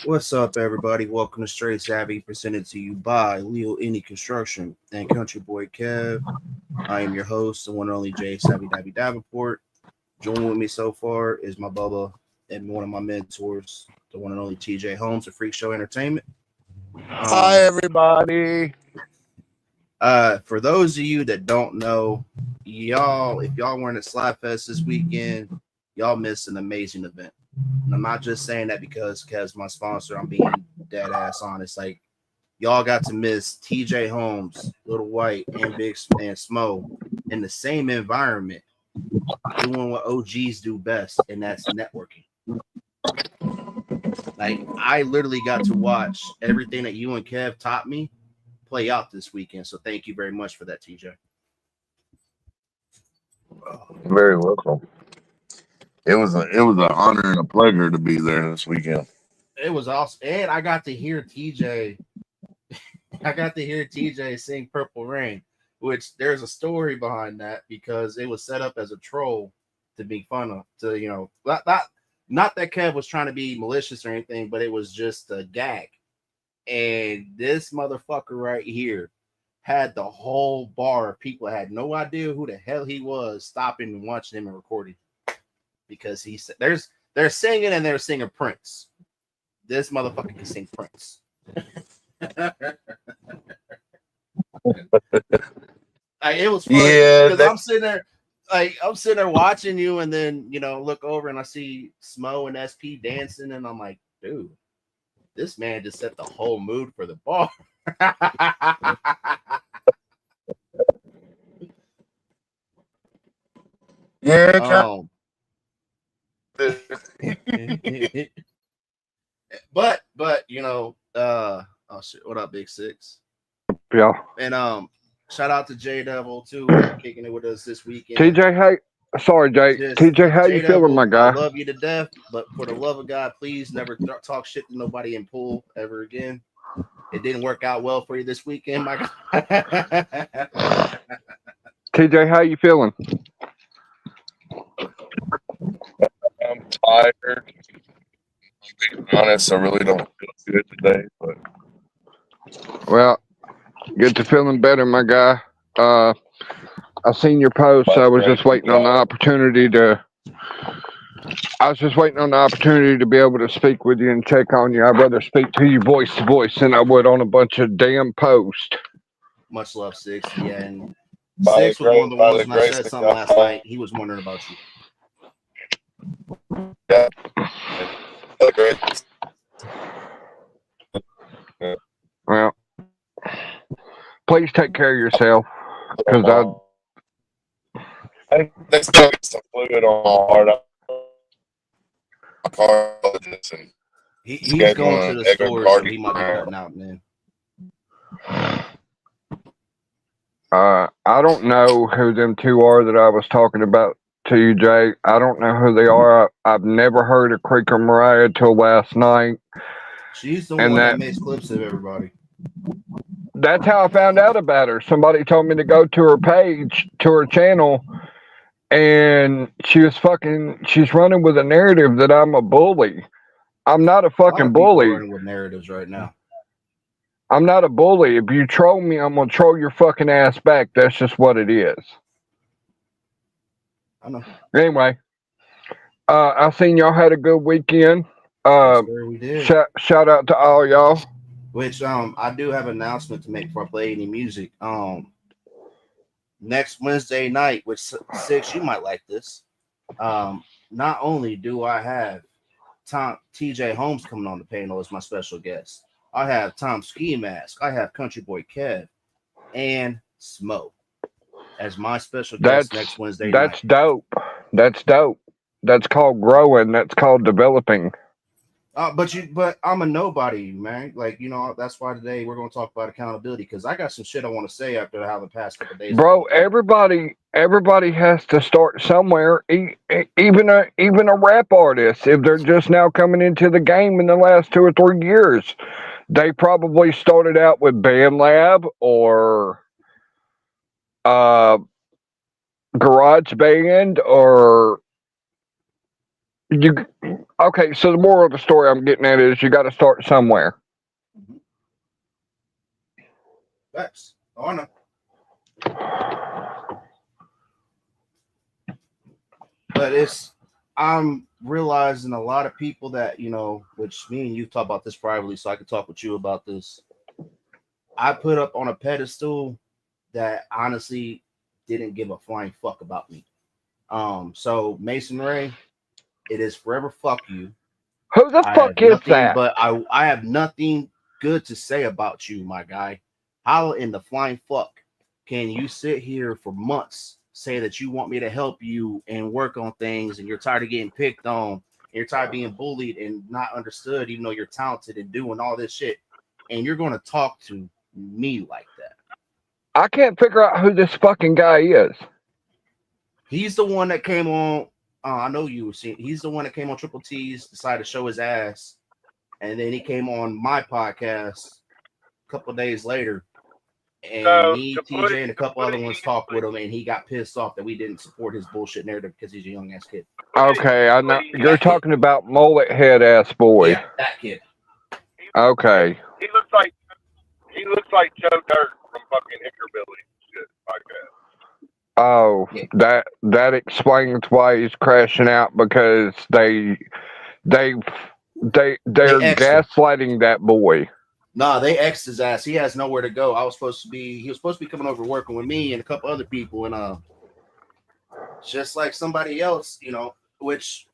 What's up, everybody? Welcome to Straight Savvy, presented to you by Leo Any Construction and Country Boy Kev. I am your host, the one and only Jay Savvy Dabby Davenport. Joining with me so far is my Bubba and one of my mentors, the one and only TJ Holmes of Freak Show Entertainment. Hi, everybody. For those of you that don't know, if y'all weren't at Slapfest this weekend, y'all missed an amazing event. And I'm not just saying that because Kev's my sponsor. I'm being dead ass honest. Like, y'all got to miss TJ Holmes, Little White, and Big and Smo in the same environment, doing what OGs do best, and that's networking. Like, I literally got to watch everything that you and Kev taught me play out this weekend. So thank you very much for that, TJ. Very welcome. It was an honor and a pleasure to be there this weekend. It was awesome, and I got to hear TJ. I got to hear TJ sing "Purple Rain," which there's a story behind that because it was set up as a troll to be fun of. Not that Kev was trying to be malicious or anything, but it was just a gag. And this motherfucker right here had the whole bar of people had no idea who the hell he was stopping and watching him and recording because he said they're singing and they're singing Prince. This motherfucker can sing Prince. It was funny because I'm sitting there watching you, and then look over and I see Smo and SP dancing, and I'm like, dude, this man just set the whole mood for the bar. Yeah. but oh shit, what up, Big Six? Yeah. And shout out to J Devil too, kicking it with us this weekend. TJ, sorry, Jay. TJ, how you feeling, my guy? I love you to death, but for the love of God, please never talk shit to nobody in pool ever again. It didn't work out well for you this weekend, my guy. TJ, how you feeling? I'm tired. I'm being honest, I really don't feel good today. But well, get to feeling better, my guy. I seen your post. I was just waiting on the opportunity to. I was just waiting on the opportunity to be able to speak with you and check on you. I'd rather speak to you voice to voice than I would on a bunch of damn posts. Much love, Six. Yeah, and Six was one of the ones when I said something last night. He was wondering about you. Yeah. Well, please take care of yourself, because I think still get some fluid on my heart. He's going to the store, so he might be cutting out, man. I don't know who them two are that I was talking about to you, Jay. I don't know who they are. I've never heard of Creeker Mariah till last night. She's the one that makes clips of everybody. That's how I found out about her. Somebody told me to go to her page, to her channel, and she's running with a narrative that I'm a bully. I'm not a fucking bully. Running with narratives right now. I'm not a bully. If you troll me, I'm gonna troll your fucking ass back. That's just what it is. I know. Anyway, I seen y'all had a good weekend. We did. Shout out to all y'all. Which I do have an announcement to make before I play any music. Next Wednesday night, which Six, you might like this. Not only do I have TJ Holmes coming on the panel as my special guest, I have Tom Ski Mask, I have Country Boy Kev, and Smo as my special guest next Wednesday night. That's dope. That's dope. That's called growing. That's called developing. But I'm a nobody, man. Like, that's why today we're going to talk about accountability, because I got some shit I want to say after how the past couple of days. Bro, everybody has to start somewhere. Even a rap artist, if they're just now coming into the game in the last 2 or 3 years, they probably started out with BandLab or Garage Band or you okay? So the moral of the story I'm getting at is you got to start somewhere. Facts. Oh, I know. But I'm realizing a lot of people that, which me and you talk about this privately, so I can talk with you about this. I put up on a pedestal that honestly didn't give a flying fuck about me. So Mason Ray, it is forever fuck you. Who the I fuck have is nothing, that? but I have nothing good to say about you, my guy. How in the flying fuck can you sit here for months, say that you want me to help you and work on things, and you're tired of getting picked on, and you're tired of being bullied and not understood, even though you're talented and doing all this shit, and you're going to talk to me like that? I can't figure out who this fucking guy is. He's the one that came on. I know you were seeing. He's the one that came on Triple T's, decided to show his ass, and then he came on my podcast a couple of days later, and me, TJ, and a couple other ones talked with him, and he got pissed off that we didn't support his bullshit narrative because he's a young ass kid. Okay, I know you're talking about mullet head ass boy. Yeah, that kid. Okay. He looks like Joe Dirt from fucking Accoutability shit podcast. Oh, Yeah. that explains why he's crashing out, because they're gaslighting that boy. Nah, they X'd his ass. He has nowhere to go. He was supposed to be coming over working with me and a couple other people, and just like somebody else, which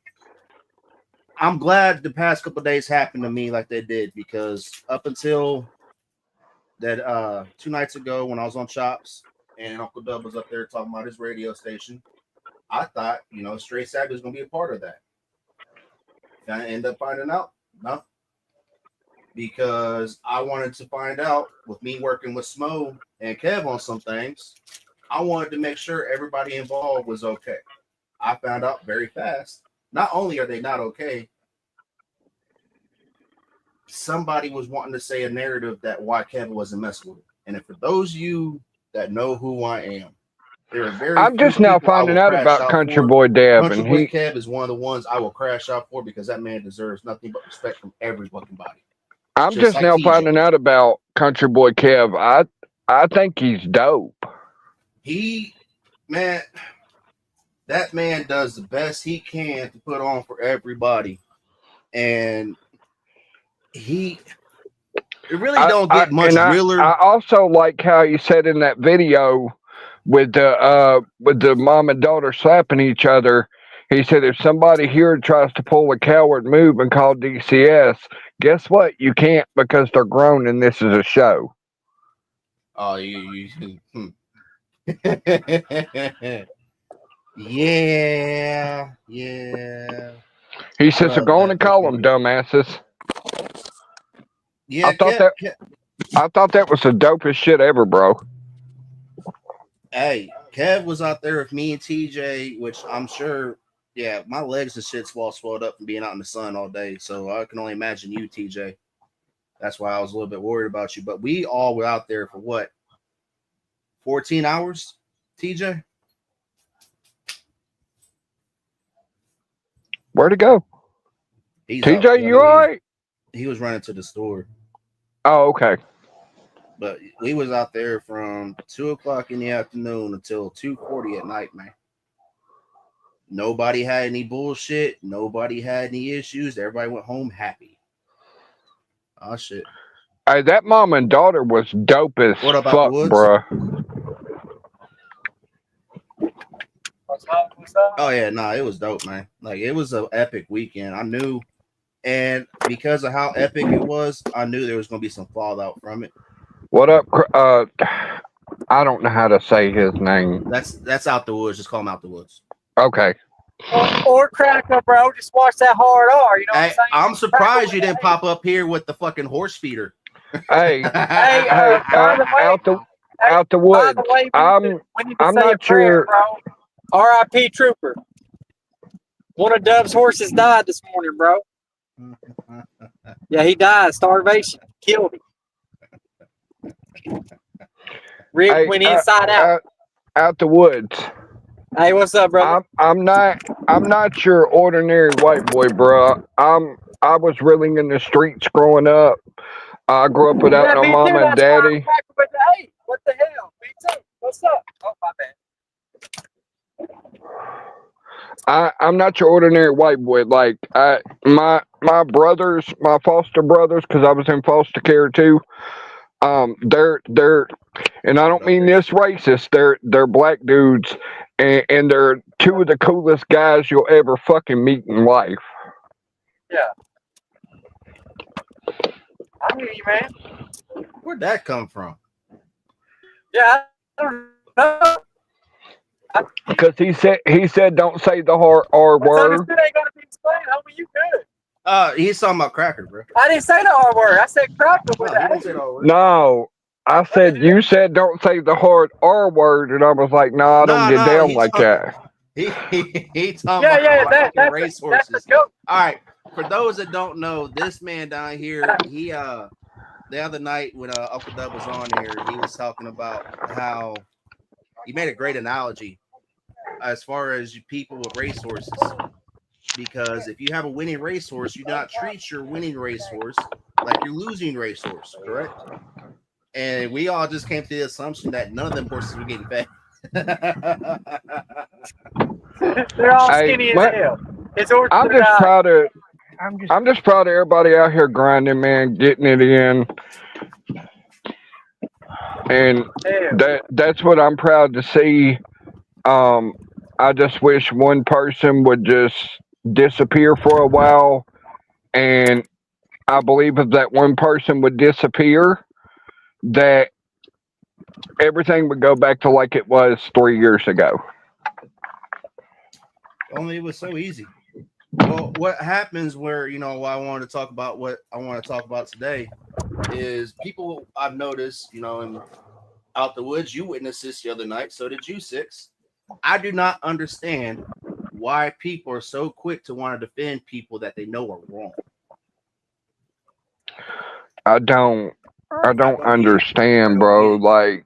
I'm glad the past couple of days happened to me like they did, because up until that 2 nights ago when I was on Chops and Uncle Dub was up there talking about his radio station, I thought, Straight Savage was gonna be a part of that. And I ended up finding out, no. Because I wanted to find out, with me working with Smo and Kev on some things, I wanted to make sure everybody involved was okay. I found out very fast. Not only are they not okay, somebody was wanting to say a narrative that why Kev wasn't messing with it. And if for those of you that know who I am, there are very I'm just now finding out about Country Boy Deb, Country and Boy Kev is one of the ones I will crash out for, because that man deserves nothing but respect from every fucking body. I'm just like now TJ. finding out about Country Boy Kev. I think he's dope. That man does the best he can to put on for everybody, and it really don't get much realer. I also like how you said in that video with the mom and daughter slapping each other. He said, if somebody here tries to pull a coward move and call DCS, guess what? You can't, because they're grown and this is a show. Oh, yeah. He says, they're going to call them dumbasses. Yeah, I thought that was the dopest shit ever, bro. Hey, Kev was out there with me and TJ, which I'm sure, yeah, my legs and shit swelled up from being out in the sun all day. So I can only imagine you, TJ. That's why I was a little bit worried about you. But we all were out there for what? 14 hours, TJ? Where'd it go? TJ, you all right? He was running to the store. Oh, okay. But we was out there from 2:00 in the afternoon until 2:40 at night, man. Nobody had any bullshit. Nobody had any issues. Everybody went home happy. Oh, shit. Hey, that mom and daughter was dope as fuck, bruh. Oh, yeah, nah, it was dope, man. Like, it was an epic weekend. I knew, and because of how epic it was, I knew there was going to be some fallout from it. What up? I don't know how to say his name. That's Out the Woods. Just call him Out the Woods. Okay. Or Cracker, bro. Just watch that hard R. You know what I'm saying? I'm surprised you didn't pop up here with the fucking horse feeder. Hey, out the woods. By the way, I'm not sure. Bro. R.I.P. Trooper. One of Dub's horses died this morning, bro. Yeah, he died. Starvation killed him. Rib went inside out. Out the woods. Hey, what's up, brother? I'm not your ordinary white boy, bro. I was really in the streets growing up. I grew up without Yeah, no me too. mama and That's why I'm daddy. cracking with the 8. What the hell? Me too. What's up? Oh, my bad. I'm not your ordinary white boy. Like my brothers, my foster brothers, because I was in foster care too. They're and I don't mean this racist. They're black dudes, and they're two of the coolest guys you'll ever fucking meet in life. Yeah. I hear you, man. Where'd that come from? Yeah, I don't know. Because he said don't say the R What's word. understood ain't gonna be explained, homie. You good? He's talking about Cracker, bro. I didn't say the R word. I said cracker with No, he the didn't say 8. the word. No, I said you said don't say the hard R word, and I was like, no, I don't get down like that. He talking Yeah, yeah, about that's race the horses. joke. All right, for those that don't know, this man down here, he the other night when Uncle Dub was on here, he was talking about how he made a great analogy as far as people with race horses. Because if you have a winning racehorse, you do not treat your winning racehorse like your losing racehorse, correct? And we all just came to the assumption that none of them horses were getting fed. They're all Hey, skinny as hell. It's I'm just proud of everybody out here grinding, man, getting it in, and that's what I'm proud to see. I just wish one person would just disappear for a while, and I believe if that one person would disappear, that everything would go back to like it was 3 years ago. Only it was so easy. Well, what happens where, what I want to talk about today is people I've noticed, in out the woods. You witnessed this the other night. So did you, Six. I do not understand why people are so quick to want to defend people that they know are wrong. I don't understand, bro. Like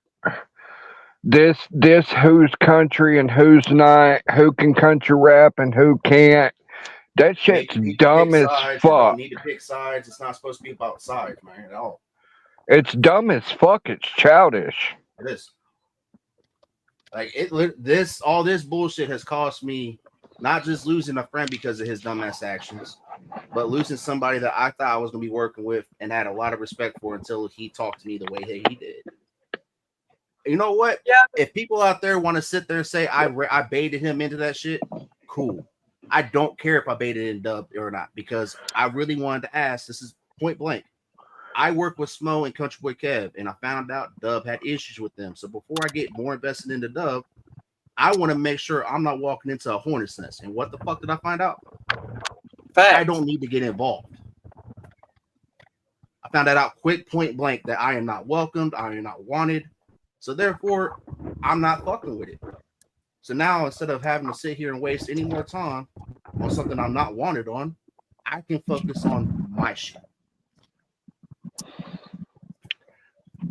this who's country and who's not, who can country rap and who can't. That shit's dumb as fuck. You don't need to pick sides. It's not supposed to be about sides, man, at all. It's dumb as fuck. It's childish. It is. Like all this bullshit has cost me not just losing a friend because of his dumbass actions, but losing somebody that I thought I was gonna be working with and had a lot of respect for until he talked to me the way that he did. You know what? Yeah. If people out there want to sit there and say I baited him into that shit, cool. I don't care if I baited in Dub or not, because I really wanted to ask. This is point blank. I work with Smo and Country Boy Kev, and I found out Dub had issues with them. So before I get more invested into Dub, I want to make sure I'm not walking into a hornet's nest. And what the fuck did I find out? Facts. I don't need to get involved. I found that out quick, point blank, that I am not welcomed. I am not wanted. So therefore, I'm not fucking with it. So now, instead of having to sit here and waste any more time on something I'm not wanted on, I can focus on my shit.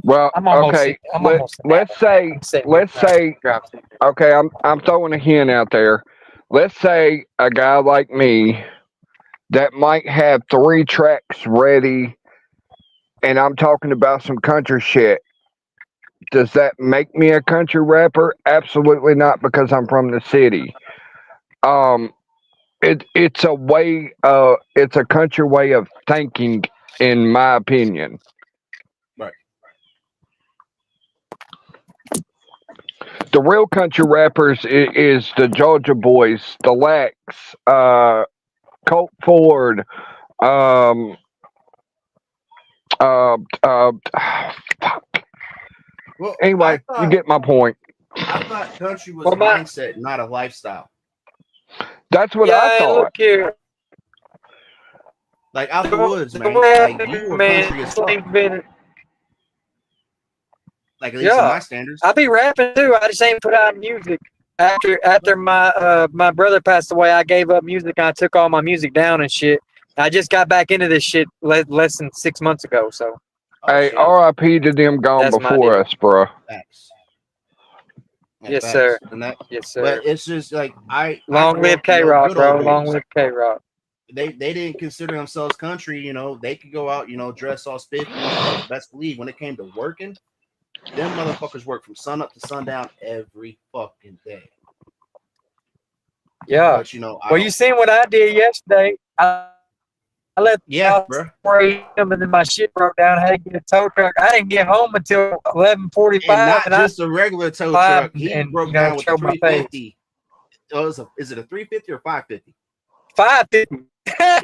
Well, okay. Let's say, okay, I'm throwing a hint out there. Let's say a guy like me that might have 3 tracks ready, and I'm talking about some country shit. Does that make me a country rapper? Absolutely not, because I'm from the city. It's a way, it's a country way of thinking, in my opinion. Right. The real country rappers is the Georgia Boys, the Lex, Colt Ford, fuck. Well, anyway, you get my point. I thought country was a mindset, not a lifestyle. That's what I thought. Look here. Like out the woods, man. Like you were country as fuck. Like at least in my standards. I be rapping too. I just ain't put out music. After my brother passed away, I gave up music. I took all my music down and shit. I just got back into this shit less than 6 months ago. So, hey, R.I.P. to them gone before us, bro. Thanks. Yeah, Yes, facts. sir. And that, Yes, sir. but it's just like I Long grew live up, you K know, Rock, good bro. old Long days. live K Rock. They didn't consider themselves country, you know. They could go out, you know, dress all spiffy, but best believe when it came to working, them motherfuckers work from sun up to sundown every fucking day. Yeah. But you know, I Well, you seen what I did yesterday? I let the yeah, house bro. spray him, and then my shit broke down. I had to get a tow truck. I didn't get home until And 11:45, not and I just a regular tow survived truck. He and broke down with the showed my face. 350. Oh, is it a 350 or 550? 550.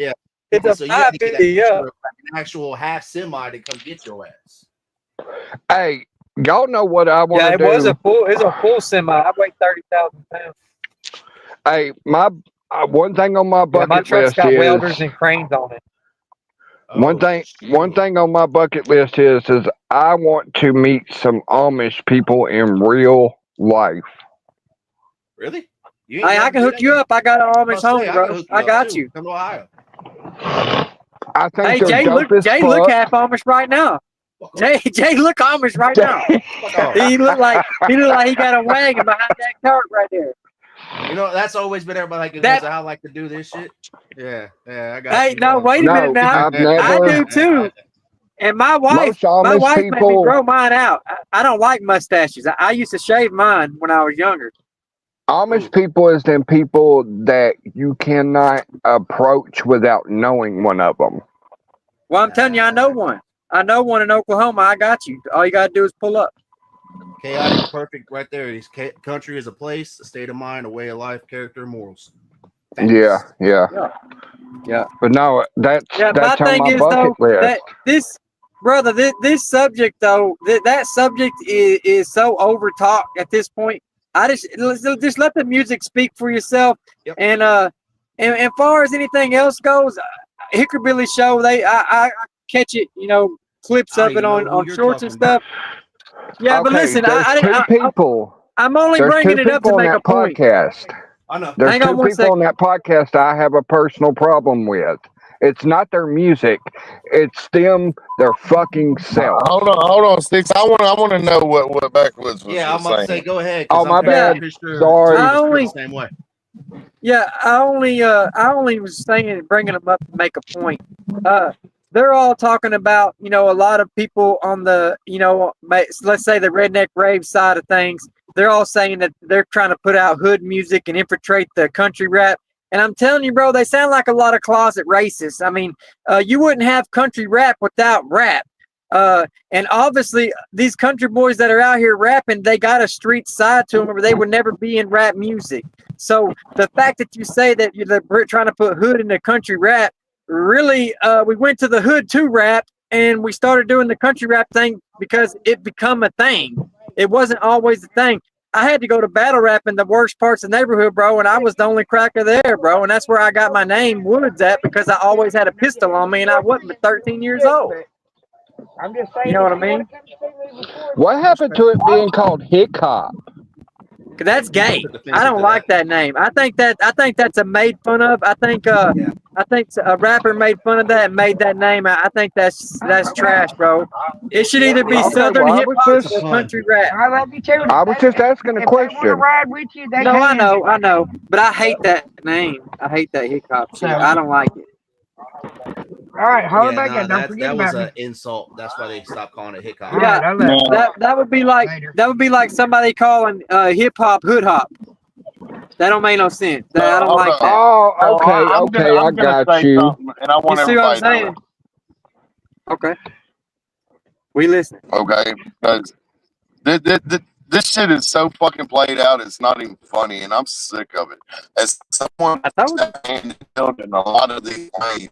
Yeah. It's a So you had to get 550. Yeah. an actual half semi to come get your ass. Hey, y'all know what I want Yeah, to it do? was a full. It's a full semi. I weigh 30,000 pounds. Hey, my one thing on my Yeah, bucket my truck's list got is welders and cranes on it. one Oh, thing on my bucket list is I want to meet some Amish people in real life. really? You ain't Hey, I never can did hook that? you up. I got an I Amish was about to say, home, I can bro. hook you I up got too. you. Come to Ohio. I think Hey, they're Jay, dope look, as Jay, fuck. look half Amish right now. Fuck off. Jay, look Amish right now. Fuck off. He look like he got a wagon behind that cart right there. You know, that's always been everybody like in That- terms of how I like to do this shit. Yeah, I got Hey, you. no, wait a minute No, now. I've never. I do too. And my wife Most Amish made me people, grow mine out. I don't like mustaches. I used to shave mine when I was younger. Amish Ooh. people is them people that you cannot approach without knowing one of them. Well, I'm telling you, I know one. I know one in Oklahoma. I got you. All you got to do is pull up. Chaotic, perfect, right there. His country is a place, a state of mind, a way of life, character, morals. Facts. Yeah. Yeah. But no, that's Yeah, my on thing my is bucket though list. that this subject though that subject is so over talked at this point. I just let the music speak for yourself. Yep. And far as anything else goes, Hickorbilly show I catch it, clips I don't of it even know who on you're shorts and talking stuff. Yeah, but Okay, listen, there's two people. I'm only There's bringing two it up to people on make a that point. podcast. I know. There's Hang on two one people on that podcast I have a personal problem with. It's not their music. It's them, their fucking self. Hold on, Sticks. I want to know what Backwoods was Yeah, I'm about to say, saying. go ahead. Oh, my bad. Sure Sorry. I only- the same way. Yeah, I only was saying, bringing them up to make a point. They're all talking about, a lot of people on the, let's say the redneck rave side of things. They're all saying that they're trying to put out hood music and infiltrate the country rap. And I'm telling you, bro, they sound like a lot of closet racists. I mean, you wouldn't have country rap without rap. And obviously, these country boys that are out here rapping, they got a street side to them, or they would never be in rap music. So the fact that you say that they're trying to put hood in the country rap, really, we went to the hood to rap, and we started doing the country rap thing because it become a thing. It wasn't always a thing. I had to go to battle rap in the worst parts of the neighborhood, bro, and I was the only cracker there, bro. And that's where I got my name Woods at, because I always had a pistol on me, and I wasn't but 13 years old. I'm just saying. You know what I mean? What happened to it being called hip hop? Cause that's gay. I don't like that name. I think that's a made fun of. I think a rapper made fun of that and made that name. I think that's trash, bro. It should either be Okay, Southern well, I hip was hop just- or country rap. I love you too. I was just asking a If they want to question. ride with you, they No, can. I know, but I hate that name. I hate that hip hop shit. I don't like it. All right, hold Yeah, back nah, up. Don't forget that was about an insult. That's why they stopped calling it hip hop. me. All right, I love you. That would be like somebody calling hip hop hood hop. That don't make no sense. I don't Hold like on. that. Oh, okay, I'm okay, I gonna got say you. something, and I You want see what I'm everybody to saying? Okay. We listen. know. Okay, because this shit is so fucking played out. It's not even funny, and I'm sick of it. As someone I told you. handled in a lot of these ways,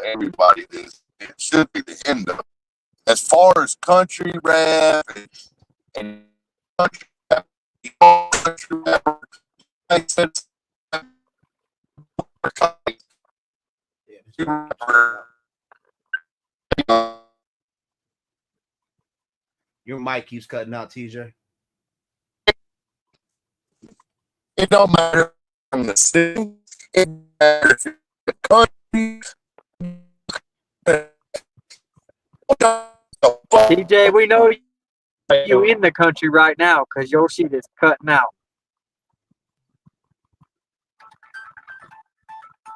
everybody, it should be the end of it. As far as country rap and country rap makes sense. Your mic keeps cutting out, TJ. It don't matter from the city. It matters if the country. TJ, we know You in the country right now because your shit is cutting out.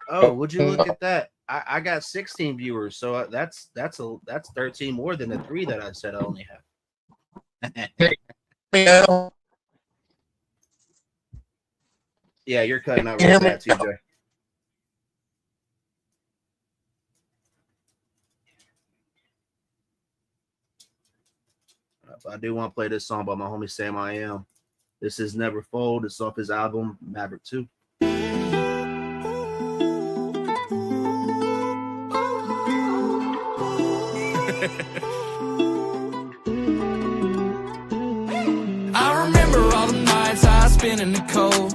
Oh, would you look at that? I got 16 viewers, so that's 13 more than the 3 that I said I only have. Yeah. Yeah, you're cutting out real bad, TJ. I do want to play this song by my homie Sam I Am. This is Never Fold. It's off his album Maverick 2. I remember all the nights I spent in the cold,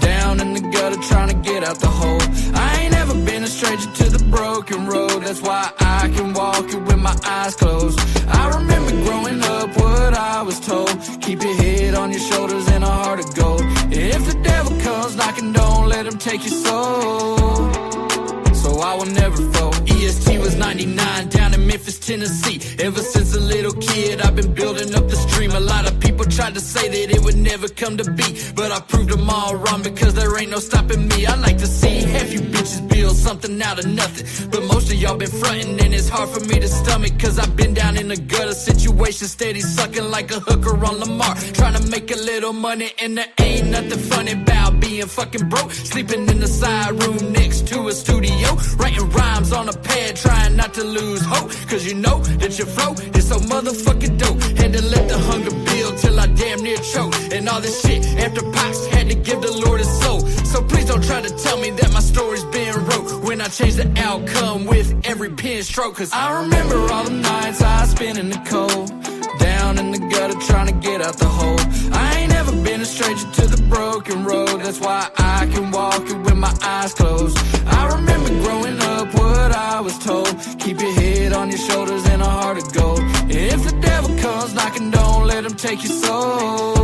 down in the gutter trying to get out the hole. I ain't ever been a stranger to the broken road. That's why I can walk it with my eyes closed. I remember growing up what I was told: keep your head on your shoulders and a heart of gold. If the devil comes knocking, don't let him take your soul. So I will never fold. EST was 99 down in Memphis, Tennessee. Ever since a little kid, I've been building up the stream. A lot of people tried to say that it would never come to be, but I proved them all wrong because there ain't no stopping me. I like to see half you bitches build something out of nothing, but most of y'all been frontin' and it's hard for me to stomach, cause I've been down in the gutter situation, steady sucking like a hooker on Lamar, trying to make a little money, and there ain't nothing funny about being fucking broke. Sleeping in the side room next to a studio, writing rhymes on a pad, trying not to lose hope, cause you know that your flow is so motherfucking dope. Had to let the hunger build till I damn near choke, and all this shit after Pox had to give the Lord his soul. So please don't try to tell me that my story's being wrote when I change the outcome with every pen stroke, cause I remember all the nights I spent in the cold, down in the gutter trying to get out the hole. I ain't ever been a stranger to the broken road. That's why I can walk it with my eyes closed. I remember growing up what I was told: keep your head on your shoulders and a heart of gold. If the devil comes knocking, don't let him take your soul.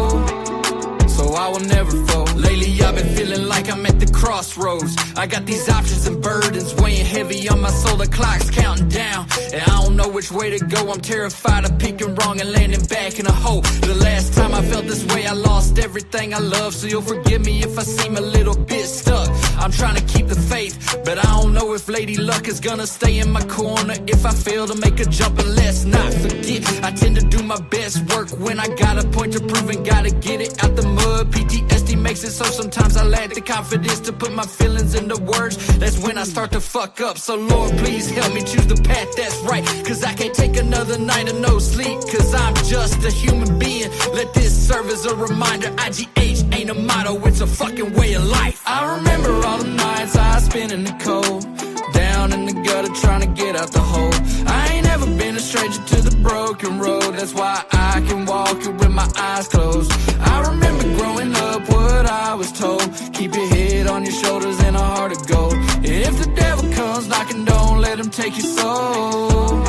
So I will never fold. Lately I've been feeling like I'm at the crossroads. I got these options and burdens weighing heavy on my soul. The clock's counting down, and I don't know which way to go. I'm terrified of picking wrong and landing back in a hole. The last time I felt this way, I lost everything I love. So you'll forgive me if I seem a little bit stuck. I'm trying to keep the faith, but I don't know if Lady Luck is gonna stay in my corner if I fail to make a jump. And let's not forget, I tend to do my best work when I got a point to prove and gotta get it out the mud. PTSD makes it so sometimes I lack the confidence to put my feelings into words. That's when I start to fuck up. So Lord, please help me choose the path that's right, cause I can't take another night of no sleep, cause I'm just a human being. Let this serve as a reminder, IGH ain't a motto, it's a fucking way of life. I remember all the nights I spent in the cold, down in the gutter trying to get out the hole. I ain't ever been a stranger to the broken road. That's why I can walk it with my eyes closed. I remember growing up what I was told: keep your head on your shoulders and a heart of gold. If the devil comes knocking, don't let him take your soul.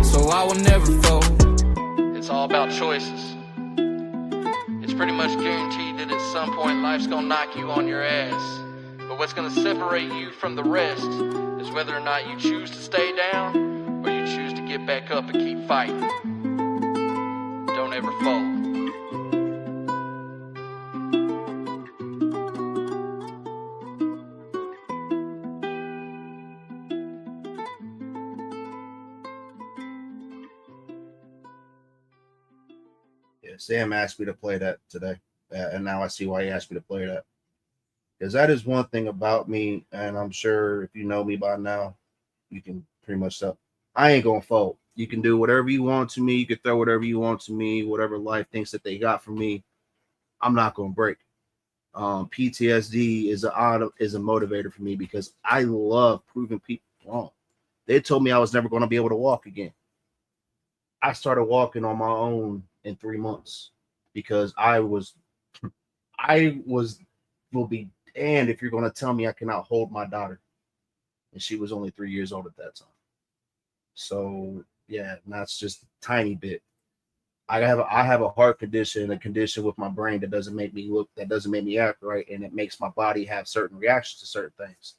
So I will never fold. It's all about choices. It's pretty much guaranteed that at some point life's gonna knock you on your ass. But what's gonna separate you from the rest is whether or not you choose to stay down or you choose to get back up and keep fighting. Don't ever fold. Yeah, Sam asked me to play that today, and now I see why he asked me to play that. Because that is one thing about me, and I'm sure if you know me by now, you can pretty much tell I ain't gonna fold. You can do whatever you want to me. You can throw whatever you want to me. Whatever life thinks that they got from me, I'm not gonna break. PTSD is a motivator for me because I love proving people wrong. They told me I was never going to be able to walk again. I started walking on my own in 3 months because I will be damned if you're going to tell me I cannot hold my daughter. And she was only 3 years old at that time. So yeah, that's just a tiny bit. I have a heart condition, a condition with my brain that doesn't make me act right, and it makes my body have certain reactions to certain things.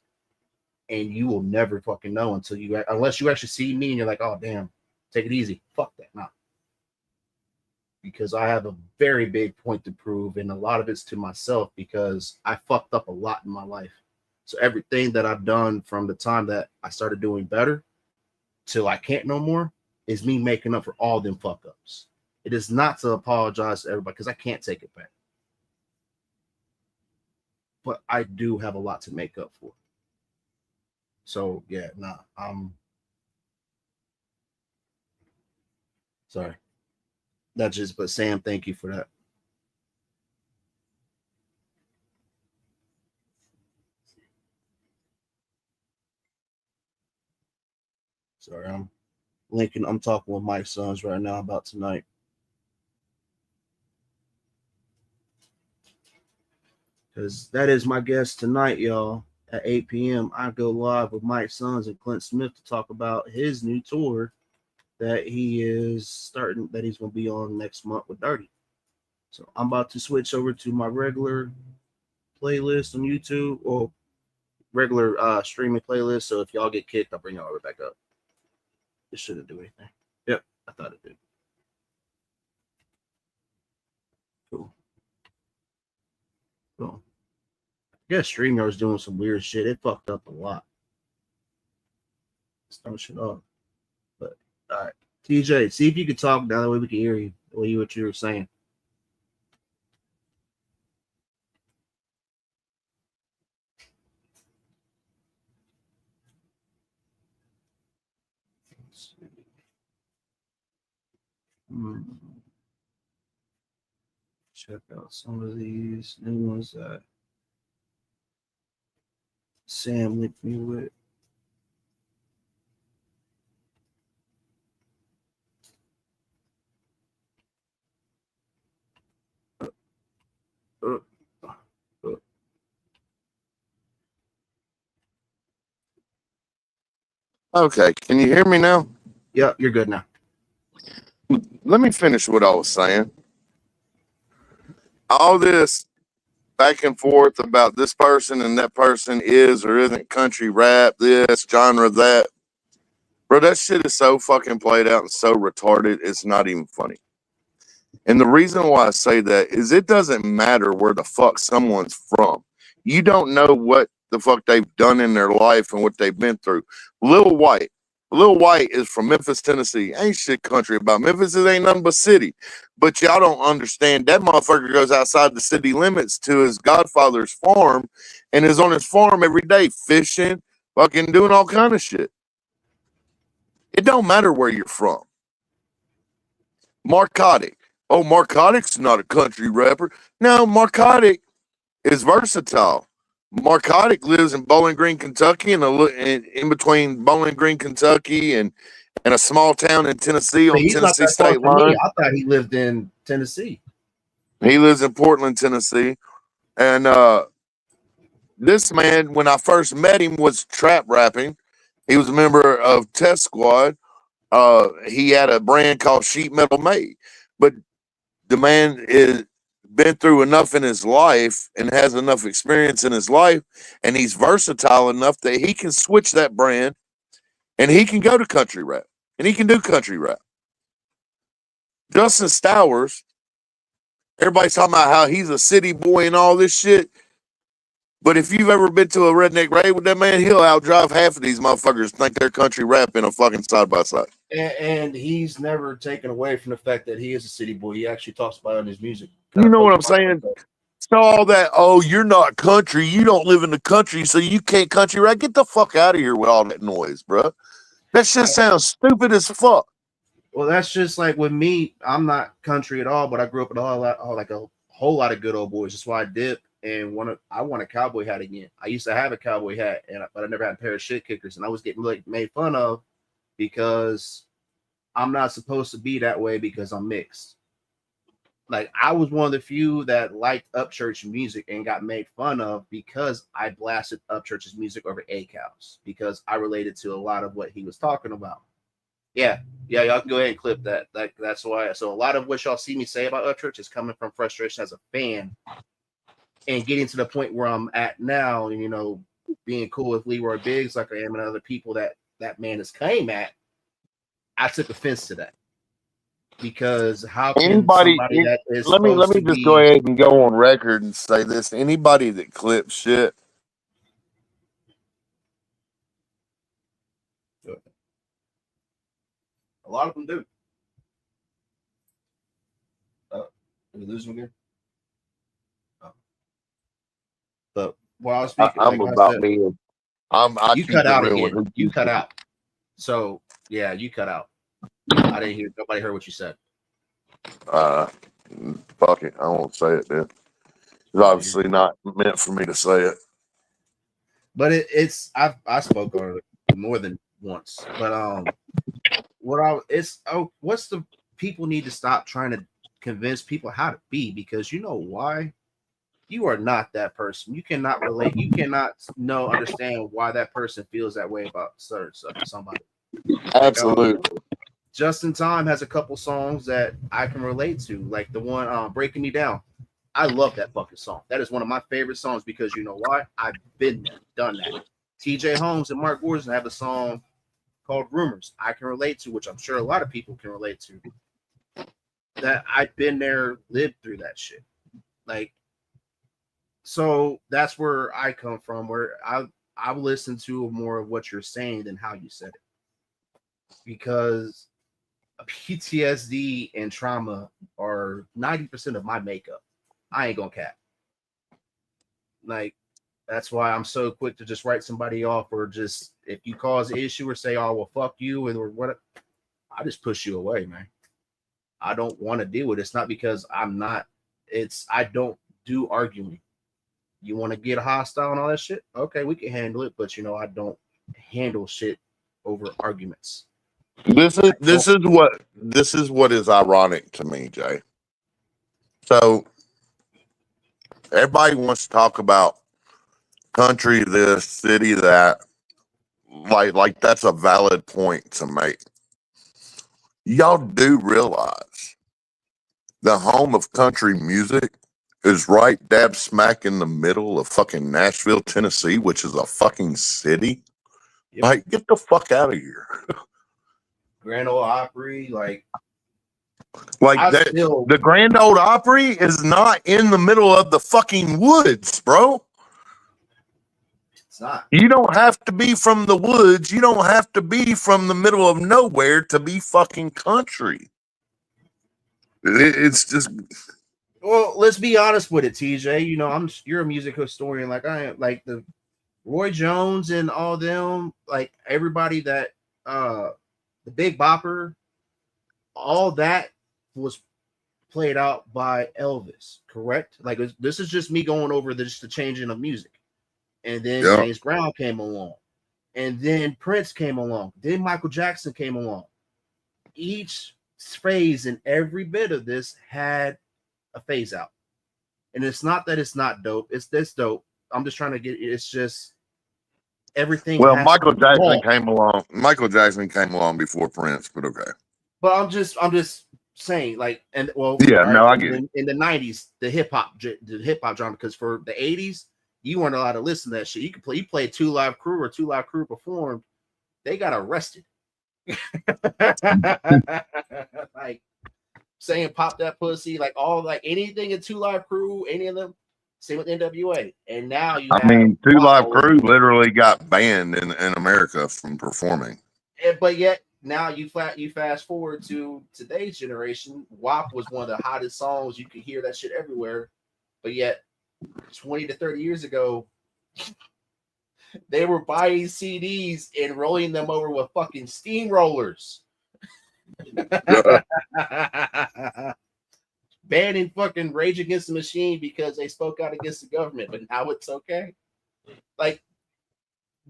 And you will never fucking know unless you actually see me and you're like, oh damn, take it easy. Fuck that. Nah. because I have a very big point to prove, and a lot of it's to myself because I fucked up a lot in my life. So everything that I've done from the time that I started doing better till I can't no more is me making up for all them fuck ups. It is not to apologize to everybody because I can't take it back. But I do have a lot to make up for. So yeah, nah, sorry. That's just, but Sam, thank you for that. Sorry, I'm talking with Mike's sons right now about tonight. Because that is my guest tonight, y'all. At 8 p.m., I go live with Mike Sons and Clint Smith to talk about his new tour that he is starting, that he's going to be on next month with Dirty. So I'm about to switch over to my regular playlist on YouTube, or regular streaming playlist. So if y'all get kicked, I'll bring y'all right back up. It shouldn't do anything. Yep, I thought it did. Cool. Cool. I guess StreamYard was doing some weird shit. It fucked up a lot. Start shit off. But all right. TJ, see if you could talk now, that way we can hear you. What you were saying. Check out some of these new ones that Sam linked me with. Okay, can you hear me now? Yeah, you're good now. Let me finish what I was saying. All this back and forth about this person and that person is or isn't country rap, this genre, that. Bro, that shit is so fucking played out and so retarded, it's not even funny. And the reason why I say that is it doesn't matter where the fuck someone's from. You don't know what the fuck they've done in their life and what they've been through. Lil White is from Memphis, Tennessee. Ain't shit country about Memphis. It ain't nothing but city. But y'all don't understand. That motherfucker goes outside the city limits to his godfather's farm and is on his farm every day fishing, fucking doing all kind of shit. It don't matter where you're from. Marcotic. Oh, Marcotic's not a country rapper. No, Marcotic is versatile. Marcotic lives in Bowling Green, Kentucky, and in between Bowling Green, Kentucky, and a small town in Tennessee on Tennessee state line. I thought he lived in Tennessee. He lives in Portland, Tennessee, and this man, when I first met him, was trap rapping. He was a member of Test Squad. He had a brand called Sheet Metal Made, but the man is been through enough in his life and has enough experience in his life, and he's versatile enough that he can switch that brand and he can go to country rap and he can do country rap. Justin Stowers, everybody's talking about how he's a city boy and all this shit. But if you've ever been to a redneck rave with that man, he'll outdrive half of these motherfuckers think they're country rap in a fucking side by side. And he's never taken away from the fact that he is a city boy. He actually talks about it in his music. You know what I'm saying? So all that, oh, you're not country, you don't live in the country, so you can't country rap. Get the fuck out of here with all that noise, bro. That shit sounds stupid as fuck. Well, that's just like with me. I'm not country at all, but I grew up with a whole lot of good old boys. That's why I dip and I want a cowboy hat again. I used to have a cowboy hat, but I never had a pair of shit kickers, and I was getting made fun of because I'm not supposed to be that way because I'm mixed. Like, I was one of the few that liked Upchurch music and got made fun of because I blasted Upchurch's music over A-Cows because I related to a lot of what he was talking about. Yeah, y'all can go ahead and clip that. That's why. So a lot of what y'all see me say about Upchurch is coming from frustration as a fan and getting to the point where I'm at now, and being cool with Leroy Biggs like I am and other people that man has came at. I took offense to that. because how can Anybody, somebody that is let me supposed to just go be ahead and go on record and say this: anybody that clips shit, a lot of them do. Did we lose him again? Oh. But while I was speaking, I'm like I about said, me. I you keep cut it out real. again. You cut out. So yeah, you cut out. I didn't hear. Nobody heard what you said. Fuck it. I won't say it then. It's obviously not meant for me to say it. But it's I spoke on it more than once. But what's the people need to stop trying to convince people how to be, because you know why? You are not that person. You cannot relate. You cannot understand why that person feels that way about somebody. Like Absolutely. Just in Time has a couple songs that I can relate to, like the one Breaking Me Down. I love that fucking song. That is one of my favorite songs because you know why? I've been there, done that. TJ Holmes and Mark Gordon have a song called Rumors I can relate to, which I'm sure a lot of people can relate to. That I've been there, lived through that shit. Like, so that's where I come from, where I've listened to more of what you're saying than how you said it. Because PTSD and trauma are 90% of my makeup. I ain't gonna cap. Like, that's why I'm so quick to just write somebody off, or just if you cause an issue or say, "Oh well, fuck you," or what, I just push you away, man. I don't want to deal with it. It's not because I'm not. I don't do arguing. You want to get hostile and all that shit? Okay, we can handle it, but I don't handle shit over arguments. This is what is ironic to me, Jay. So everybody wants to talk about country this, city that. Like that's a valid point to make. Y'all do realize the home of country music is right dab smack in the middle of fucking Nashville, Tennessee, which is a fucking city. Yep. Like, get the fuck out of here. Grand Ole Opry, like the Grand Ole Opry is not in the middle of the fucking woods, bro. It's not. You don't have to be from the woods. You don't have to be from the middle of nowhere to be fucking country. It's just. Well, let's be honest with it, TJ. You're a music historian, like I am. Like the Roy Jones and all them, like everybody that the Big Bopper, all that was played out by Elvis, correct? Like this is just me going over the changing of music. And then James Brown came along. And then Prince came along. Then Michael Jackson came along. Each phase and every bit of this had a phase out. And it's not that it's not dope. It's this dope. I'm just trying to it's just everything. Well, Michael Jackson came along. Michael Jackson came along before Prince, but okay. But I'm just saying, like, and well, yeah, right, no, I get it. In the 90s, the hip hop genre, because for the 80s, you weren't allowed to listen to that shit. You played Two Live Crew or Two Live Crew performed, they got arrested. Like saying "pop that pussy," like anything in Two Live Crew, any of them. Same with NWA. And now Two Live Crew literally got banned in America from performing. But yet now you fast forward to today's generation. WAP was one of the hottest songs. You could hear that shit everywhere. But yet 20 to 30 years ago, they were buying CDs and rolling them over with fucking steamrollers. Banning fucking Rage Against the Machine because they spoke out against the government, but now it's okay. Like,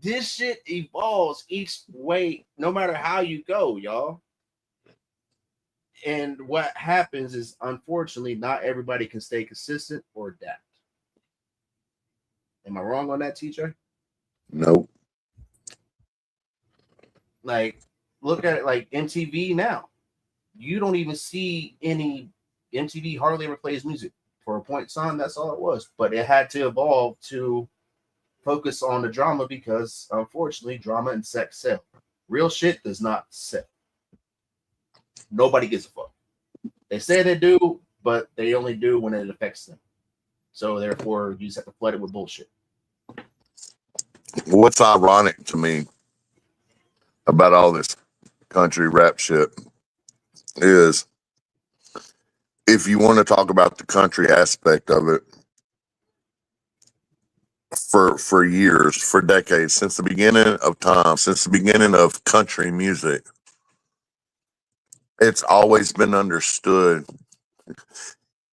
this shit evolves each way, no matter how you go, y'all. And what happens is, unfortunately, not everybody can stay consistent or adapt. Am I wrong on that, TJ? Nope. Like, look at it like MTV now. You don't even see any MTV hardly ever plays music. For a point in time, that's all it was. But it had to evolve to focus on the drama because, unfortunately, drama and sex sell. Real shit does not sell. Nobody gives a fuck. They say they do, but they only do when it affects them. So therefore, you just have to flood it with bullshit. What's ironic to me about all this country rap shit is if you want to talk about the country aspect of it, for years, for decades, since the beginning of time, since the beginning of country music, it's always been understood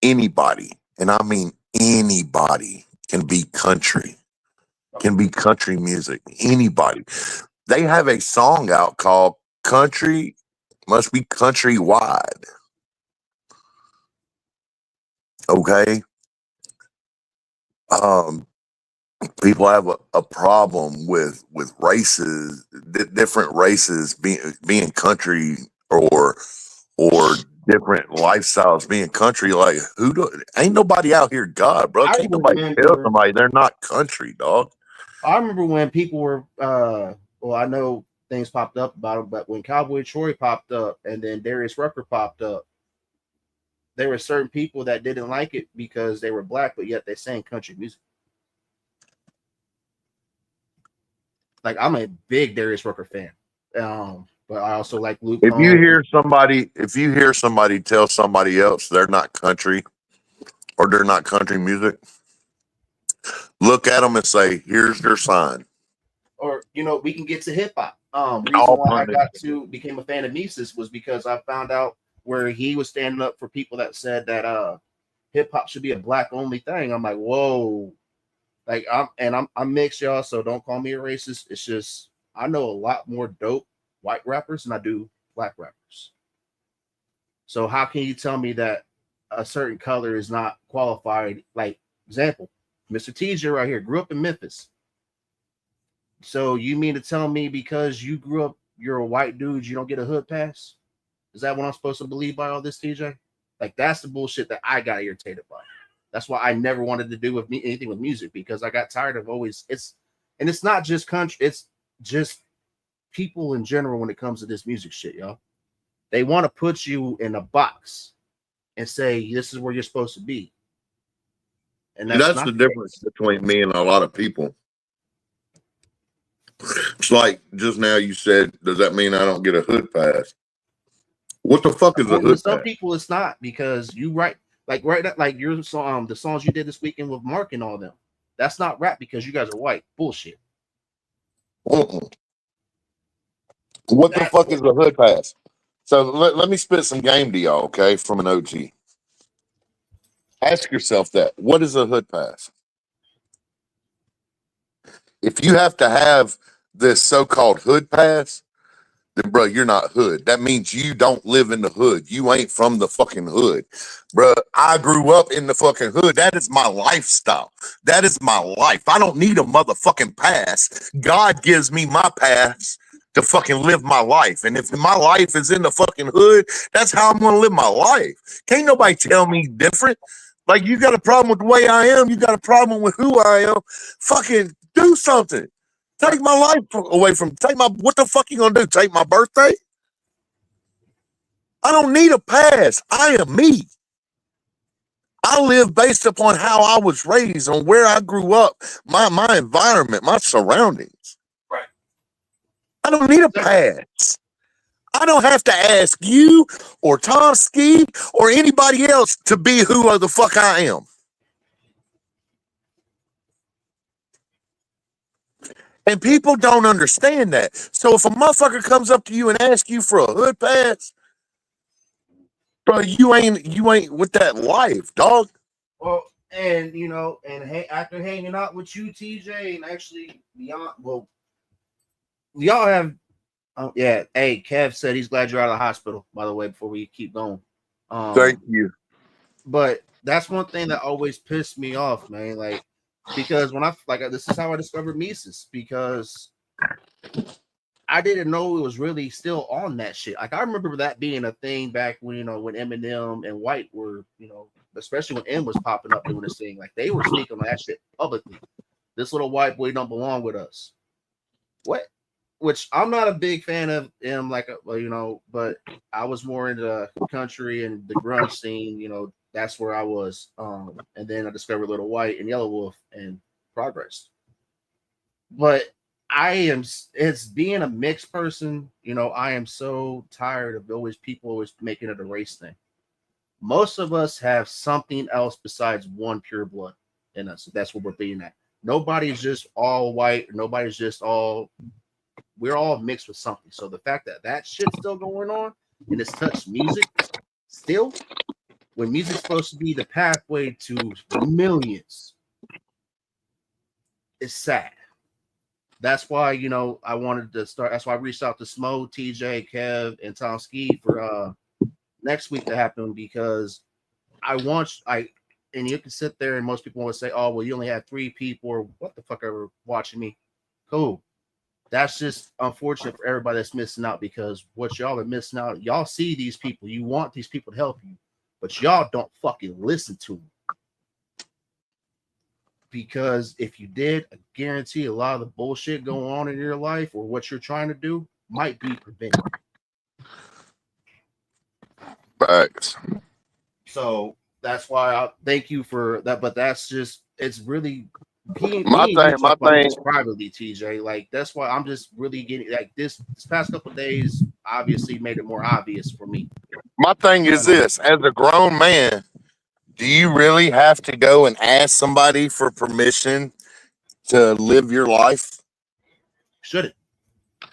anybody, and I mean anybody, can be country music. Anybody. They have a song out called Country Must Be Countrywide. Okay. People have a problem with races, different races being country, or different lifestyles being country. Like, ain't nobody out here God, bro. Can't nobody tell somebody they're not country, dog. I remember when people were well, I know things popped up about him, but when Cowboy Troy popped up and then Darius Rucker popped up, there were certain people that didn't like it because they were black, but yet they sang country music. Like, I'm a big Darius Rucker fan, but I also like Luke. If you hear somebody tell somebody else they're not country or they're not country music, look at them and say, "Here's your sign." Or, we can get to hip hop. Reason why I became a fan of Mises was because I found out where he was standing up for people that said that hip hop should be a black only thing. I'm like, whoa. Like, I'm mixed, y'all, so don't call me a racist. It's just I know a lot more dope white rappers than I do black rappers. So how can you tell me that a certain color is not qualified? Like, example, Mr. TJ right here grew up in Memphis. So you mean to tell me because you grew up, you're a white dude, you don't get a hood pass? Is that what I'm supposed to believe by all this, TJ? Like, that's the bullshit that I got irritated by. That's why I never wanted to do anything with music, because I got tired of it's not just country, it's just people in general when it comes to this music shit, y'all. They want to put you in a box and say this is where you're supposed to be. And that's the difference between me and a lot of people. It's like just now you said, does that mean I don't get a hood pass? What the fuck is a hood pass? Some people it's not, because you write like your song, the songs you did this weekend with Mark and all them. That's not rap because you guys are white. Bullshit. What the fuck is a hood pass? So let me spit some game to y'all, okay, from an OG. Ask yourself that. What is a hood pass? If you have to have this so-called hood pass, then, bro, you're not hood. That means you don't live in the hood. You ain't from the fucking hood. Bro, I grew up in the fucking hood. That is my lifestyle. That is my life. I don't need a motherfucking pass. God gives me my pass to fucking live my life. And if my life is in the fucking hood, that's how I'm going to live my life. Can't nobody tell me different. Like, you got a problem with the way I am. You got a problem with who I am. Fucking do something. Take my life away from, what the fuck you gonna do? Take my birthday? I don't need a pass. I am me. I live based upon how I was raised, on where I grew up, my environment, my surroundings. Right. I don't need a pass. I don't have to ask you or Tom Ski or anybody else to be who the fuck I am. And people don't understand that. So if a motherfucker comes up to you and asks you for a hood pass, bro, you ain't with that life, dog. Well, and after hanging out with you, TJ, and actually beyond, well, y'all have, yeah. Hey, Kev said he's glad you're out of the hospital. By the way, before we keep going, Thank you. But that's one thing that always pissed me off, man. Like, because when this is how I discovered Mises, because I didn't know it was really still on that shit. Like, I remember that being a thing back when when Eminem and White were, especially when M was popping up doing this thing. Like, they were speaking on that shit publicly. This little white boy don't belong with us. What which I'm not a big fan of him, like you know, but I was more into country and the grunge scene. You know, that's where I was. And then I discovered Little White and Yellow Wolf and progressed. But it's being a mixed person. You know, I am so tired of people always making it a race thing. Most of us have something else besides one pure blood in us. That's what we're being at. Nobody's just all white. Nobody's just all. We're all mixed with something. So the fact that that shit's still going on and it's touched music still, when music's supposed to be the pathway to millions, it's sad. That's why, you know, I wanted to start. That's why I reached out to Smo, TJ, Kev, and Tom Ski for next week to happen, because and you can sit there and most people will say, oh, well, you only have 3 people or what the fuck ever watching me. Cool. That's just unfortunate for everybody that's missing out, because what y'all are missing out, y'all see these people, you want these people to help you, but y'all don't fucking listen to them. Because if you did, I guarantee a lot of the bullshit going on in your life or what you're trying to do might be prevented. Facts. So that's why I thank you for that. But that's just, it's really my thing. Privately, TJ. Like that's why I'm just really getting like this past couple of days. Obviously, made it more obvious for me. My thing is this: as a grown man, do you really have to go and ask somebody for permission to live your life? Shouldn't.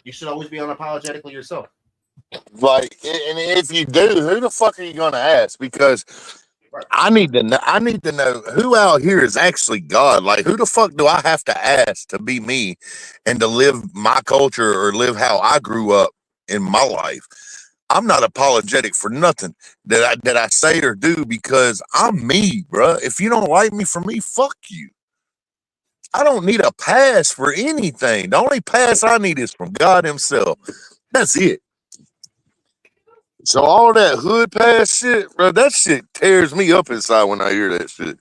You should always be unapologetically yourself. Like, and if you do, who the fuck are you going to ask? Because I need to know who out here is actually God. Like, who the fuck do I have to ask to be me and to live my culture or live how I grew up in my life? I'm not apologetic for nothing that I say or do, because I'm me, bro. If you don't like me for me, fuck you. I don't need a pass for anything. The only pass I need is from God himself. That's it. So all that hood pass shit, bro, that shit tears me up inside when I hear that shit.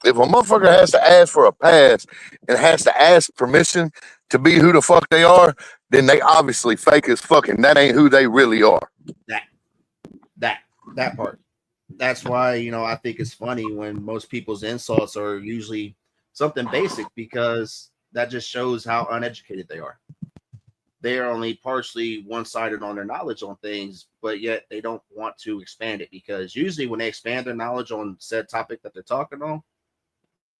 If a motherfucker has to ask for a pass and has to ask permission to be who the fuck they are, then they obviously fake as fucking. That ain't who they really are. That part. That's why, you know, I think it's funny when most people's insults are usually something basic, because that just shows how uneducated they are. They are only partially one-sided on their knowledge on things, but yet they don't want to expand it, because usually when they expand their knowledge on said topic that they're talking on,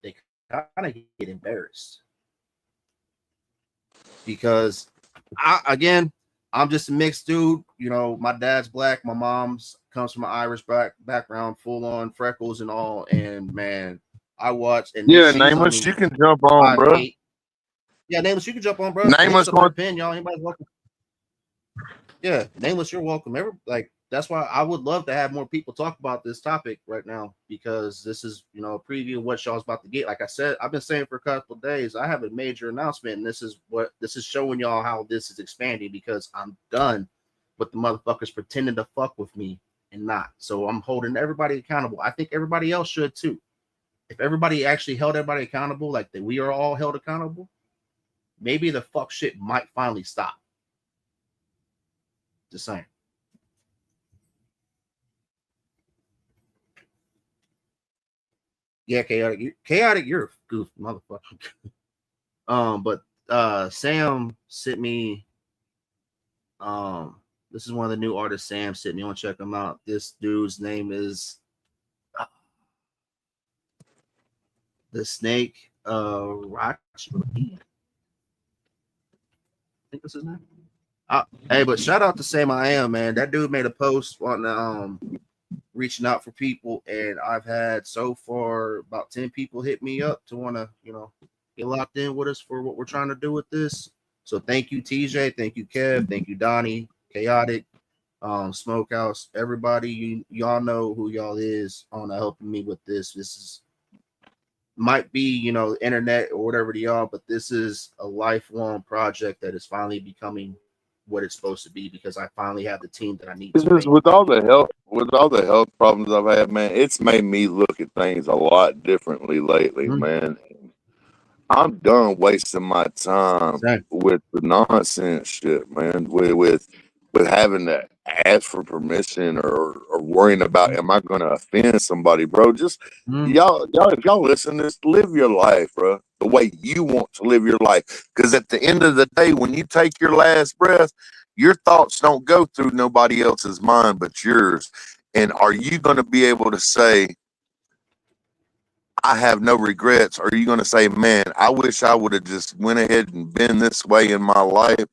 they kind of get embarrassed. Because I'm just a mixed dude. You know, my dad's black, my mom's comes from an Irish background, full on freckles and all. And man, I watched. And yeah, Nameless, you can jump on, bro. Yeah, Nameless, you can jump on, bro. Nameless, pin, y'all. Anybody's welcome. Yeah, Nameless, you're welcome. That's why I would love to have more people talk about this topic right now, because this is, you know, a preview of what y'all's about to get. Like I said, I've been saying for a couple of days, I have a major announcement, and this is showing y'all how this is expanding, because I'm done with the motherfuckers pretending to fuck with me and not. So I'm holding everybody accountable. I think everybody else should too. If everybody actually held everybody accountable, like that we are all held accountable, maybe the fuck shit might finally stop. Just saying. Yeah, chaotic, you're a goof, motherfucker. But Sam sent me. This is one of the new artists. Sam sent me. I want to check him out. This dude's name is the Snake. Rock. I think that's his name. Hey, but shout out to Sam I Am, man. That dude made a post on reaching out for people, and I've had so far about 10 people hit me up to want to, you know, get locked in with us for what we're trying to do with this. So thank you, TJ. Thank you, Kev. Thank you, Donnie, Chaotic, Smokehouse, everybody. Y'all know who y'all is on helping me with this. This is might be, you know, internet or whatever to y'all, but this is a lifelong project that is finally becoming what it's supposed to be, because I finally have the team that I need. With all the health problems I've had, man, it's made me look at things a lot differently lately, man. I'm done wasting my time Same. with the nonsense shit, man. With having to ask for permission or worrying about am I gonna offend somebody, bro? Just Mm. y'all if y'all listen to this, live your life, bro, the way you want to live your life. Because at the end of the day, when you take your last breath, your thoughts don't go through nobody else's mind but yours. And are you gonna be able to say, I have no regrets? Or are you going to say, man, I wish I would have just went ahead and been this way in my life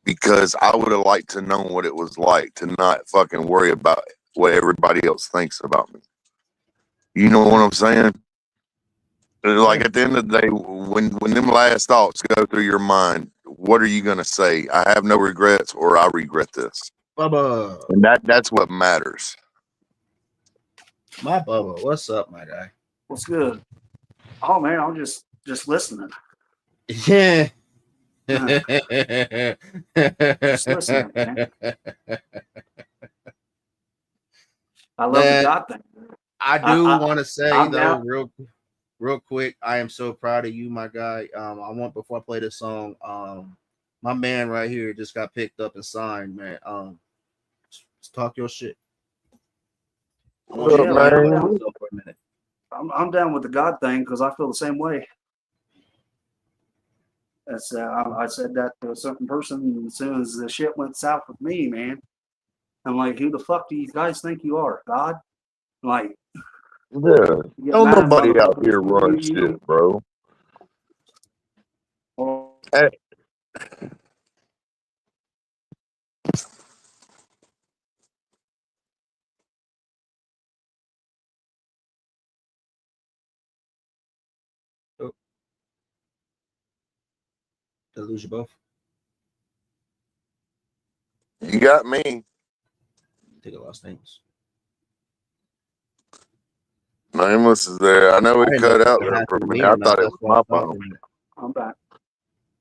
because I would have liked to know what it was like to not fucking worry about what everybody else thinks about me. You know what I'm saying? Like at the end of the day, when them last thoughts go through your mind, what are you going to say? I have no regrets or I regret this. Bubba. And that's what matters. My Bubba. What's up, my guy? What's good? Oh man, I'm just listening. Yeah. Just listening, man. I love the Man, God thing. I do want to say I'm though, down. real quick, I am so proud of you, my guy. I want before I play this song, my man right here just got picked up and signed, man. Just talk your shit. I want you What to up, brag I'm about man? down. yourself for a minute. I'm down with the God thing because I feel the same way. That's I said that to a certain person as soon as the shit went south with me, man. I'm like, who the fuck do you guys think you are, God? Like, Yeah. you get Don't mad at nobody out motherfuckers here who run you shit, bro. or Hey, Oh, did I lose you both? you got me. I think I lost names. Nameless is there. I know I it didn't know cut if out it there had for through a minute. me I or not. thought it That's was why I my thought phone. for a minute. I'm back.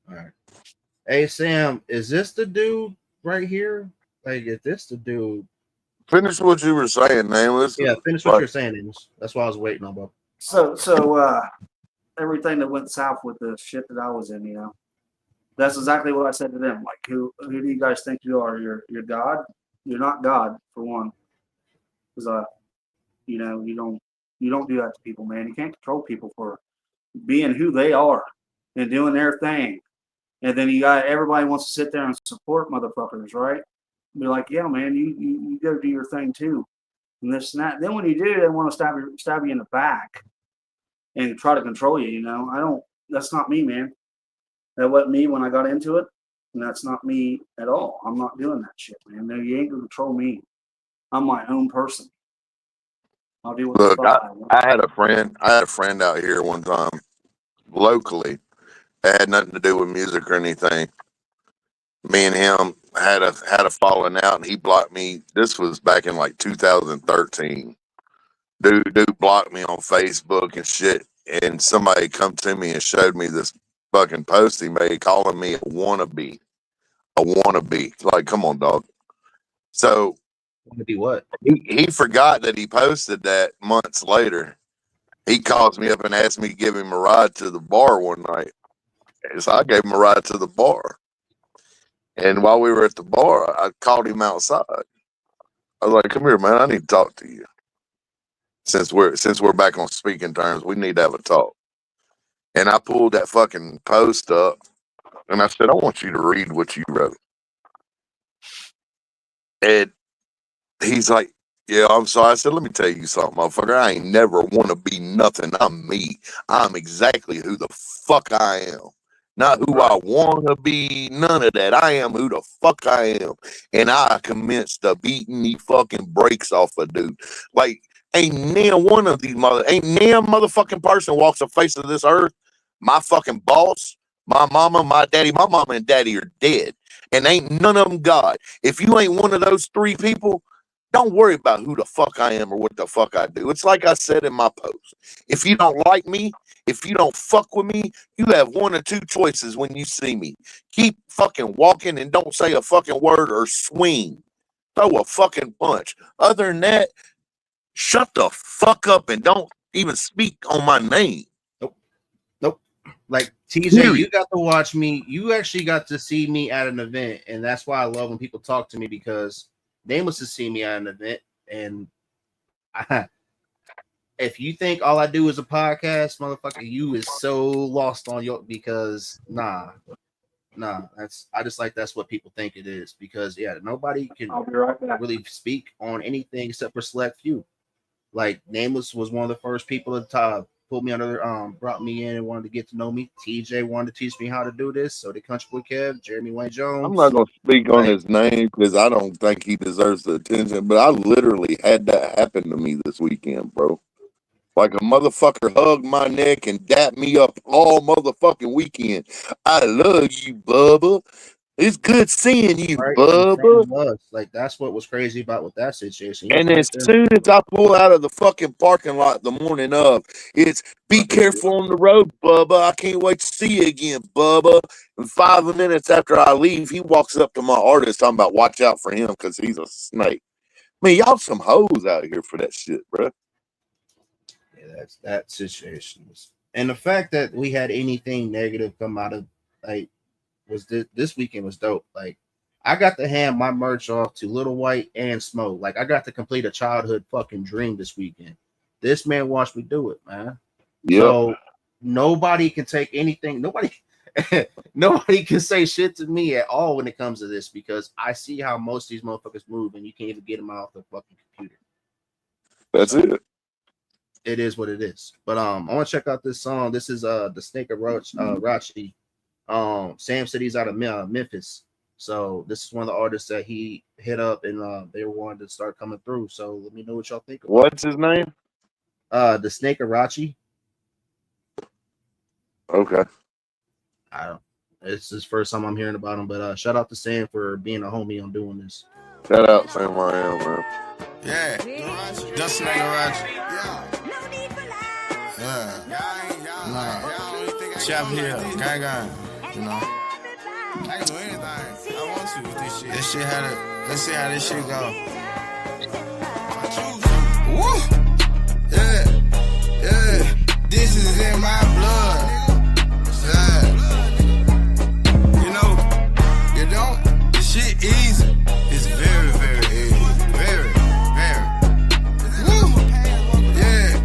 All right. Hey Sam, is this the dude right here? Like, is this the dude? Finish what you were saying, Nameless. Yeah, finish what Like, you're saying, Amos. That's why I was waiting on, Bob. So everything that went south with the shit that I was in, that's exactly what I said to them. Like, who do you guys think you are? You're God. You're not God for one, because you don't do that to people, man. You can't control people for being who they are and doing their thing. And then you got everybody wants to sit there and support motherfuckers, right? Be like, yeah, man, you go do your thing too, and this and that. Then when you do, they want to stab you in the back and try to control you. I don't. That's not me, man. That wasn't me when I got into it, and that's not me at all. I'm not doing that shit, man. No, you ain't gonna control me. I'm my own person. I'll do what the look, fuck I want. I had a friend out here one time locally. It had nothing to do with music or anything. Me and him had a falling out, and he blocked me. This was back in like 2013. Dude blocked me on Facebook and shit. And somebody come to me and showed me this fucking post he made calling me a wannabe. A wannabe. Like, come on, dog. So Want to be what? he forgot that he posted that months later. He calls me up and asked me to give him a ride to the bar one night. And so I gave him a ride to the bar. And while we were at the bar, I called him outside. I was like, "Come here, man. I need to talk to you. Since we're back on speaking terms, we need to have a talk." And I pulled that fucking post up, and I said, "I want you to read what you wrote." And he's like, "Yeah, I'm sorry." I said, "Let me tell you something, motherfucker. I ain't never want to be nothing. I'm me. I'm exactly who the fuck I am. Not who I want to be. None of that. I am who the fuck I am." And I commenced to beating the fucking brakes off a dude. Like, ain't near one of these ain't near motherfucking person walks the face of this earth. My fucking boss, my mama, my daddy, my mama and daddy are dead. And ain't none of them God. If you ain't one of those three people, don't worry about who the fuck I am or what the fuck I do. It's like I said in my post. If you don't like me, if you don't fuck with me, you have one or two choices when you see me. Keep fucking walking and don't say a fucking word or swing. Throw a fucking punch. Other than that, shut the fuck up and don't even speak on my name. Nope. Like TJ, Period. you got to watch me. You actually got to see me at an event, and that's why I love when people talk to me because they must have seen me at an event. And if you think all I do is a podcast, motherfucker, you is so lost on your because nah, that's what people think it is because nobody can I'll be right back. really speak on anything except for select few. Like Nameless was one of the first people to pull me under, brought me in and wanted to get to know me. TJ wanted to teach me how to do this. So did Country Boy Kev, Jeremy Wayne Jones. I'm not gonna speak on his name because I don't think he deserves the attention. But I literally had that happen to me this weekend, bro. Like a motherfucker hugged my neck and dapped me up all motherfucking weekend. I love you, Bubba. It's good seeing you, Right? Bubba. Like that's what was crazy about with that situation. And as soon as I pull out of the fucking parking lot the morning of, it's be careful on the road, Bubba. I can't wait to see you again, Bubba. And 5 minutes after I leave, he walks up to my artist talking about watch out for him because he's a snake. Man, y'all some hoes out here for that shit, bro. Yeah, that's that situation. And the fact that we had anything negative come out of was this weekend was dope. Like I got to hand my merch off to Little White and Smoke. Like I got to complete a childhood fucking dream this weekend. This man watched me do it, man. Yep. So nobody can take anything. Nobody can say shit to me at all when it comes to this because I see how most of these motherfuckers move and you can't even get them out of the fucking computer. That's it. It is what it is. But I want to check out this song. This is the Snake Rachi. Sam said he's out of Memphis. So this is one of the artists that he hit up and they wanted to start coming through. So let me know what y'all think about. What's his name? The Snake Rachi. Okay. I don't. It's his first time I'm hearing about him, but shout out to Sam for being a homie on doing this. Shout out Sam Ryan, man. Yeah, just Snake Rachi. Yeah. Chap here, gang. You know. I can do anything I want to with this shit. This shit let's see how this shit go. Woo! Yeah. This is in my blood. This shit easy. It's very, very easy. Very, very. Woo! Yeah.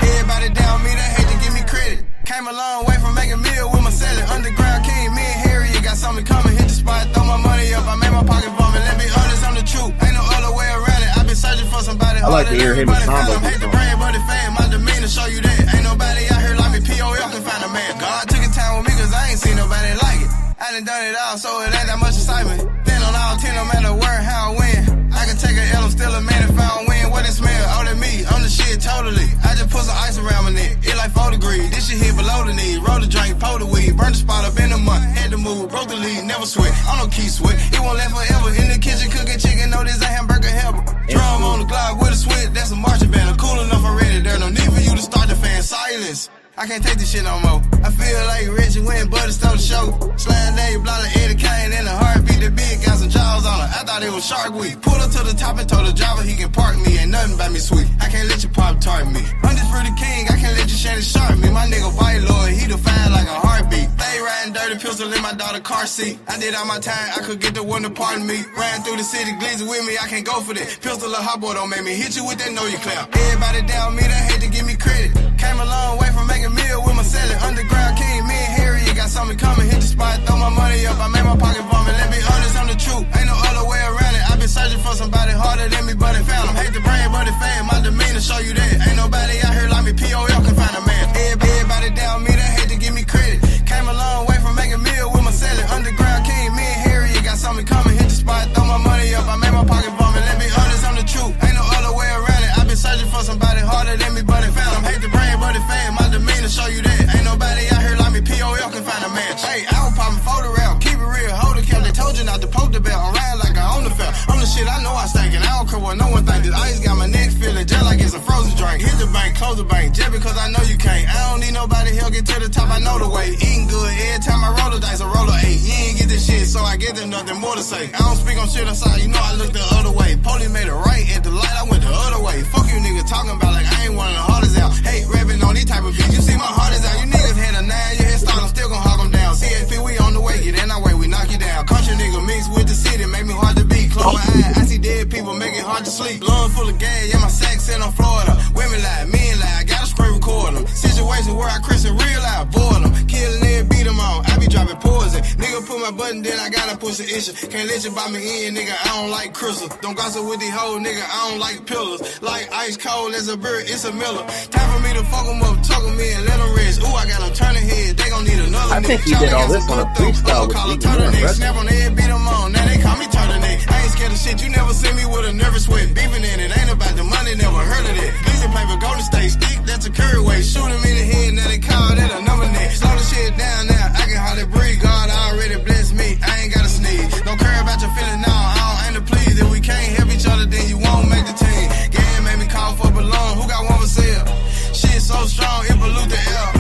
Everybody down me, they hate to give me credit. Came a long way from making meal with my selling. Underground king, me and Harry, you got something coming. Hit the spot, throw my money up. I made my pocket vomit. Let me honest, I'm the truth. Ain't no other way around it. I've been searching for somebody. I like to hear him in combo. Hate the brain, but it fan. My demeanor show you that. Ain't nobody out here like me. POL can find a man. God took his time with me cause I ain't seen nobody like it. I done done it all, so it ain't that much excitement. Then on all 10, no matter where, how, when. I can take a L, I'm still a man if I don't win. What it smell? All that me, I'm the shit totally. I just put some ice around my neck, it like 4 degrees. This shit hit below the knee, roll the drink, pour the weed. Burn the spot up in a month, had to move, broke the lead, never sweat. I don't keep sweat, it won't last forever. In the kitchen cooking chicken, know this a hamburger helper. Drum on the Glock with a switch, that's a marching band. I'm cool enough already, there no need for you to start the fan. Silence. I can't take this shit no more. I feel like Richie went but stole the show. Slime day, block like Eddie Kane in a heartbeat. The big got some jaws on her. I thought it was Shark Week. Pulled up to the top and told the driver he can park me. Ain't nothing about me sweet. I can't let you pop tart me. I'm just for the king. I can't let you share the shark me. My nigga white lord, he define like a heartbeat. They riding dirty pistol in my daughter car seat. I did all my time. I could get the one to pardon me. Ran through the city, glazing with me. I can't go for that. Pistol or hot boy don't make me hit you with that know you clap. Everybody down me, they hate to give me credit. Came a long way from making meal with my selling. Underground king, me and Harry, you got something coming. Hit the spot, throw my money up. I made my pocket vomit. Let me honest, I'm the truth. Ain't no other way around it. I've been searching for somebody harder than me, but it found him. Hate the brain, but it fan. My demeanor show you that. Ain't nobody out here like me. POL can find a man. Everybody down me, they hate to give me credit. Came a long way from making meal with my selling. Underground king, me and Harry, you got something coming. Hit the spot, throw my money up. I made my pocket vomit. Let me honest, I'm the truth. Ain't no other way around it. I've been searching for somebody harder than me, but it found him. Hate the brain, but it fan. My demeanor show you that. Ain't nobody out here like me. POL can find a match. Hey, I was popping photo route. Keep it real, hold the cap. They told you not to poke the bell. I'm riding like I own the fell. I'm the shit, I know I stank, and I don't care what no one think. This ice got my neck feeling just like it's a frozen drink. Hit the bank, close the bank, just because I know you can't. I don't need nobody help get to the top. I know the way. Eating good every time I roll the dice. I roll a 8. You ain't get this shit so I get there's nothing more to say. I don't speak on shit outside, you know I look the other way. Police made a right at the light, I went the other way. Fuck you niggas talking about like I ain't one of the hardest out. Hate rapping on these type of beats, you see my heart is out. You niggas had a 9 year head start, I'm still gon' hog them down. CFP, we on the way, get in our way, we knock you down. Country nigga mixed with the city, make me hard to beat. Close my eyes, I see dead people, make it hard to sleep. Lungs full of gas, yeah, my sack set on Florida. Women lie, men lie, gotta screen record them. Situation where I Chris and real life, boil them. Killing it, beat them on, I be dropping poison. Nigga put my button, then I gotta push the issue. Can't let you buy me in, nigga, I don't like crystals. Don't gossip with these hoes, nigga, I don't like pillars. Like ice cold as a bird, it's a Miller. Time for me to fuck them up, tuck them in, let them rest. Ooh, I got them turning heads, they gon' need another I think he did all this on a freestyle with call a Stevie Wonder. turtleneck, snap on the head, beat them on, now they call me turtleneck. I ain't scared of shit, you never see me with a nervous sweat. Beefing in it, ain't about the money, never heard of that. Glizzy paper, Golden State, stick, that's a curry way. Shoot him in the head, now they call that a number net. Slow the shit down now, I can hardly breathe. God already blessed me, I ain't gotta sneeze. Don't care about your feelings now, I don't aim to please. If we can't help each other, then you won't make the team. Game made me call for a balloon, who got one for sale? Shit so strong, it pollute the air.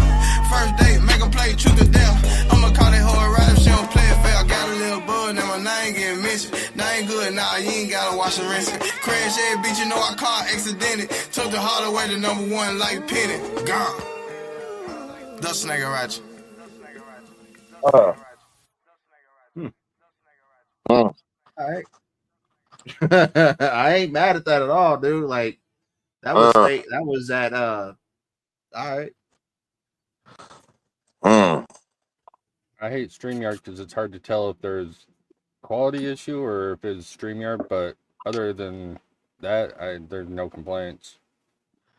First date, make them play truth or dare. I'ma call that hoe right if she don't play it fair. Got a little bud, now my name getting mentioned. Now ain't good, nah, you ain't gotta wash and rinse it. Crash every beat, you know I caught accidented. Took the harder way to number one like Penny. Gone. The snake Ratchet. All right. I ain't mad at that at all, dude. Like that was fake. That was at all right. I hate StreamYard because it's hard to tell if there's quality issue or if it's StreamYard, but other than that, there's no complaints.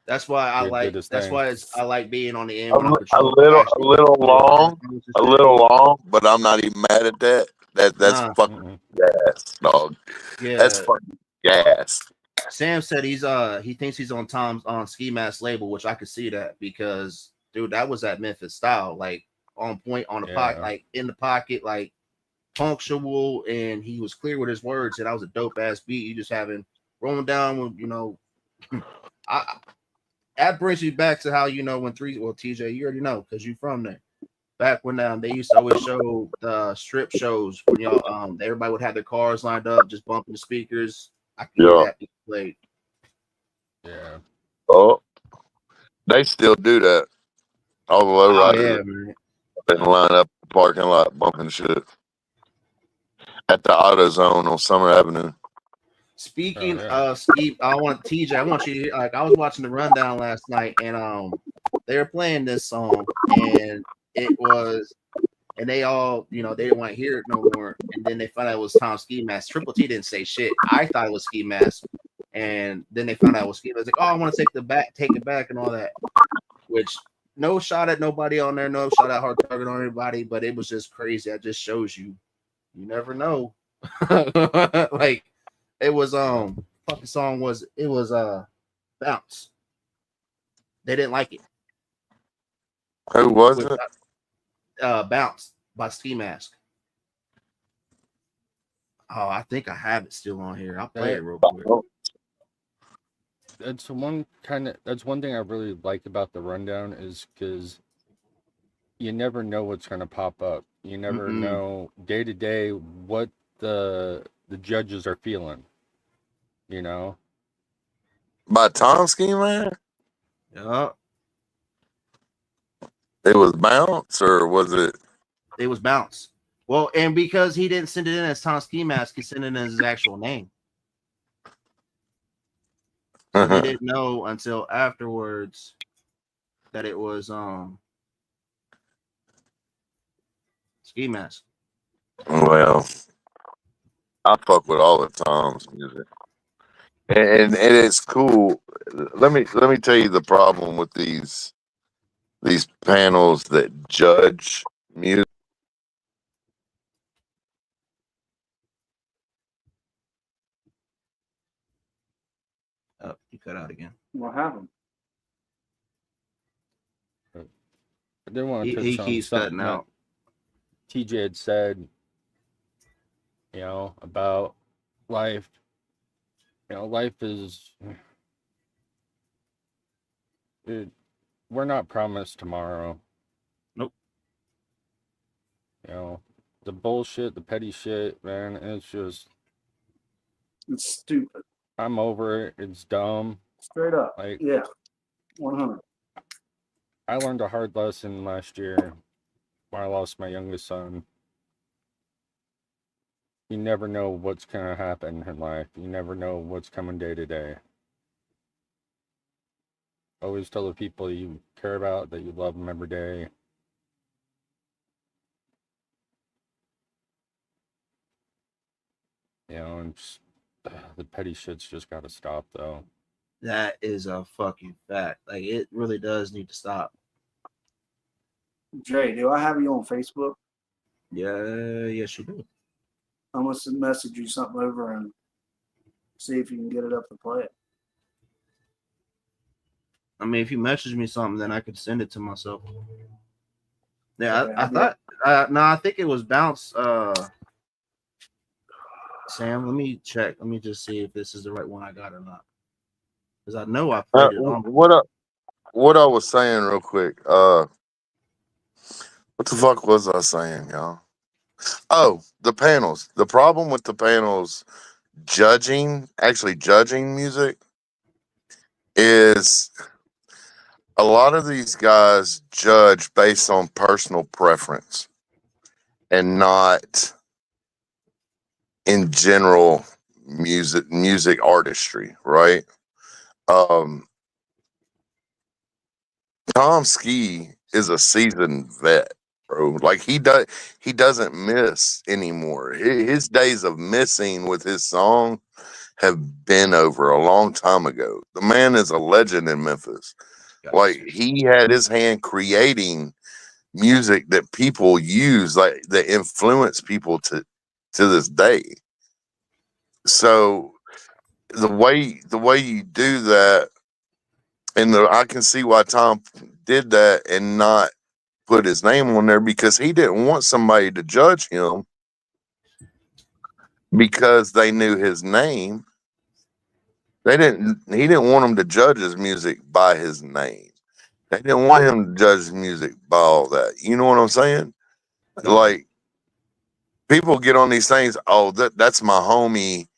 That's why I like. That's why I like being on the end. When A little long, but I'm not even mad at that. That's fucking gas, dog. Yeah, that's fucking gas. Sam said he thinks he's on Tom's on Ski Mask label, which I could see that because dude, that was that Memphis style, like on point, on the pocket, like in the pocket, like punctual, and he was clear with his words. And that was a dope ass beat. You just having rolling down with that brings you back to how when TJ, you already know because you from there. Back when they used to always show the strip shows when everybody would have their cars lined up, just bumping the speakers. I can hear that being played. Yeah. Oh, they still do that. All the low riders, man. They line up the parking lot bumping shit at the AutoZone on Summer Avenue. Speaking of Steve, I want you to hear, like I was watching the rundown last night and they were playing this song and they all, they didn't want to hear it no more. And then they found out it was Tom Ski Mask. Triple T didn't say shit. I thought it was Ski Mask. And then they found out it was Ski Mask. Like, oh, I want to take it back and all that. Which no shot at nobody on there, no shot at hard target on anybody, but it was just crazy. That just shows you never know. Like it was fucking song was Bounce. They didn't like it. Who was it? Bounce by Ski Mask. Oh, I think I have it still on here. I'll play it real quick. That's one thing I really like about the rundown is because you never know what's going to pop up. You never know day to day what the judges are feeling. By Tom Ski Man? Yeah. It was Bounce, or was it? It was Bounce. Well, and because he didn't send it in as Tom Ski Mask, he sent it in as his actual name. So they didn't know until afterwards that it was Ski Mask. Well, I fuck with all the Tom's music, and it's cool. Let me tell you the problem with these panels that judge music. Oh, you cut out again. What happened? I didn't want to touch he on keeps something cutting out. TJ had said, about life. Life is. We're not promised tomorrow. Nope. the bullshit, the petty shit, man. It's just, It's stupid. I'm over it. It's dumb. Straight up. Like, Yeah. 100. I learned a hard lesson last year when I lost my youngest son. You never know what's gonna happen in life. You never know what's coming day to day. Always tell the people you care about that you love them every day. You know, and just, the petty shit's just gotta stop, though. That is a fucking fact. Like, it really does need to stop. Jay, do I have you on Facebook? Yeah, yes, you do. I'm going to message you something over and see if you can get it up to play it. I mean, if you message me something, then I could send it to myself. Yeah, Okay, I thought. No, I think it was Bounce. Sam, let me check. Let me just see if this is the right one I got or not. Because I know I played it on. What I was saying real quick. What the fuck was I saying, y'all? Oh, the panels. The problem with the panels actually judging music, is a lot of these guys judge based on personal preference and not in general music artistry, right? Tom Ski is a seasoned vet, bro. Like, he doesn't miss anymore. His days of missing with his song have been over a long time ago. The man is a legend in Memphis. Gotcha. Like, he had his hand creating music that people use, like, that influence people to this day. So the way you do that, and I can see why Tom did that and not put his name on there, because he didn't want somebody to judge him because they knew his name. He didn't want them to judge his music by his name. They didn't want him to judge his music by all that. You know what I'm saying? Like, people get on these things, oh, that's my homie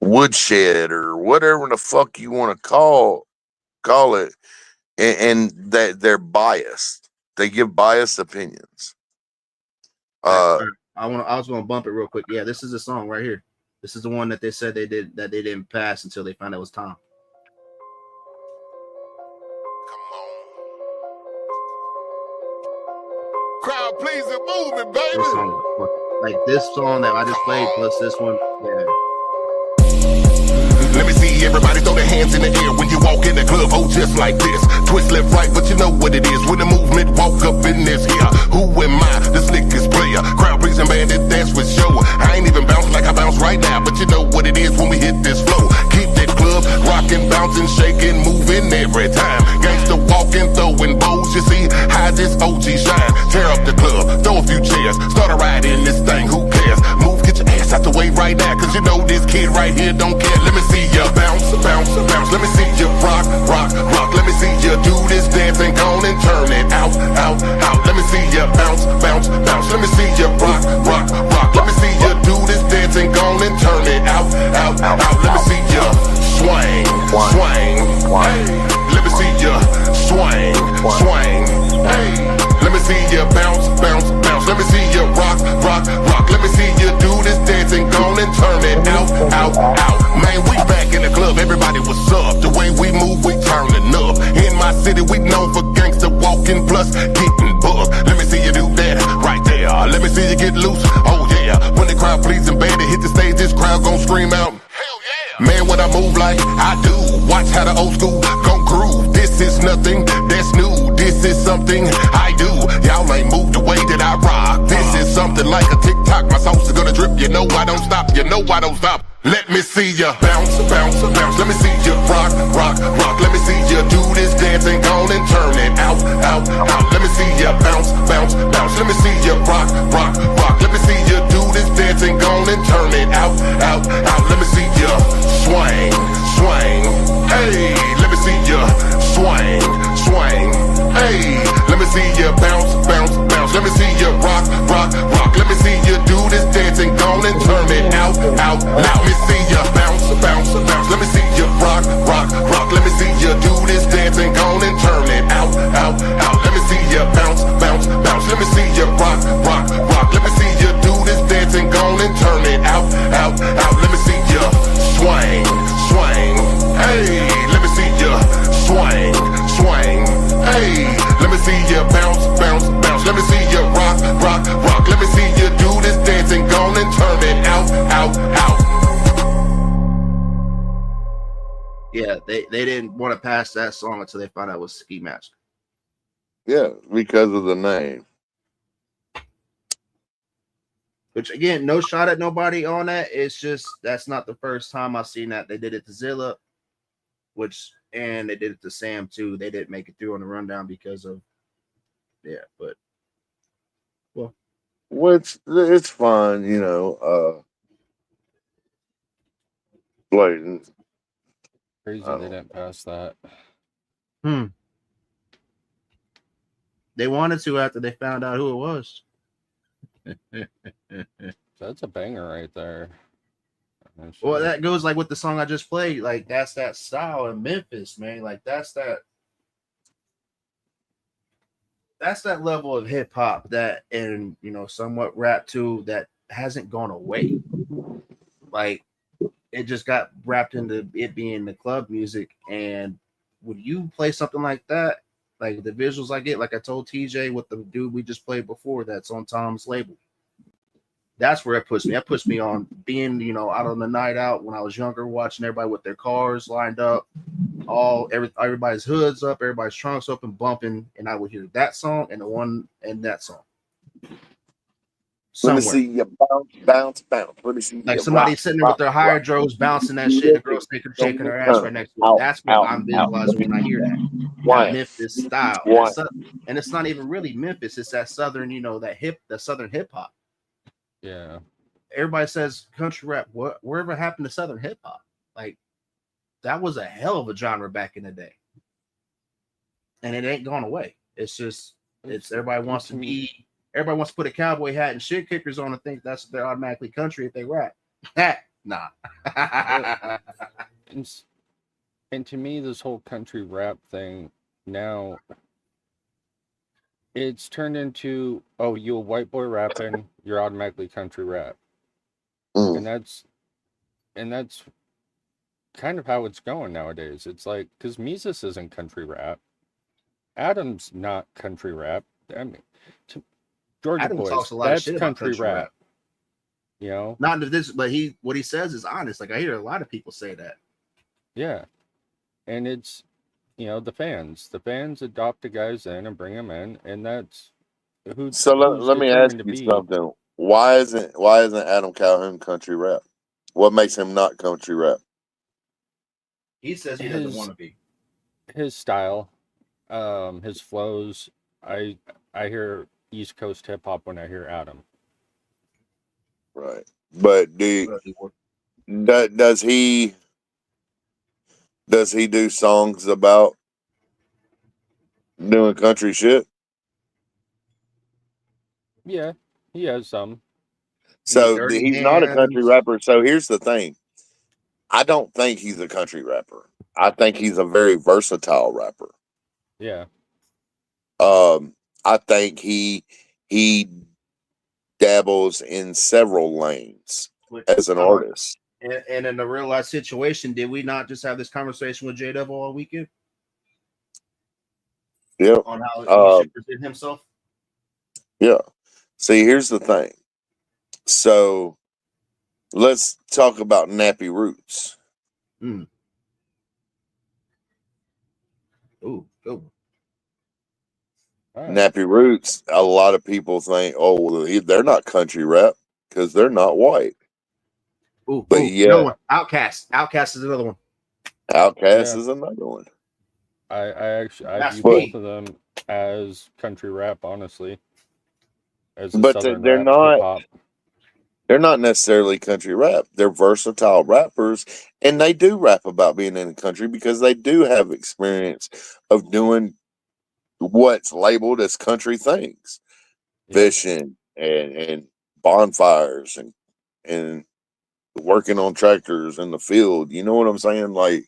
Woodshed or whatever the fuck you want to call it, and that they're biased. They give biased opinions. I was gonna bump it real quick. Yeah, this is the song right here. This is the one that they said they didn't pass until they found out it was Tom. Crowd pleasing movement, baby. This song, like this song that I just played plus this one. Yeah. Let me see everybody throw their hands in the air when you walk in the club. Oh, just like this. Twist left, right, but you know what it is. When the movement walk up in this here. Who am I? The slickest player. Crowd pleasing bandit, dance with show. I ain't even bounce like I bounce right now, but you know what it is when we hit this flow. Keep that club rocking, bouncing, shaking, moving every time. Gangsta walking, throwing bows. You see how this OG shine. Tear up the club, throw a few chairs. Start a ride in this thing, who cares? Move, get your ass out the way right now, cause you know this kid right here don't care. Let me see you bounce, bounce, bounce. Let me see you rock, rock, rock. Let me see you do this dance and go on and turn it out, out, out. Let me see you bounce, bounce, bounce. Let me see you rock, rock, rock. Let me see you do this dance and go on and turn it out, out, out. Let me see you swing, swing, hey. Let me see you swing, swing, hey. Let me see you bounce, bounce, bounce. Let me see you rock, rock, rock. Let me see you do this dance and go on and turn it out, out, out. Man, we back in the club, everybody what's up? The way we move, we turning up. In my city, we known for gangsta walking plus getting bugged. Let me see you do that right there. Let me see you get loose. Oh yeah, when the crowd pleasing bandit hit the stage, this crowd gon' scream out. Hell yeah. Man, when I move like I do, watch how the old school gon' groove. This is nothing that's new. This is something I do. Y'all ain't moved the way that I rock. This is something like a TikTok. My sauce is gonna drip. You know I don't stop. You know I don't stop. Let me see you bounce, bounce, bounce. Let me see you rock, rock, rock. Let me see you do this dance and go on and turn it out, out, out. Let me see you bounce, bounce, bounce. Let me see you rock, rock, rock. Let me see you do this dance and go on and turn it out, out, out. Let me see you swing, swing, hey. Let me see you swing, swing, Hey, let me see you bounce, bounce, bounce. Let me see you rock, rock, rock. Let me see you do this dance and go and turn it out, out, out. Let me see you bounce, bounce, bounce. Let me see you rock, rock, rock. Let me see you do this dance and go and turn it out, out, out. Let me see you bounce, bounce, bounce. Let me see you rock, rock, rock. Let me see you do this dance and go and turn it out, out, out. Let me see you swing, swing. Hey, let me see you swing, swing. Hey, let me see you bounce, bounce, bounce. Let me see you rock, rock, rock. Let me see you do this dance and go and turn it out, out, out. Yeah, they didn't want to pass that song until they found out it was Ski Mask. Yeah, because of the name. Which again, no shot at nobody on that. It's just that's not the first time I've seen that. They did it to Zilla, and they did it to Sam too. They didn't make it through on the rundown because of but well, Which it's fine, blatant. Crazy they didn't pass that. They wanted to after they found out who it was. That's a banger right there. Well, that goes like with the song I just played. Like that's that style in Memphis, man. Like that's that level of hip hop that, and somewhat rap too, that hasn't gone away. Like it just got wrapped into it being the club music. And when you play something like that, like the visuals I get, like I told TJ with the dude we just played before, that's on Tom's label. That's where it puts me. That puts me on being, out on the night out when I was younger, watching everybody with their cars lined up, everybody's hoods up, everybody's trunks open, bumping, and I would hear that song and the one and that song. Let me see you bounce, bounce, bounce. Let me see like you somebody rock, sitting there rock, with their hydros bouncing that shit, and the girl shaking her ass right next to it. That's what I'm visualizing when I hear that. That Memphis style. And it's not even really Memphis, it's that southern, the southern hip hop. Yeah. Everybody says country rap. Wherever happened to southern hip hop? Like that was a hell of a genre back in the day, and it ain't gone away. It's just everybody wants to put a cowboy hat and shit kickers on and think that's they're automatically country if they rap. Nah. And to me, this whole country rap thing now, it's turned into, oh, you a white boy rapping, you're automatically country rap. And that's kind of how it's going nowadays. It's like, because Mises isn't country rap. Adam's not country rap. I mean, Georgia Adam Boys, talks a lot of shit about country rap. Not this, but what he says is honest. Like I hear a lot of people say that. Yeah. And it's, the fans adopt the guys in and bring them in, and that's who. So let me ask you something. Why isn't Adam Calhoun country rap? What makes him not country rap? He says he doesn't want to be. His style, his flows. I hear East Coast hip hop when I hear Adam. Right, but does he do songs about doing country shit? Yeah, he has some. So he's not a country rapper. So here's the thing. I don't think he's a country rapper. I think he's a very versatile rapper. Yeah. I think he dabbles in several lanes as an artist. And in a real life situation, did we not just have this conversation with J Double all weekend? Yeah. On how he should present himself? Yeah. See, here's the thing. So let's talk about Nappy Roots. Ooh, go. Nappy Roots, a lot of people think, they're not country rap because they're not white. But yeah, Outkast is another one. Outkast is another one. I view both of them as country rap, honestly. But they're not. They're not necessarily country rap. They're versatile rappers, and they do rap about being in the country because they do have experience of doing what's labeled as country things, fishing and bonfires and working on tractors in the field. You know what I'm saying? Like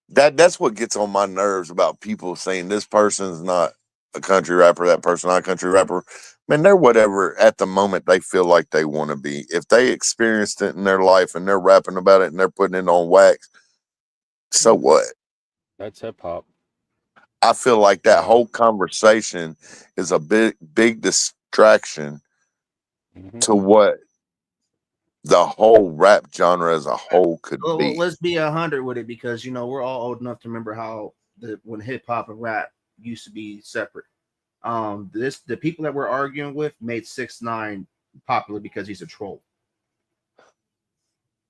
that's what gets on my nerves about people saying this person's not a country rapper, that person not a country rapper. Man, they're whatever at the moment they feel like they want to be. If they experienced it in their life and they're rapping about it and they're putting it on wax, so what? That's hip hop. I feel like that whole conversation is a big distraction to what the whole rap genre as a whole could be. Let's be 100 with it, because you know we're all old enough to remember how when hip hop and rap used to be separate. The people that we're arguing with made 6ix9ine popular because he's a troll.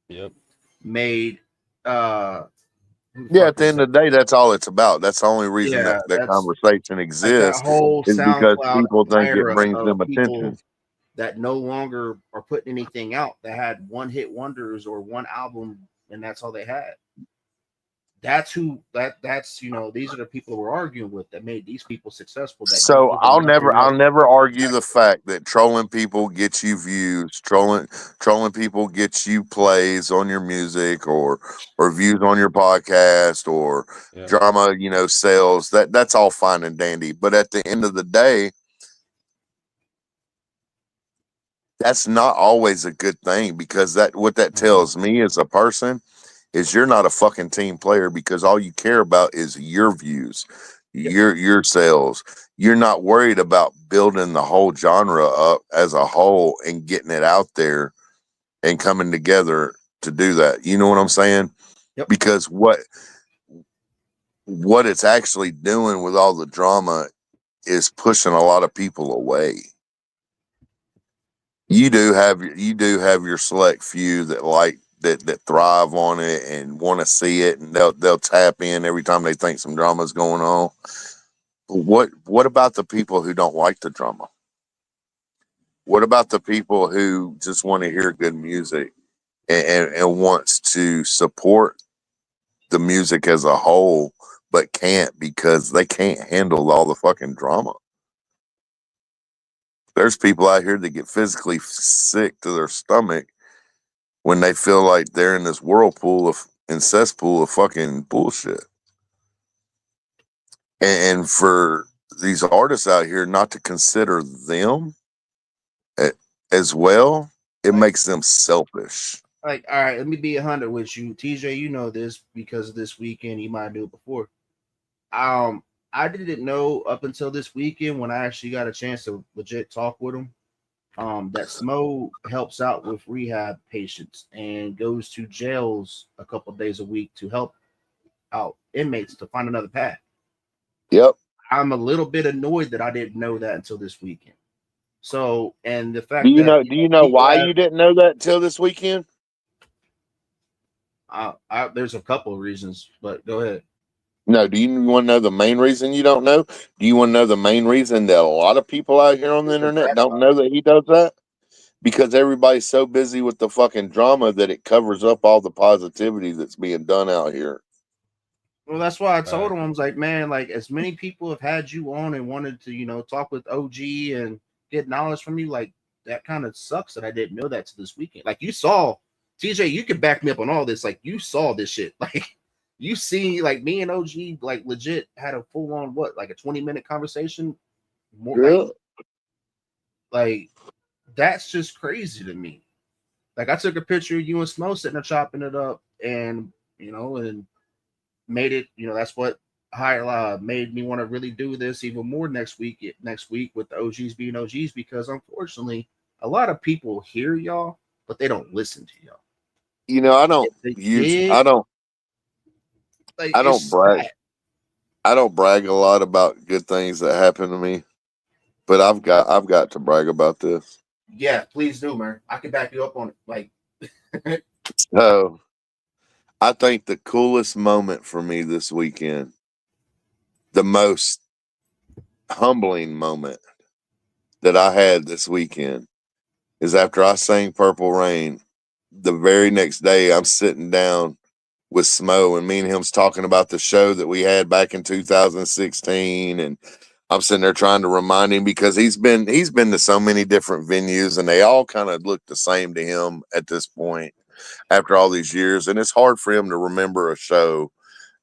Yep. Made yeah, at the end of the day, that's all it's about. That's the only reason that conversation exists, like that whole is because SoundCloud people think it era brings of them people attention. that no longer are putting anything out, that had one hit wonders or one album and that's all they had. That's you know, these are the people we're arguing with that made these people successful. That So I'll never argue the fact that trolling people gets you views, trolling people gets you plays on your music or views on your podcast or drama, you know, sales. That's all fine and dandy. But at the end of the day, that's not always a good thing, because what that tells me as a person is you're not a fucking team player, because all you care about is your views, your sales. You're not worried about building the whole genre up as a whole and getting it out there and coming together to do that. You know what I'm saying? Yep. Because what it's actually doing with all the drama is pushing a lot of people away. You do have your select few that like that thrive on it and want to see it, and they'll tap in every time they think some drama is going on. What about the people who don't like the drama? What about the people who just want to hear good music and wants to support the music as a whole, but can't because they can't handle all the fucking drama? There's people out here that get physically sick to their stomach when they feel like they're in this whirlpool and cesspool of fucking bullshit. And for these artists out here not to consider them as well, it makes them selfish. Like, all right, let me be 100 with you, TJ. You know this because this weekend. You might have knew it before. I didn't know up until this weekend, when I actually got a chance to legit talk with him, that Smo helps out with rehab patients and goes to jails a couple of days a week to help out inmates to find another path. Yep. I'm a little bit annoyed that I didn't know that until this weekend. So, and the fact do you know why you didn't know that till this weekend? There's a couple of reasons, but go ahead. No, do you want to know the main reason you don't know? Do you want to know the main reason that a lot of people out here on the internet don't know that he does that? Because everybody's so busy with the fucking drama that it covers up all the positivity that's being done out here. Well, that's why I told him, I was like, man, like, as many people have had you on and wanted to, you know, talk with OG and get knowledge from you, like, that kind of sucks that I didn't know that to this weekend. Like, you saw, TJ, you can back me up on all this. Like, you saw this shit. Like, you see, like, me and OG, like, legit had a full-on, like a 20-minute conversation? More, like, that's just crazy to me. Like, I took a picture of you and Smo sitting there chopping it up, and, you know, and made it, you know, that's what made me want to really do this even more next week with the OGs being OGs, because unfortunately a lot of people hear y'all, but they don't listen to y'all. You know, I don't brag. Sad. I don't brag a lot about good things that happen to me, but I've got to brag about this. Yeah, please do, man. I can back you up on it. Like, so I think the coolest moment for me this weekend, the most humbling moment that I had this weekend, is after I sang Purple Rain, the very next day I'm sitting down with Smo, and me and him's talking about the show that we had back in 2016 and I'm sitting there trying to remind him because he's been to so many different venues and they all kind of look the same to him at this point after all these years. And it's hard for him to remember a show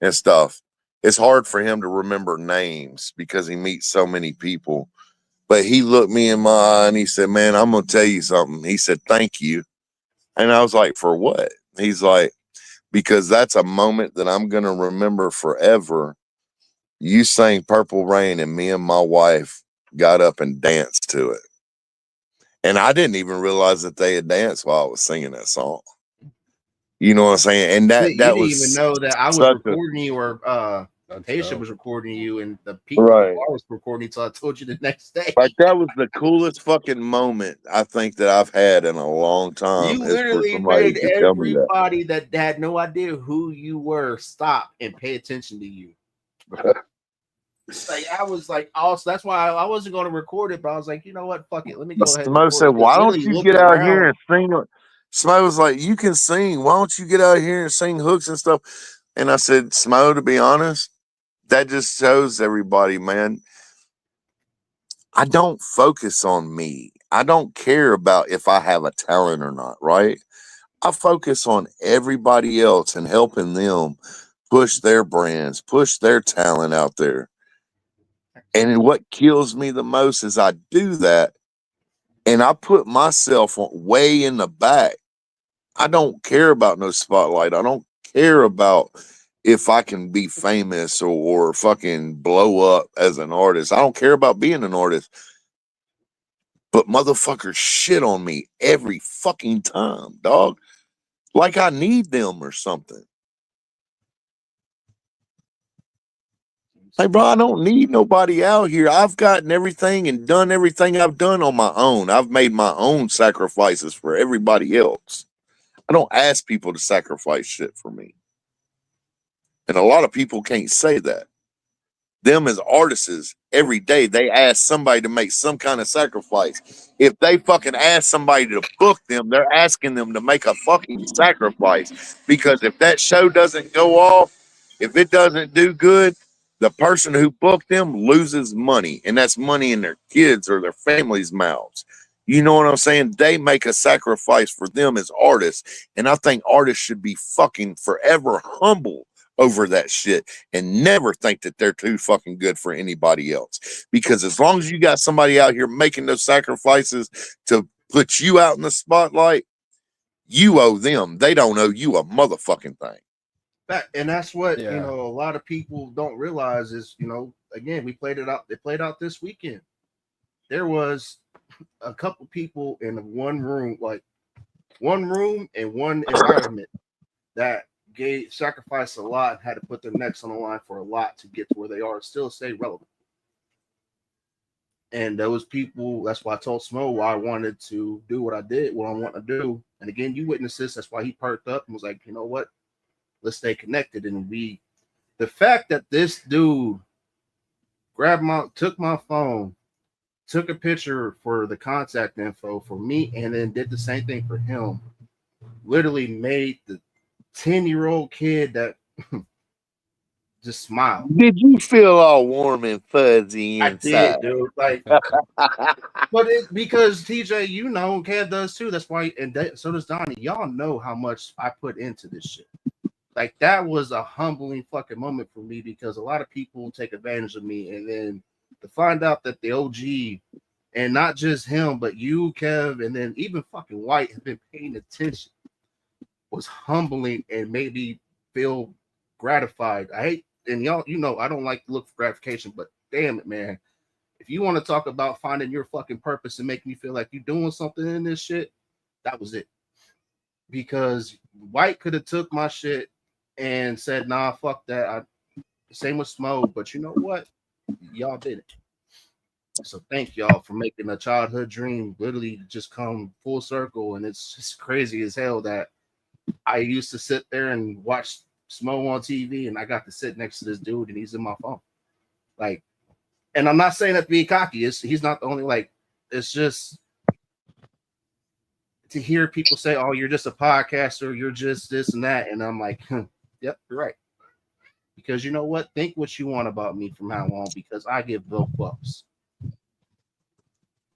and stuff. It's hard for him to remember names because he meets so many people. But he looked me in my eye and he said, "Man, I'm going to tell you something." He said, "Thank you." And I was like, "For what?" He's like, "Because that's a moment that I'm going to remember forever. You sang Purple Rain and me and my wife got up and danced to it." And I didn't even realize that they had danced while I was singing that song. You know what I'm saying? And You that didn't was even know that I was such a recording you, or That's Taisha dope. was recording you, and the people right. I was recording until I told you the next day. Like that was the coolest fucking moment I think that I've had in a long time You is for literally somebody made to tell me that. everybody that had no idea who you were stop and pay attention to you. Like I was like, also that's why I wasn't going to record it, but I was like, you know what, fuck it, let me go ahead and Smo record said, it. Because "Why don't literally you looking get out here around, and sing?" Smo was like, "You can sing. Why don't you get out here and sing hooks and stuff?" And I said, "Smo, to be honest, that just shows everybody, man. I don't focus on me. I don't care about if I have a talent or not, right? I focus on everybody else and helping them push their brands, push their talent out there. And what kills me the most is I do that and I put myself way in the back. I don't care about no spotlight. I don't care about if I can be famous or fucking blow up as an artist. I don't care about being an artist. But motherfuckers shit on me every fucking time, dog. Like I need them or something. Hey, bro, I don't need nobody out here. I've gotten everything and done everything I've done on my own. I've made my own sacrifices for everybody else. I don't ask people to sacrifice shit for me. And a lot of people can't say that. Them as artists, every day they ask somebody to make some kind of sacrifice. If they fucking ask somebody to book them, they're asking them to make a fucking sacrifice. Because if that show doesn't go off, if it doesn't do good, the person who booked them loses money. And that's money in their kids or their family's mouths. You know what I'm saying? They make a sacrifice for them as artists. And I think artists should be fucking forever humble over that shit and never think that they're too fucking good for anybody else. Because as long as you got somebody out here making those sacrifices to put you out in the spotlight, you owe them. They don't owe you a motherfucking thing. and that's what Yeah. a lot of people don't realize is, again, we played it out. They played out this weekend. There was a couple people in one room, like one room and one environment that sacrificed a lot and had to put their necks on the line for a lot to get to where they are and still stay relevant. And those people, that's why I told Smo why I wanted to do what I did, what I want to do. And again, you witnessed this. That's why he perked up and was like, you know what? Let's stay connected. And the fact that this dude took my phone, took a picture for the contact info for me, and then did the same thing for him, literally made the 10-year-old kid that just smile. Did you feel all warm and fuzzy I inside? did, dude. Like, but because TJ, Kev does too. That's why, and so does Donnie. Y'all know how much I put into this shit. Like, that was a humbling fucking moment for me because a lot of people take advantage of me, and then to find out that the OG, and not just him, but you, Kev, and then even fucking White have been paying attention, was humbling and made me feel gratified. I hate, and y'all, I don't like to look for gratification, but damn it, man. If you want to talk about finding your fucking purpose and making me feel like you're doing something in this shit, that was it. Because White could have took my shit and said, nah, fuck that. Same with Smo, but you know what? Y'all did it. So thank y'all for making a childhood dream literally just come full circle. And it's just crazy as hell that I used to sit there and watch Smo on TV, and I got to sit next to this dude, and he's in my phone. Like, and I'm not saying that to be cocky. He's not the only, like, it's just to hear people say, oh, you're just a podcaster, you're just this and that. And I'm like, yep, you're right. Because you know what? Think what you want about me from now on, because I give no fucks.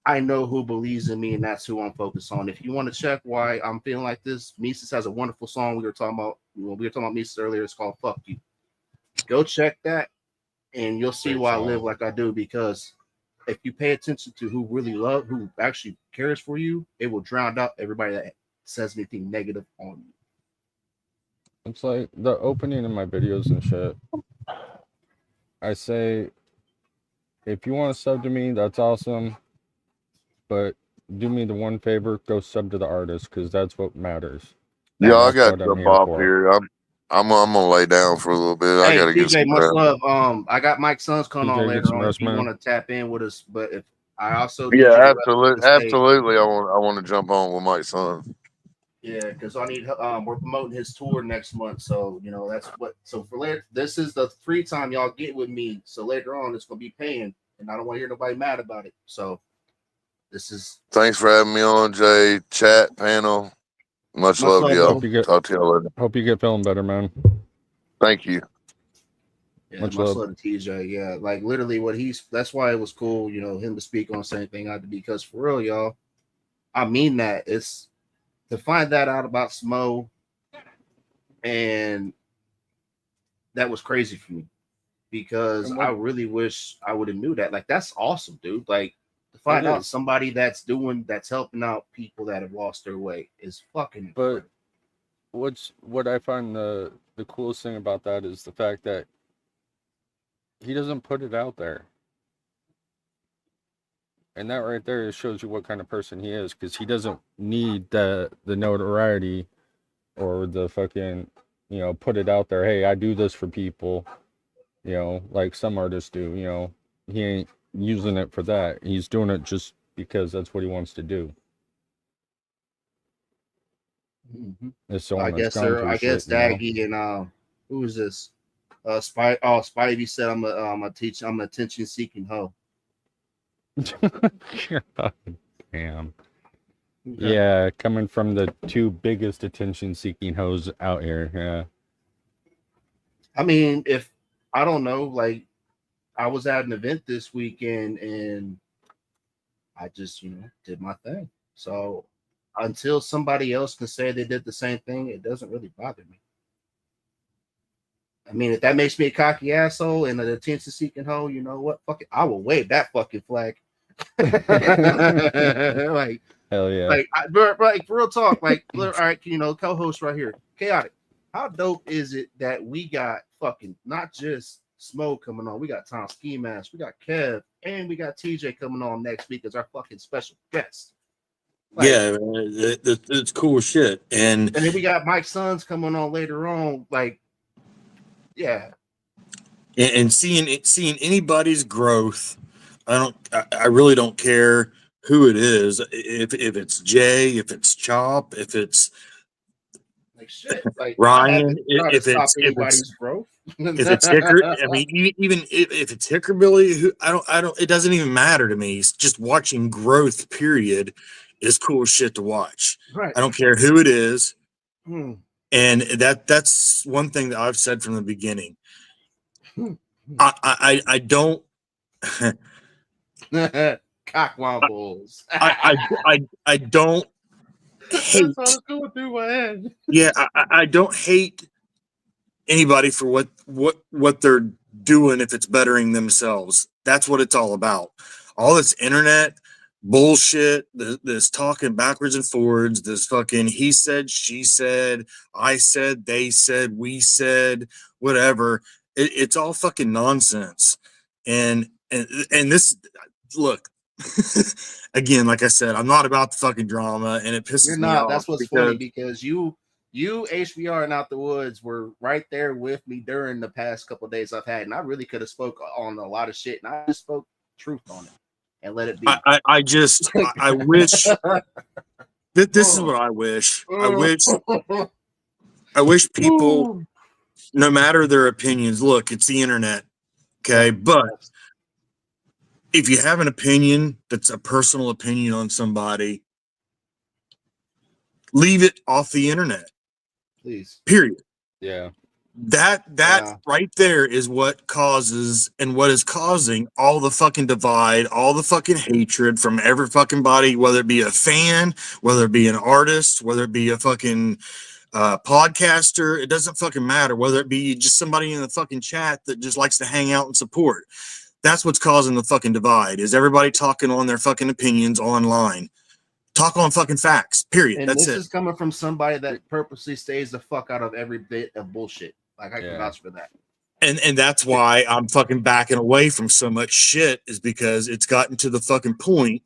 I know who believes in me, and that's who I'm focused on. If you want to check why I'm feeling like this, Mises has a wonderful song we were talking about. Mises earlier. It's called "Fuck You." Go check that, and you'll see why I live like I do. Because if you pay attention to who actually cares for you, it will drown out everybody that says anything negative on you. It's like the opening of my videos and shit. I say, if you want to sub to me, that's awesome. But do me the one favor, go sub to the artist, because that's what matters. Yeah, I That's got what to I'm jump here off for. here. I'm gonna lay down for a little bit. I Hey, gotta get TJ, some much rest. love. I got Mike's Sons coming on TJ, get later some on rest, if you man. want to tap in with us. But if I also need Yeah, you to absolutely, absolutely. I want to jump on with my son. yeah, because I need we're promoting his tour next month, so you know that's what. So for later, this is the free time y'all get with me. So later on, it's gonna be paying, and I don't want to hear nobody mad about it. So this is Thanks for having me on, Jay. Chat panel. Much much love to love, y'all. bro. Hope you get Talk to y'all later. hope you get feeling better, man. Thank you. Yeah, Much much love. love to TJ. Yeah, like literally what that's why it was cool, you know, him to speak on the same thing I did, because for real, y'all, I mean that. It's to find that out about Smo, and that was crazy for me because And I what really wish I would have knew that. Like that's awesome, dude. Like to it find out is. somebody that's helping out people that have lost their way is fucking But incredible. what I find the coolest thing about that is the fact that he doesn't put it out there. And that right there shows you what kind of person he is, because he doesn't need the notoriety or the fucking, put it out there. Hey, I do this for people, like some artists do. He ain't using it for that. He's doing it just because that's what he wants to do. Mm-hmm. It's so I on his guess gone sir. through I shit, guess Daggy and who is this? Spivey said I'm I'm an attention seeking hoe. Damn. Okay. Yeah, coming from the two biggest attention seeking hoes out here. Yeah. I mean, if I don't know, like I was at an event this weekend and I just, did my thing. So until somebody else can say they did the same thing, it doesn't really bother me. I mean, if that makes me a cocky asshole and an attention seeking hoe, you know what? Fuck it. I will wave that fucking flag. like, Hell yeah. like for real talk, like, all right, co-host right here, Chaotic. How dope is it that we got fucking not just Smoke coming on, we got Tom Ski Mask, we got Kev, and we got TJ coming on next week as our fucking special guest. Like, yeah, it's cool shit. And then we got Mike's Sons coming on later on. Like, yeah. And seeing anybody's growth, I really don't care who it is. If it's Jay, if it's Chop, if it's Like shit. Like I Ryan, haven't tried to stop anybody's growth. if it's Hicker, I mean, even if it's Hickerbilly, who I don't. It doesn't even matter to me. It's just watching growth. Period is cool shit to watch. Right. I don't care who it is, Hmm. and that's one thing that I've said from the beginning. I don't. Cockwombles. I don't hate. That's what was going through my head. Yeah, I don't hate anybody for what they're doing if it's bettering themselves. That's what it's all about. All this internet bullshit, this talking backwards and forwards, this fucking he said, she said, I said, they said, we said, whatever. It's all fucking nonsense. And this, look, again, like I said, I'm not about the fucking drama, and it pisses You're me not. off. That's what's funny because you HBR and Out the Woods were right there with me during the past couple of days I've had, and I really could have spoke on a lot of shit, and I just spoke truth on it and let it be. I just I wish this is what I wish. I wish people, no matter their opinions, look, it's the internet, okay? But if you have an opinion that's a personal opinion on somebody, leave it off the internet. Please. Period. Yeah. That Yeah. right there is what causes and what is causing all the fucking divide, all the fucking hatred from every fucking body, whether it be a fan, whether it be an artist, whether it be a fucking podcaster. It doesn't fucking matter. Whether it be just somebody in the fucking chat that just likes to hang out and support. That's what's causing the fucking divide. Is everybody talking on their fucking opinions online? Talk on fucking facts. Period. And That's this it. is coming from somebody that purposely stays the fuck out of every bit of bullshit. Like I can vouch for that. And that's why I'm fucking backing away from so much shit, is because it's gotten to the fucking point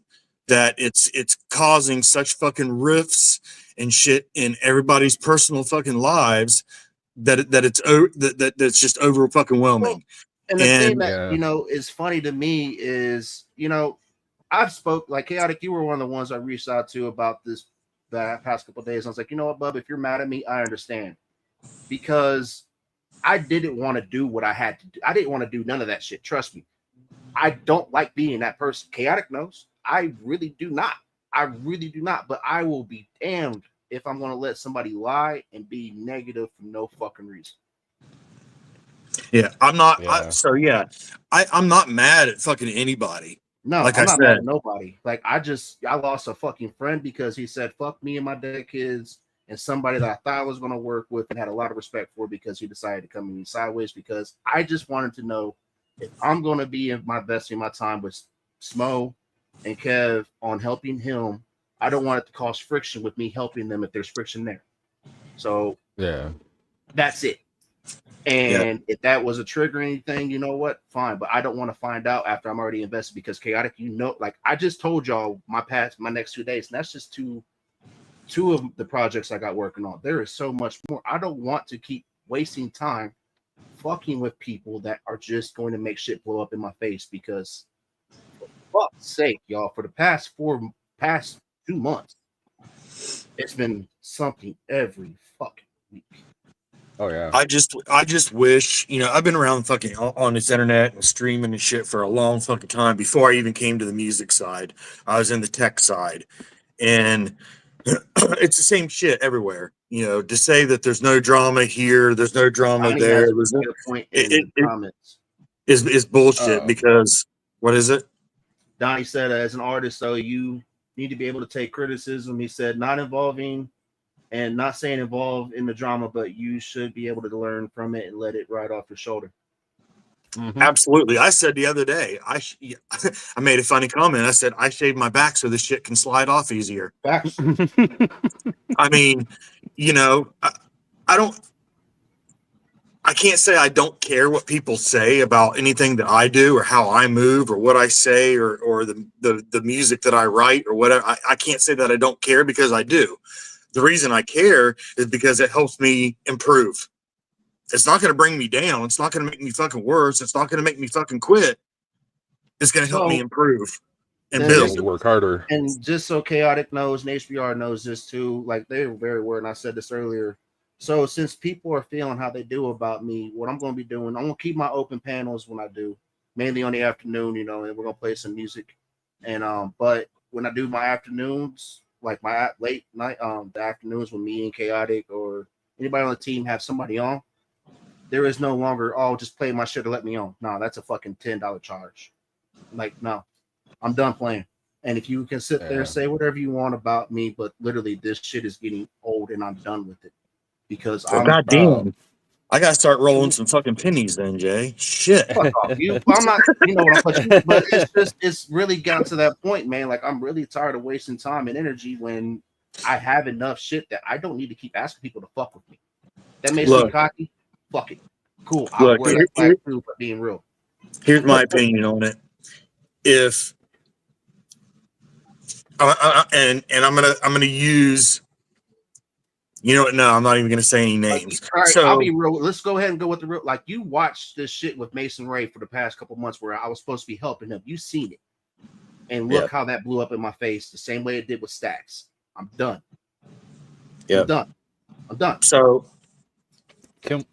that it's causing such fucking rifts and shit in everybody's personal fucking lives that that's just over fucking whelming. And the thing that is funny to me is, I've spoke like Chaotic. You were one of the ones I reached out to about this the past couple of days. I was like, you know what, bub, if you're mad at me, I understand, because I didn't want to do what I had to do. I didn't want to do none of that shit. Trust me, I don't like being that person. Chaotic knows. I really do not. I really do not. But I will be damned if I'm going to let somebody lie and be negative for no fucking reason. Yeah, I'm not. I'm not mad at fucking anybody. No, like I'm I not said, mad at nobody. Like I lost a fucking friend because he said fuck me and my dead kids, and somebody that I thought I was going to work with and had a lot of respect for, because he decided to come at me sideways, because I just wanted to know if I'm going to be investing my time with Smo and Kev on helping him. I don't want it to cause friction with me helping them if there's friction there. So that's it. And if that was a trigger or anything, you know what? Fine. But I don't want to find out after I'm already invested, because Chaotic, like I just told y'all my next 2 days, and that's just two of the projects I got working on. There is so much more. I don't want to keep wasting time fucking with people that are just going to make shit blow up in my face, because for fuck's sake, y'all, for the past 2 months, it's been something every fucking week. Oh yeah. I just wish, I've been around fucking on this internet and streaming and shit for a long fucking time before I even came to the music side. I was in the tech side, and it's the same shit everywhere. To say that there's no drama here, there's no drama Donnie there. has a There's no fair point in the comments. Is bullshit, because what is it? Donnie said, as an artist, though, you need to be able to take criticism. He said, not involving and not saying involved in the drama, but you should be able to learn from it and let it ride off your shoulder. Mm-hmm. Absolutely. I said the other day, I made a funny comment. I said, I shaved my back so this shit can slide off easier. Facts. I mean, I can't say I don't care what people say about anything that I do or how I move or what I say or the music that I write or whatever. I can't say that I don't care, because I do. The reason I care is because it helps me improve. It's not going to bring me down. It's not going to make me fucking worse. It's not going to make me fucking quit. It's going to help me improve and build. Work harder. And just so Chaotic knows, and HBR knows this too, like they're very aware, and I said this earlier. So since people are feeling how they do about me, what I'm going to be doing, I'm going to keep my open panels when I do, mainly on the afternoon, and we're going to play some music. And but when I do my afternoons, like my late night, the afternoons when me and Chaotic or anybody on the team have somebody on, there is no longer, just play my shit or let me on. No, that's a fucking $10 charge. Like, no, I'm done playing. And if you can sit there and say whatever you want about me, but literally this shit is getting old and I'm done with it. Because goddamn, I gotta start rolling some fucking pennies then, Jay. Shit. Fuck off. I'm not, but it's really gotten to that point, man. Like, I'm really tired of wasting time and energy when I have enough shit that I don't need to keep asking people to fuck with me. That makes me cocky. Fuck it. Cool. I'll wear that flag too for being real. Here's my opinion on it. If and I'm gonna use, no, I'm not even gonna say any names. All right, I'll be real. Let's go ahead and go with the real. Like, you watched this shit with Mason Ray for the past couple months where I was supposed to be helping him. You seen it, and look how that blew up in my face the same way it did with Stacks. I'm done. I'm done. So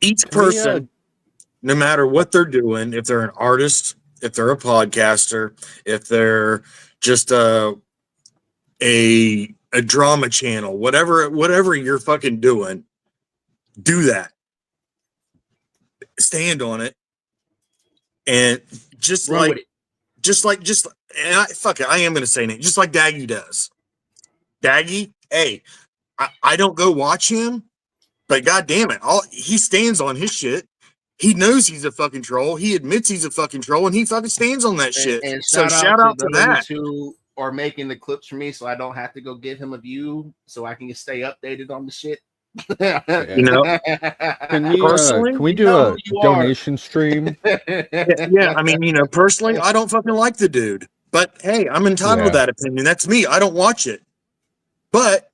each person, no matter what they're doing, if they're an artist, if they're a podcaster, if they're just a drama channel, whatever you're fucking doing, do that. stand on it, and just Run with like, it. fuck it, I am gonna say it, just like Daggy does. Daggy, hey, I don't go watch him, but god damn it, he stands on his shit. He knows he's a fucking troll. He admits he's a fucking troll, and he fucking stands on that shit. And so shout out to that. those who are making the clips for me, so I don't have to go give him a view, so I can stay updated on the shit. You know, can we do a donation stream? Yeah, I mean, you know, personally, I don't fucking like the dude, but hey, I'm entitled to that opinion. That's me. I don't watch it, but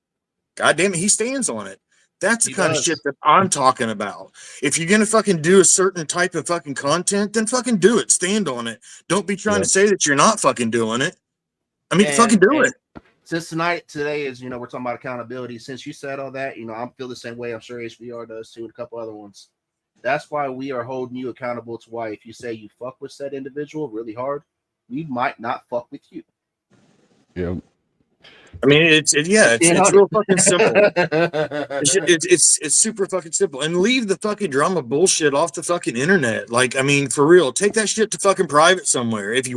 god damn it, he stands on it. That's the kind of shit that I'm talking about. If you're gonna fucking do a certain type of fucking content, then fucking do it. Stand on it. Don't be trying to say that you're not fucking doing it. I mean, fucking do it. Since today is, we're talking about accountability. Since you said all that, I feel the same way. I'm sure HBR does too, and a couple other ones. That's why we are holding you accountable to why if you say you fuck with said individual really hard, we might not fuck with you. Yeah. I mean, it's real fucking simple. It's super fucking simple. And leave the fucking drama bullshit off the fucking internet. Like, I mean, for real, take that shit to fucking private somewhere. If you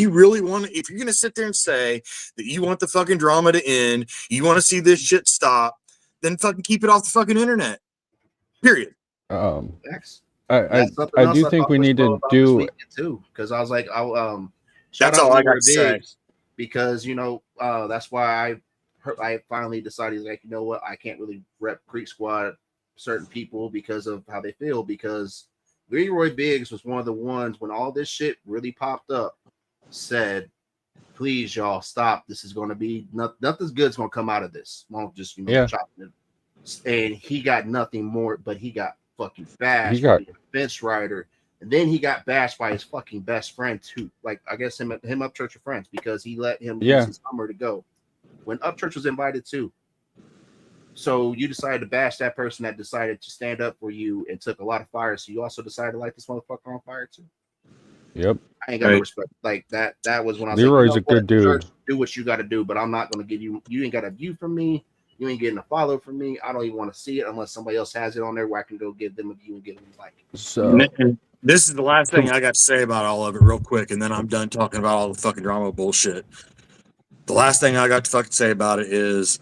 really want to, if you're gonna sit there and say that you want the fucking drama to end, you want to see this shit stop, then fucking keep it off the fucking internet. Period. I do think we need to do too, because I was like, that's all I got to say. Because that's why I finally decided, like, you know what, I can't really rep Creek Squad certain people because of how they feel. Because Leroy Biggs was one of the ones when all this shit really popped up, said, "Please, y'all, stop. This is going to be nothing's good's going to come out of this. Won't just chop it." And he got nothing more, but he got fucking bashed by a bench rider. And then he got bashed by his fucking best friend too. Like, I guess him Upchurch are friends because he let him use his Hummer to go when Upchurch was invited too. So you decided to bash that person that decided to stand up for you and took a lot of fire. So you also decided to light this motherfucker on fire too. Yep. I ain't got no respect like that. That was when I was Leroy's like, a good dude. Church, do what you got to do, but I'm not going to give you. You ain't got a view from me. You ain't getting a follow from me. I don't even want to see it unless somebody else has it on there where I can go give them a view and give them a like. So. This is the last thing I got to say about all of it real quick, and then I'm done talking about all the fucking drama bullshit. The last thing I got to fucking say about it is,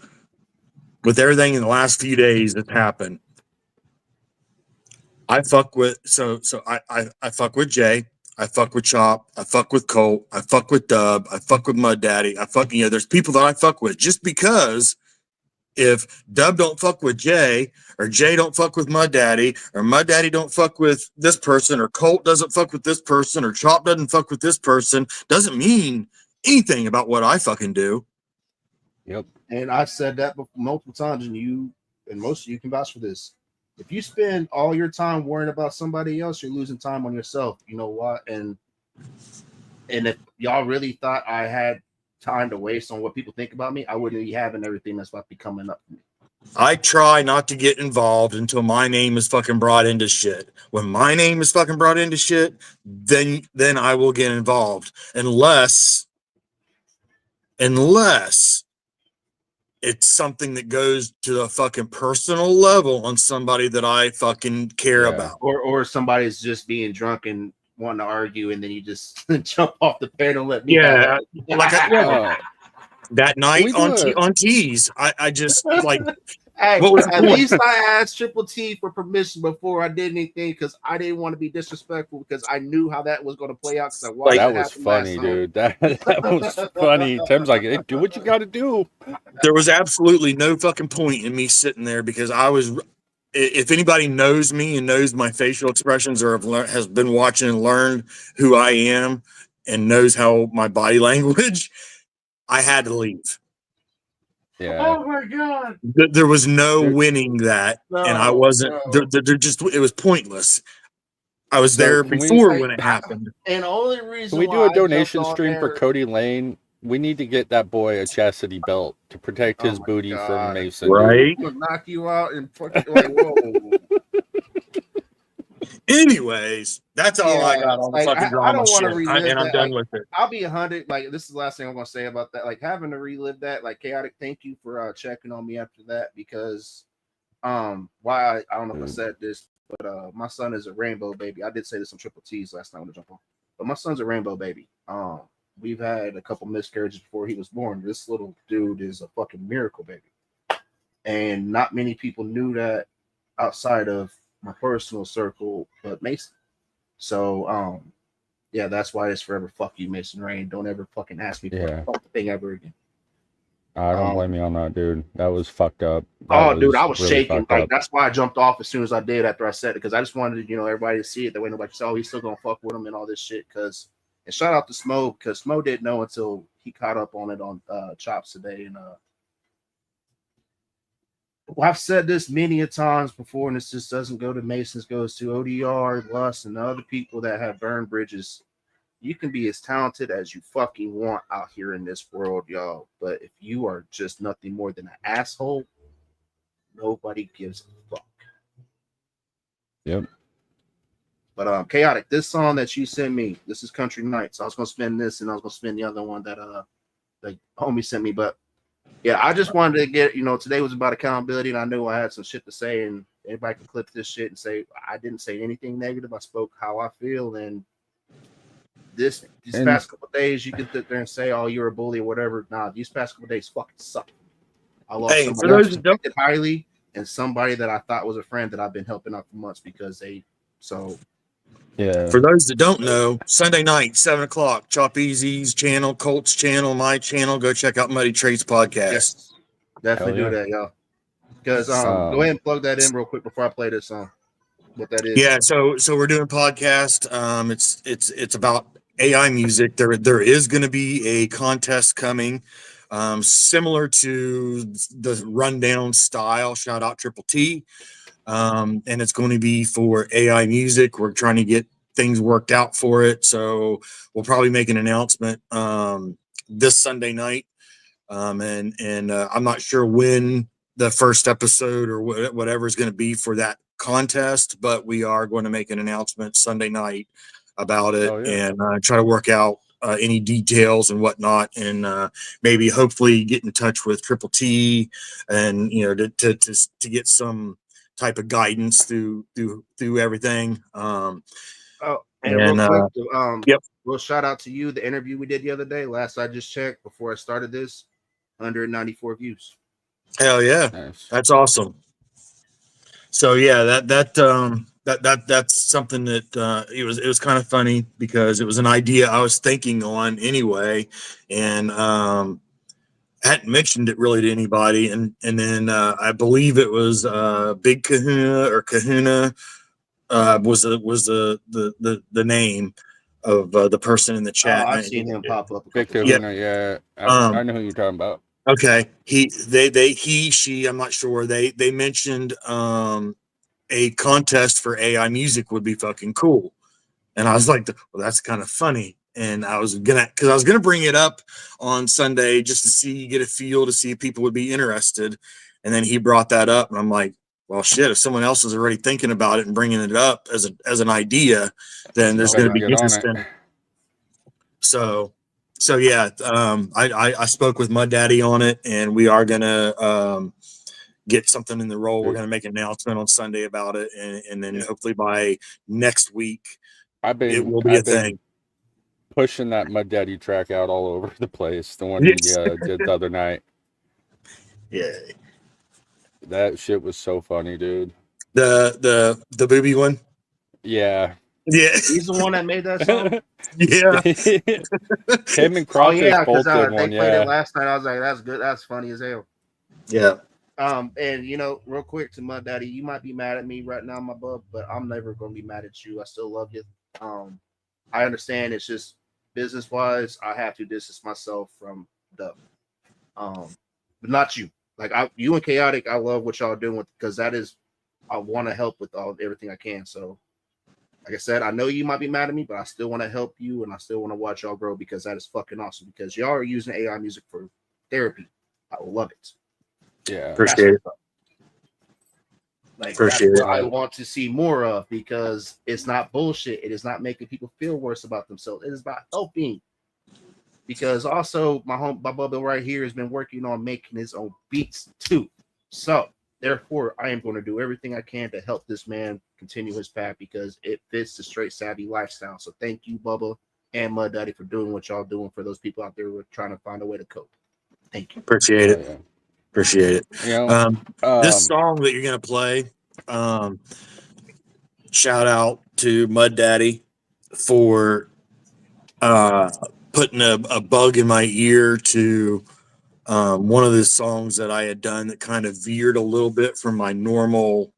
with everything in the last few days that's happened, I fuck with I fuck with Jay, I fuck with Chop, I fuck with Colt, I fuck with Dub, I fuck with Mud Daddy, I fuck there's people that I fuck with just because if Dub don't fuck with Jay, or Jay don't fuck with Mud Daddy, or Mud Daddy don't fuck with this person, or Colt doesn't fuck with this person, or Chop doesn't fuck with this person, doesn't mean anything about what I fucking do. Yep. And I've said that multiple times, and most of you can vouch for this. If you spend all your time worrying about somebody else, you're losing time on yourself. You know what? And if y'all really thought I had time to waste on what people think about me, I wouldn't be having everything that's about to be coming up for me. I try not to get involved until my name is fucking brought into shit. When my name is fucking brought into shit, then I will get involved. Unless it's something that goes to a fucking personal level on somebody that I fucking care about. Or somebody's just being drunk and wanting to argue, and then you just jump off the panel and let me like that night on Tees, I just like hey, what was at least I asked Triple T for permission before I did anything because I didn't want to be disrespectful because I knew how that was going to play out. That was funny, dude. That was funny. Tim's like, hey, do what you got to do. There was absolutely no fucking point in me sitting there because I was. If anybody knows me and knows my facial expressions or has been watching and learned who I am and knows how my body language, I had to leave. Yeah. Oh my god. There was no winning that, and I wasn't. It was pointless. I was there before when it happened. And the only reason can we do a donation stream for Cody Lane? We need to get that boy a chastity belt to protect his booty from Mason. Right? He'll knock you out and fucking like, whoa. Anyways, that's all I got on the fucking drama. I don't want to relive and I'm done with it. I'll be 100. Like, this is the last thing I'm gonna say about that. Like, having to relive that. Like, Chaotic, thank you for checking on me after that because, I don't know if I said this but my son is a rainbow baby. I did say this on Triple T's last night when I jumped on, but my son's a rainbow baby. We've had a couple miscarriages before he was born. This little dude is a fucking miracle baby, and not many people knew that outside of my personal circle, but Mason. So yeah, that's why it's forever fuck you, Mason Rain. Don't ever fucking ask me for a fucking thing ever again. I don't blame you on that, dude. That was fucked up. That Dude, I was really shaking. fucked Like up. that's why I jumped off as soon as I did after I said it, because I just wanted everybody to see it. That way nobody said, "Oh, he's still gonna fuck with him" and all this shit. And shout out to Smo, because Smo didn't know until he caught up on it on Chops today. And well, I've said this many a times before, and this just doesn't go to Masons, goes to ODR, Lust, and the other people that have burned bridges. You can be as talented as you fucking want out here in this world, y'all. But if you are just nothing more than an asshole, nobody gives a fuck. Yep. But Chaotic, this song that you sent me, this is Country Nights. I was gonna spin this, and I was gonna spin the other one that the homie sent me. But yeah, I just wanted to get, today was about accountability, and I knew I had some shit to say, and anybody can clip this shit and say I didn't say anything negative. I spoke how I feel, and these past couple of days, you can sit there and say, "Oh, you're a bully" or whatever. Nah, these past couple of days fucking suck. I lost somebody I respected highly, and somebody that I thought was a friend that I've been helping out for months because they. So, yeah. For those that don't know, Sunday night, 7:00, Chop Easy's channel, Colt's channel, my channel. Go check out Muddy Traits podcast. Yes, definitely do that, y'all. Because go ahead and plug that in real quick before I play this song. What that is? Yeah, so we're doing a podcast. It's about AI music. There is going to be a contest coming, similar to the rundown style. Shout out Triple T, and it's going to be for AI music. We're trying to get things worked out for it, so we'll probably make an announcement this Sunday night. And I'm not sure when the first episode or whatever is going to be for that contest, but we are going to make an announcement Sunday night about it. And try to work out any details and whatnot, and maybe hopefully get in touch with Triple T, and to get some type of guidance through everything. And real quick, well, shout out to you. The interview we did the other day, last I just checked before I started this, 194 views. Hell yeah, nice. That's awesome. So yeah, that's something that it was kind of funny, because it was an idea I was thinking on anyway, and hadn't mentioned it really to anybody, and then I believe it was Big Kahuna or Kahuna was the name of the person in the chat. I've seen him pop up. Big Kahuna, yeah. I know who you're talking about. Okay, he, she, I'm not sure. They mentioned a contest for AI music would be fucking cool, and I was like, well, that's kind of funny. And I was gonna bring it up on Sunday just to get a feel to see if people would be interested, and then he brought that up, and I'm like, well, shit, if someone else is already thinking about it and bringing it up as an idea, then there's going to be interest in it. So yeah, I spoke with Mud Daddy on it, and we are gonna get something in the roll. We're gonna make an announcement on Sunday about it, and then hopefully by next week, it will be a thing. Pushing that Mud Daddy track out all over the place. The one he did the other night. Yeah, that shit was so funny, dude. The booby one. Yeah. Yeah, he's the one that made that song. Yeah, him and Crawfish both did one. They played it last night. I was like, that's good. That's funny as hell. Yeah. And real quick to Mud Daddy, you might be mad at me right now, my bub, but I'm never gonna be mad at you. I still love you. I understand it's just business wise. I have to distance myself from the, but not you. Like you and Chaotic, I love what y'all doing because that is, I want to help with everything I can. So. Like I said, I know you might be mad at me, but I still want to help you, and I still want to watch y'all grow because that is fucking awesome. Because y'all are using AI music for therapy. I love it. Yeah, appreciate it. Like that's what I want to see more of, because it's not bullshit. It is not making people feel worse about themselves. It is about helping. Because also my Bubba right here has been working on making his own beats too. So Therefore, I am going to do everything I can to help this man continue his path because it fits the straight savvy lifestyle. So thank you, Bubba and Mud Daddy, for doing what y'all doing for those people out there who are trying to find a way to cope. Thank you. Appreciate it. Oh, yeah. Appreciate it. You know, This song that you're gonna play, shout out to Mud Daddy for putting a bug in my ear to one of the songs that I had done that kind of veered a little bit from my normal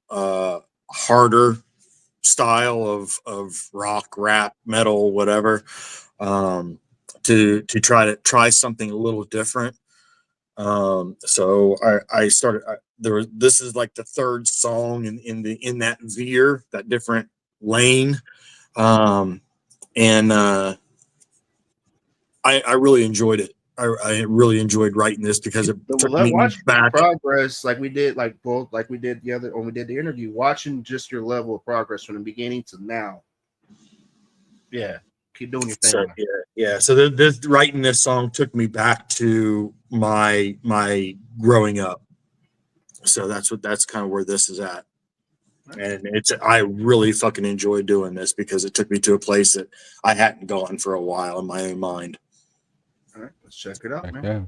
harder style of rock, rap, metal, whatever, to try something a little different. So I started this is like the third song in that veer, that different lane. And I really enjoyed it. I really enjoyed writing this because it took me back. Progress, like we did, like we did the other when we did the interview. Watching just your level of progress from the beginning to now. Yeah, keep doing your thing. So, yeah. So this writing this song took me back to my growing up. So that's kind of where this is at. And I really fucking enjoyed doing this because it took me to a place that I hadn't gone for a while in my own mind. All right, let's check it out, man. Yeah.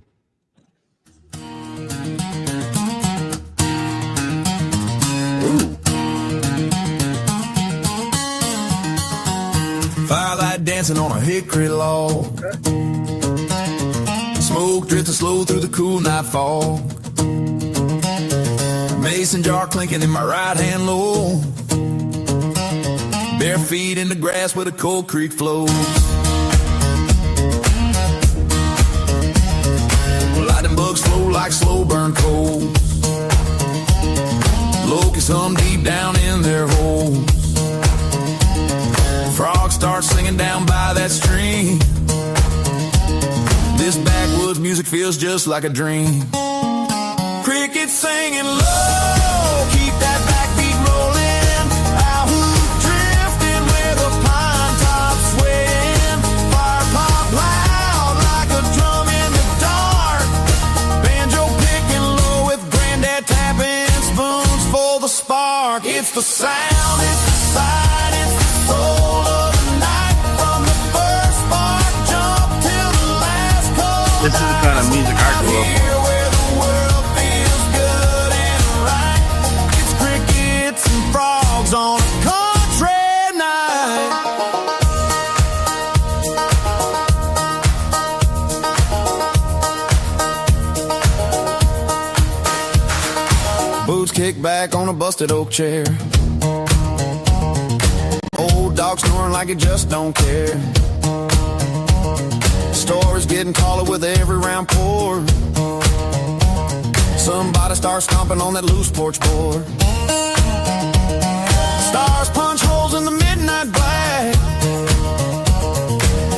Firelight dancing on a hickory log. Smoke drifting slow through the cool night fog. Mason jar clinking in my right hand low. Bare feet in the grass where the cold creek flows. Lightning bugs flow like slow burn coals. Locusts hum deep down in their holes. Frogs start singing down by that stream. This backwoods music feels just like a dream. Crickets singing low, keep that backbeat rolling. Owl drifting where the pine tops swaying. Fire pop loud like a drum in the dark. Banjo picking low with granddad tapping spoons for the spark. It's the sound, it's the sight, it's the soul of the night. From the first spark jump till the last cold. This is the kind of music I grew up on. On a country night. Boots kick back on a busted oak chair. Old dog snoring like he just don't care. Stories getting taller with every round pour. Somebody starts stomping on that loose porch board. Stars punch holes in the midnight black.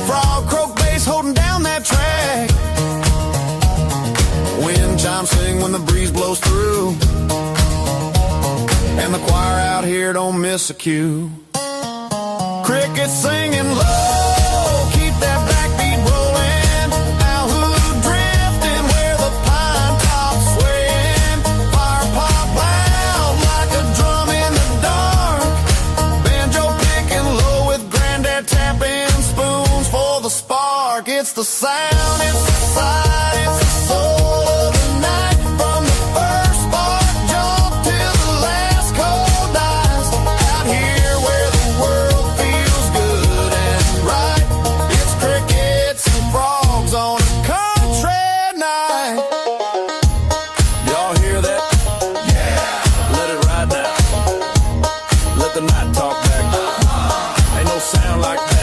Frog croak bass holding down that track. Wind chimes sing when the breeze blows through. And the choir out here don't miss a cue. Crickets singing low, keep that backbeat rolling. Owl drifting where the pine tops swaying. Fire pop loud like a drum in the dark. Banjo picking low with granddad tapping spoons for the spark. It's the sound, it's the sight, it's the soul of the night. From the first spark jump till the last cold dies. Out here where the world feels good and right. It's crickets and frogs on a country night. Y'all hear that? Yeah. Let it ride now. Let the night talk back. Ain't no sound like that.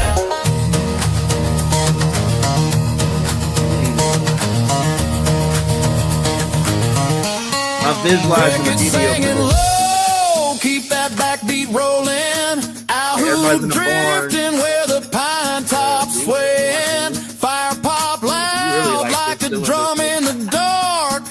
I'm visualizing the Crickets video singing for this. low, keep that backbeat rolling. Owl Everybody's in the barn. drifting where the pine tops swaying. Fire pop loud like a drum in the dark.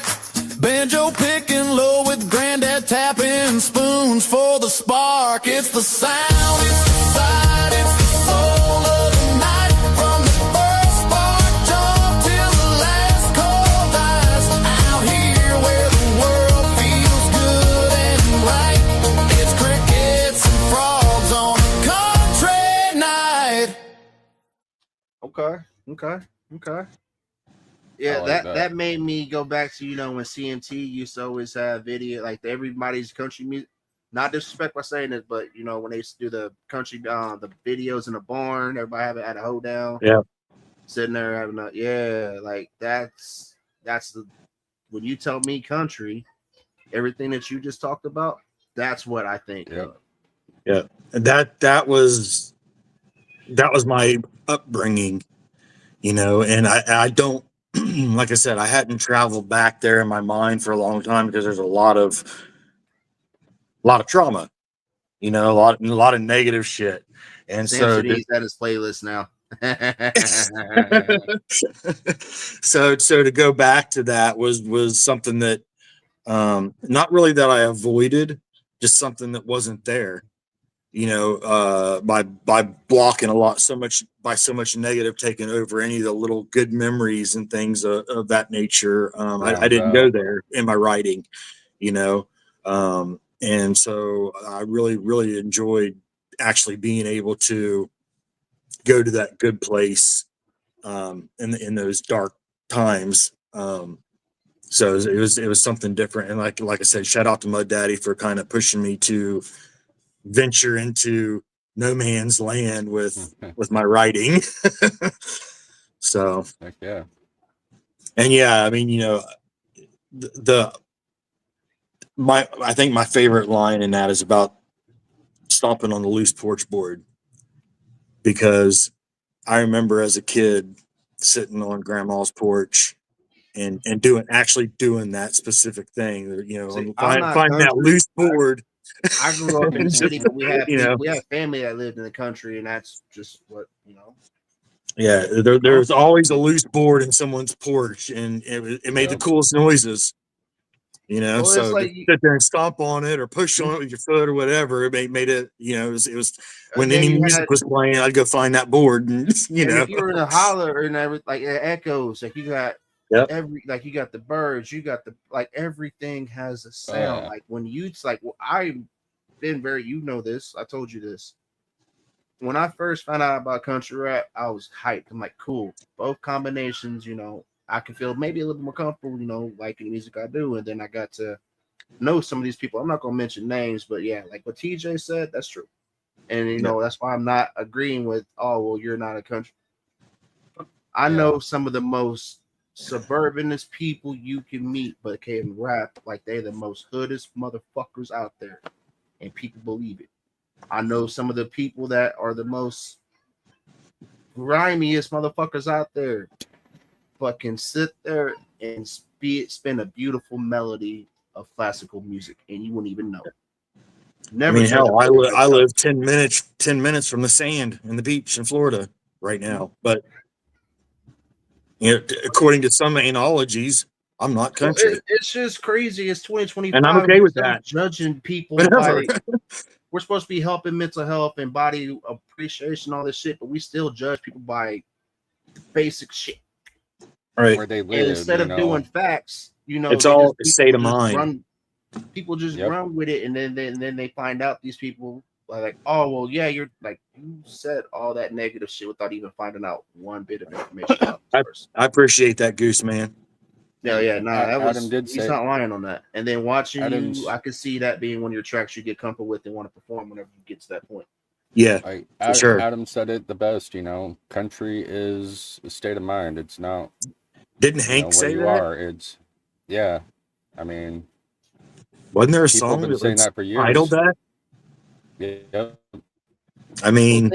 Banjo picking low with granddad tapping spoons for the spark. It's the sound, it's the sight, it's the soul of the night. From the first spark jump till the last cold dies. Out here where the world feels good Okay. Yeah, like that made me go back to when CMT used to always have video like everybody's country music. Not disrespect by saying it, but when they used to do the country the videos in the barn, everybody have it at a hoedown. Yeah. Sitting there having like that's the when you tell me country, everything that you just talked about, that's what I think of. Yeah. And that was my upbringing, and I don't like I said, I hadn't traveled back there in my mind for a long time because there's a lot of trauma, a lot of negative shit. And Samson needs at his playlist now. so to go back to that was something that not really that I avoided, just something that wasn't there, by blocking so much negative taking over any of the little good memories and things of that nature. I didn't go there in my writing, and so I really, really enjoyed actually being able to go to that good place in those dark times. So it was something different. And like I said, shout out to Mud Daddy for kind of pushing me to venture into no man's land with my writing. So Heck yeah. And yeah, I mean, I think my favorite line in that is about stomping on the loose porch board, because I remember as a kid sitting on grandma's porch and doing that specific thing, find that loose board. I grew up in the city, but we had we had family that lived in the country, and that's just what Yeah, there's always a loose board in someone's porch, and it made the coolest noises. Well, so like to sit there and stomp on it or push on it with your foot or whatever, it made it. It was when any music was playing, I'd go find that board, and if you were in a holler and everything, like it echoes, like you got you got the birds, you got the everything has a sound. Like when I've been very, this. I told you this. When I first found out about country rap, I was hyped. I'm like, cool, both combinations. I can feel maybe a little more comfortable, liking the music I do. And then I got to know some of these people. I'm not going to mention names, but yeah, like what TJ said, that's true. And, that's why I'm not agreeing with, oh, well, you're not a country. I know some of the most suburbanist people you can meet, but can rap like they're the most hoodest motherfuckers out there. And people believe it. I know some of the people that are the most grimiest motherfuckers out there, but can sit there and spin a beautiful melody of classical music, and you wouldn't even know. Never. I mean, hell, I live 10 minutes from the sand and the beach in Florida right now, but according to some analogies, I'm not country. It's just crazy. It's 2025, and I'm okay with that. Judging people by we're supposed to be helping mental health and body appreciation, all this shit, but we still judge people by basic shit. Right. Where they live. And instead of doing facts, it's all a state of mind. People just run with it, and then they find out these people are like, oh well, yeah, you're like you said all that negative shit without even finding out one bit of information about this person. I appreciate that, Goose Man. Yeah, no, Adam did he's not lying on that. And then watching you, I could see that being one of your tracks you get comfortable with and want to perform whenever you get to that point. Yeah, for sure. Adam said it the best. Country is a state of mind. It's not. Didn't Hank say that? It's I mean, wasn't there a song that saying that for years? Titled that? Yeah. I mean,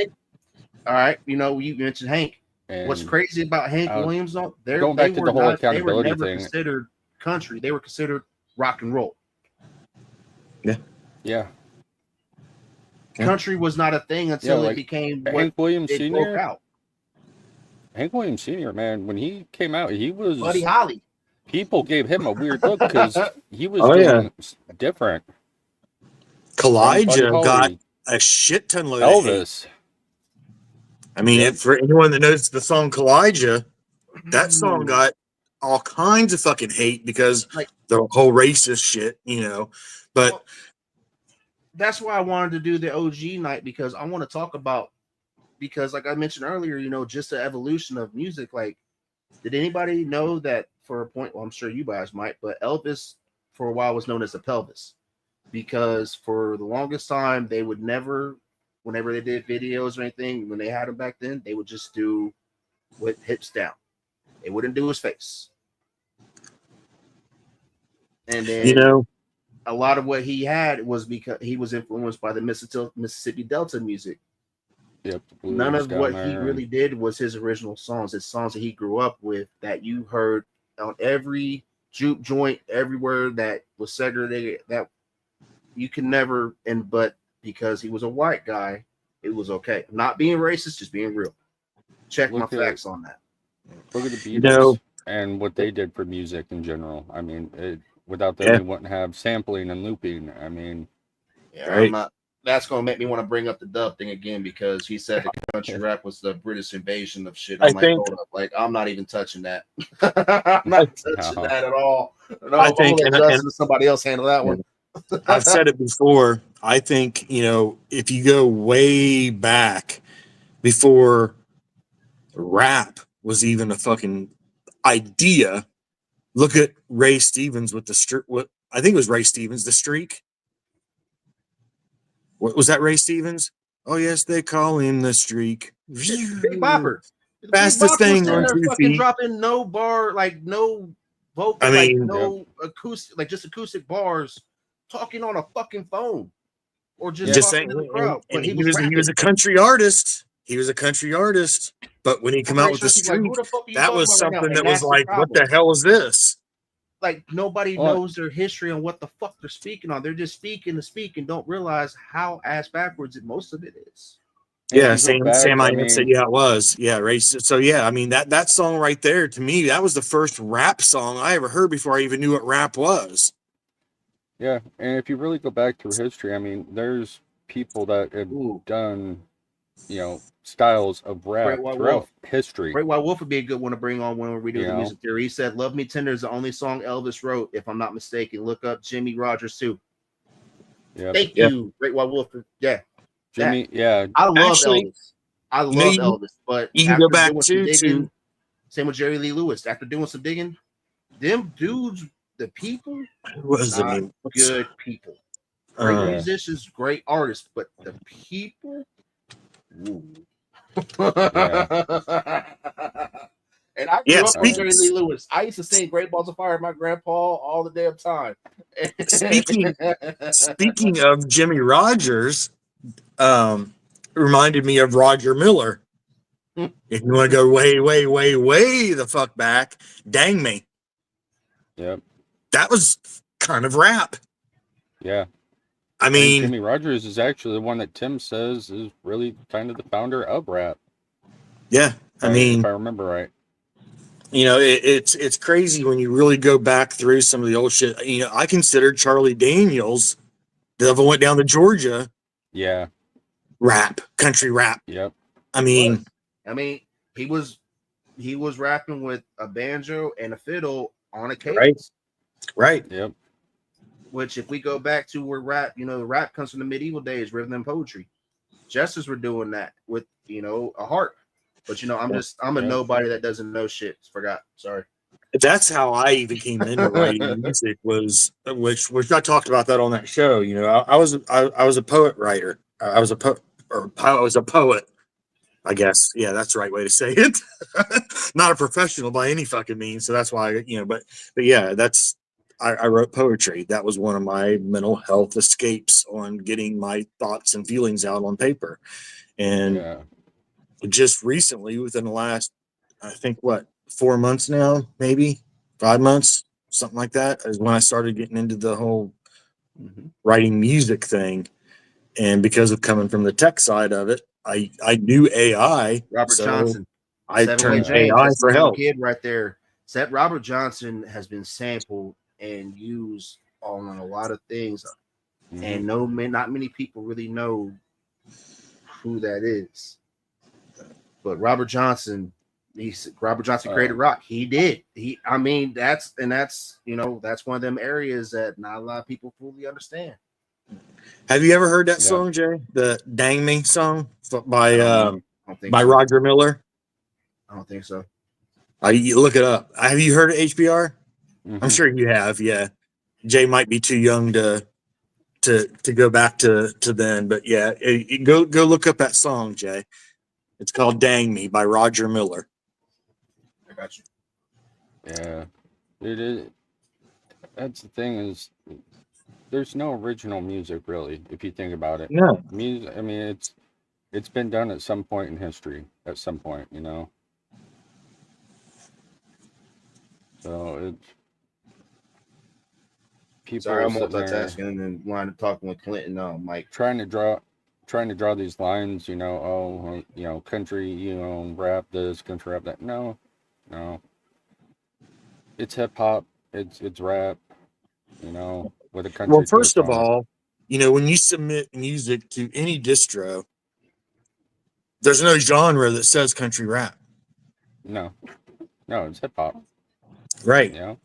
all right. You mentioned Hank. And what's crazy about Hank Williams, though, going back to the whole accountability thing, they were never considered country. They were considered rock and roll. Yeah. Country was not a thing until it became Hank Williams Sr. broke out. Hank Williams Sr., man, when he came out, he was Buddy Holly. People gave him a weird look because he was doing different. Kalijah got a shit ton load of hate. I mean, for anyone that knows the song Kalijah, that song got all kinds of fucking hate because the whole racist shit, But that's why I wanted to do the OG night, because I want to talk about because like I mentioned earlier, you know, just the evolution of music. Like, did anybody know that for a point? Well, I'm sure you guys might, but Elvis for a while was known as the pelvis because for the longest time they would never, whenever they did videos or anything, when they had him back then, they would just do with hips down. They wouldn't do his face. And You then know, a lot of what he had was because he was influenced by the Mississippi Delta music. Yep. the None blues of down what there he and- really did was his original songs. His songs that he grew up with that you heard on every juke joint, everywhere that was segregated, that you can never, and but because he was a white guy, it was okay. Not being racist, just being real. Check my Look at- facts on that. Look at the You Beatles know- and what they did for music in general. I mean, without them, Yeah. we wouldn't have sampling and looping. I mean, Yeah, Right. I'm not. That's gonna make me want to bring up the dub thing again because he said the country rap was the British invasion of shit. I I'm like, think- hold up, like I'm not even touching that. I'm not touching No. that at all. No, I I'm think- gonna let and- Justin or somebody else handle that one. I've said it before. I think, you know, if you go way back before rap was even a fucking idea, look at Ray Stevens with the streak. What I think it was Ray Stevens, the streak. What was that, Ray Stevens? Oh yes, they call him the streak. Big Bopper. The Big Fastest Bopper was thing sitting on there 2 fucking feet. dropping no bar, like no vocal, I like mean- no acoustic, like just acoustic bars, talking on a fucking phone or just, Just talking saying, to the crowd. and But he was rapping. a country artist. He was a country artist, but when he came out with the Pretty sure people streak, are like, who the fuck are you that talking was about right now? something And that was that's the like, what the problem. hell is this? Like nobody Well- knows their history on what the fuck they're speaking on. They're just speaking to speak and don't realize how ass backwards most of it is. And Yeah, if you go Sam back, I I said, mean- yeah, it was. Yeah, right. So yeah, I mean that song right there, to me, that was the first rap song I ever heard before I even knew what rap was. Yeah, and if you really go back through history, I mean, there's people that have Ooh. done, you know, styles of rap Great White throughout Wolf. history. Great White Wolf would be a good one to bring on when we do You the know? music theory. He said, "Love Me Tender" is the only song Elvis wrote, if I'm not mistaken. Look up Jimmy Rogers too. Yep. Thank you, Great White Wolf. Yeah, Jimmy, yeah, I love Actually, Elvis. I you know, love you- Elvis, but you can after go back doing some to- digging, same with Jerry Lee Lewis. After doing some digging, them dudes, the people, What was the not name? good people. Great Uh, musicians, great artists, but the people. Ooh. And I grew Yeah, up on speaking- Jerry Lee Lewis. I used to sing "Great Balls of Fire" with my grandpa all the damn time. Speaking of Jimmy Rogers, reminded me of Roger Miller. If you want to go way, way, way, way the fuck back, Dang Me. yep, That was kind of rap. yeah. I And mean, Jimmy Rogers is actually the one that Tim says is really kind of the founder of rap. yeah. I mean, if I remember right. you know, it's crazy when you really go back through some of the old shit. You know, I consider Charlie Daniels, the Devil Went Down to Georgia, Yeah, rap, country rap. yep. I mean, he was rapping with a banjo and a fiddle on a cadence. right. Yep. Which, if we go back to where rap, rap comes from the medieval days, rhythm and poetry. Jesters were doing that with, a harp. But I'm a nobody that doesn't know shit. Forgot. Sorry. That's how I even came into writing music, was which I talked about that on that show. You know, I was a poet writer. I was a poet. I guess, yeah, that's the right way to say it. Not a professional by any fucking means, so that's why but yeah, I wrote poetry. That was one of my mental health escapes on getting my thoughts and feelings out on paper. And Yeah. just recently, within the last, I think, 4 months now, maybe 5 months, something like that, is when I started getting into the whole writing music thing. And because of coming from the tech side of it, I knew AI. Robert Johnson. I Seven-Way turned James, AI that's for the help. kid right there. Robert Johnson has been sampled and used on a lot of things, and not many people really know who that is. But Robert Johnson created rock. He did. That's one of them areas that not a lot of people fully understand. Have you ever heard that song, Jay? The Dang Me song by I don't think by so. Roger Miller. I don't think so. You look it up. Have you heard of HBR? Mhm. I'm sure you have. Yeah, Jay might be too young to go back to then, but yeah, go look up that song, Jay. It's called "Dang Me" by Roger Miller. I got you. Yeah, that's the thing is, there's no original music really, if you think about it. No, Music, I mean, it's been done at some point in history, at some point, you know. So it's Sorry, people I'm sitting there multitasking and then line of talking with Clinton. Mike. trying to draw these lines, you know. Oh, you know, country, you know, rap this, country rap that. No, it's hip hop, it's rap, you know, with a well, country first twist of on it. all, when you submit music to any distro, there's no genre that says country rap. No, it's hip hop, Right. you know.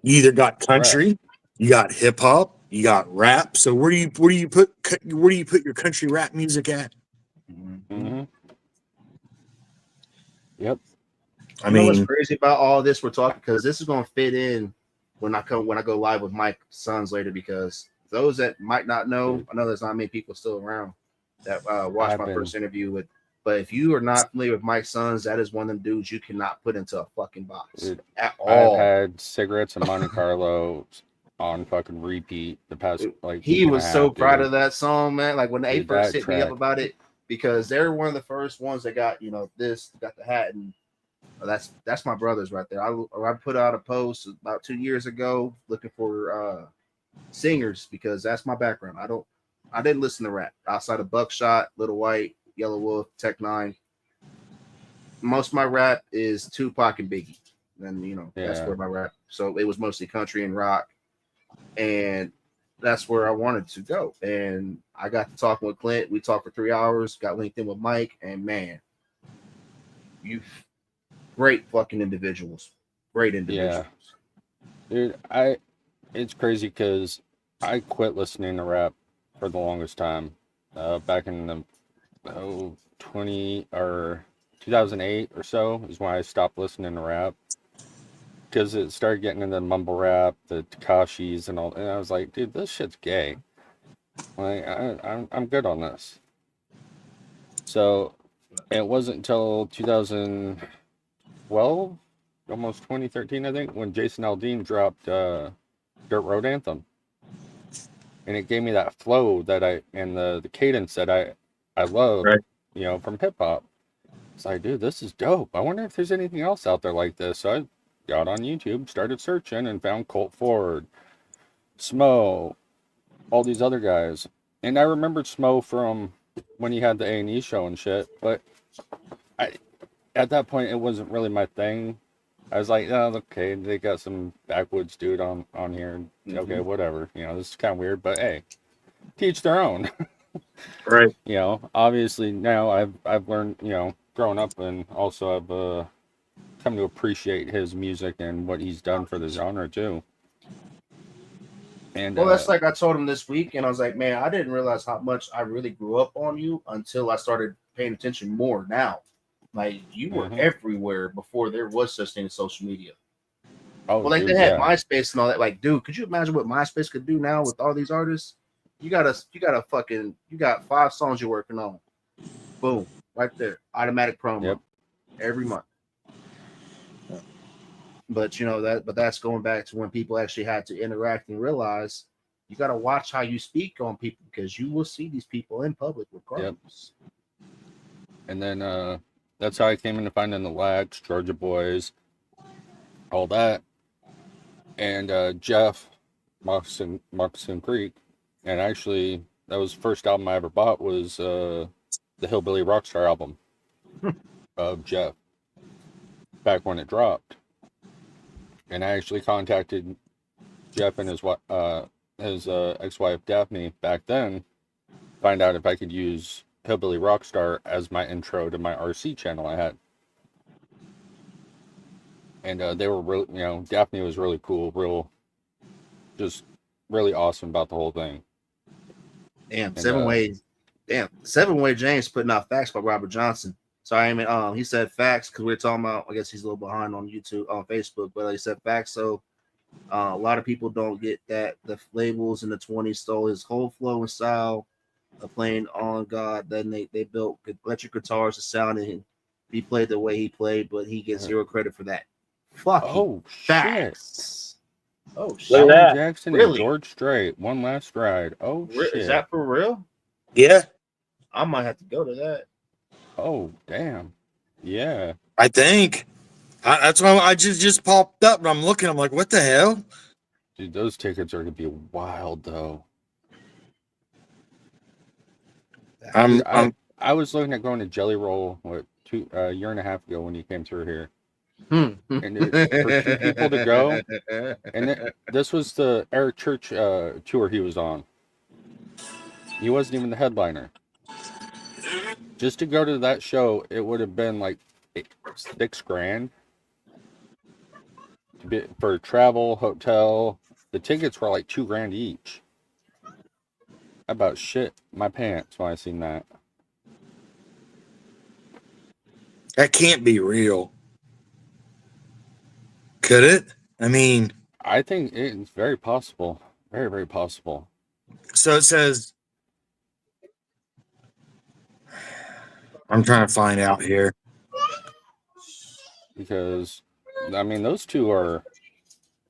You either got It's rap. country, you got hip hop, you got rap. So where do you put your country rap music at? Mm-hmm. Yep. I You know what's mean, crazy about all this we're talking, because this is going to fit in when I go live with Mike Sons later, because those that might not know, I know there's not many people still around that watched my first interview with, but if you are not familiar with Mike Sons, that is one of them dudes you cannot put into a fucking box at all. I've had Cigarettes in Monte Carlo on fucking repeat the past like he week and was a half, so proud dude. of that song, man. Like when they Dude, first that hit me up track. about it, because they're one of the first ones that got, got the hat, and that's my brothers right there. I put out a post about 2 years ago looking for singers, because that's my background. I didn't listen to rap outside of Buckshot, Little White, Yellow Wolf, Tech Nine. Most of my rap is Tupac and Biggie, and that's where my rap. So it was mostly country and rock, and that's where I wanted to go. And I got to talking with Clint. We talked for 3 hours. Got linked in with Mike, and man, you great fucking individuals. Great individuals. Yeah. Dude, it's crazy because I quit listening to rap for the longest time. Back in the 2008 or so is when I stopped listening to rap, because it started getting into mumble rap, the Tekashis and all, and I was like, dude, this shit's gay. Like, I'm good on this. So it wasn't until 2012, almost 2013, I think, when Jason Aldean dropped Dirt Road Anthem, and it gave me that flow and the cadence that I love, right. From hip hop. It's like, dude, this is dope. I wonder if there's anything else out there like this. So I got on YouTube, started searching, and found Colt Ford, Smo, all these other guys. And I remembered Smo from when he had the A&E show and shit, but at that point it wasn't really my thing. I was like, oh, okay, they got some backwoods dude on here. Okay, whatever. This is kind of weird, but hey, teach their own. Right. Obviously now I've learned, grown up, and also I've come to appreciate his music and what he's done for the genre too. And that's like I told him this week, and I was like, man, I didn't realize how much I really grew up on you until I started paying attention more now. Like, you were everywhere before there was such thing as social media. Oh, well, like, dude, they had MySpace and all that. Like, dude, could you imagine what MySpace could do now with all these artists? You got 5 songs you're working on. Boom, right there, automatic promo every month. But that's going back to when people actually had to interact and realize you got to watch how you speak on people, because you will see these people in public regardless. Yep. And then that's how I came into finding the Lax, Georgia Boys, all that, and Jeff, Moccasin Creek, and actually that was the first album I ever bought, was the Hillbilly Rockstar album of Jeff, back when it dropped. And I actually contacted Jeff and his ex-wife Daphne back then, find out if I could use Hillbilly Rockstar as my intro to my RC channel I had. And they were really, Daphne was really cool, just really awesome about the whole thing. Damn, Seven Way James putting out facts by Robert Johnson. So I mean, he said facts because we were talking about. I guess he's a little behind on YouTube, on Facebook, but he said facts. So a lot of people don't get that the labels in the 20s stole his whole flow and style of playing on God. Then they built electric guitars to sound, and he played the way he played, but he gets zero credit for that. Fucking facts. Oh shit! Alan Jackson and Really? George Strait, One Last Ride. Oh shit! Is that for real? Yeah, I might have to go to that. Oh damn! Yeah, I think that's why I just popped up, and I'm looking. I'm like, what the hell? dude, those tickets are gonna be wild though. I was looking at going to Jelly Roll a year and a half ago when he came through here. And for 2 people to go, and this was the Eric Church tour he was on. He wasn't even the headliner. Just to go to that show, it would have been like $6,000 for travel, hotel. The tickets were like $2,000 each. I about shit my pants when I seen that. That can't be real. Could it? I mean, I think it's very possible. Very, very possible. So it says, I'm trying to find out here. Because, I mean, those two are...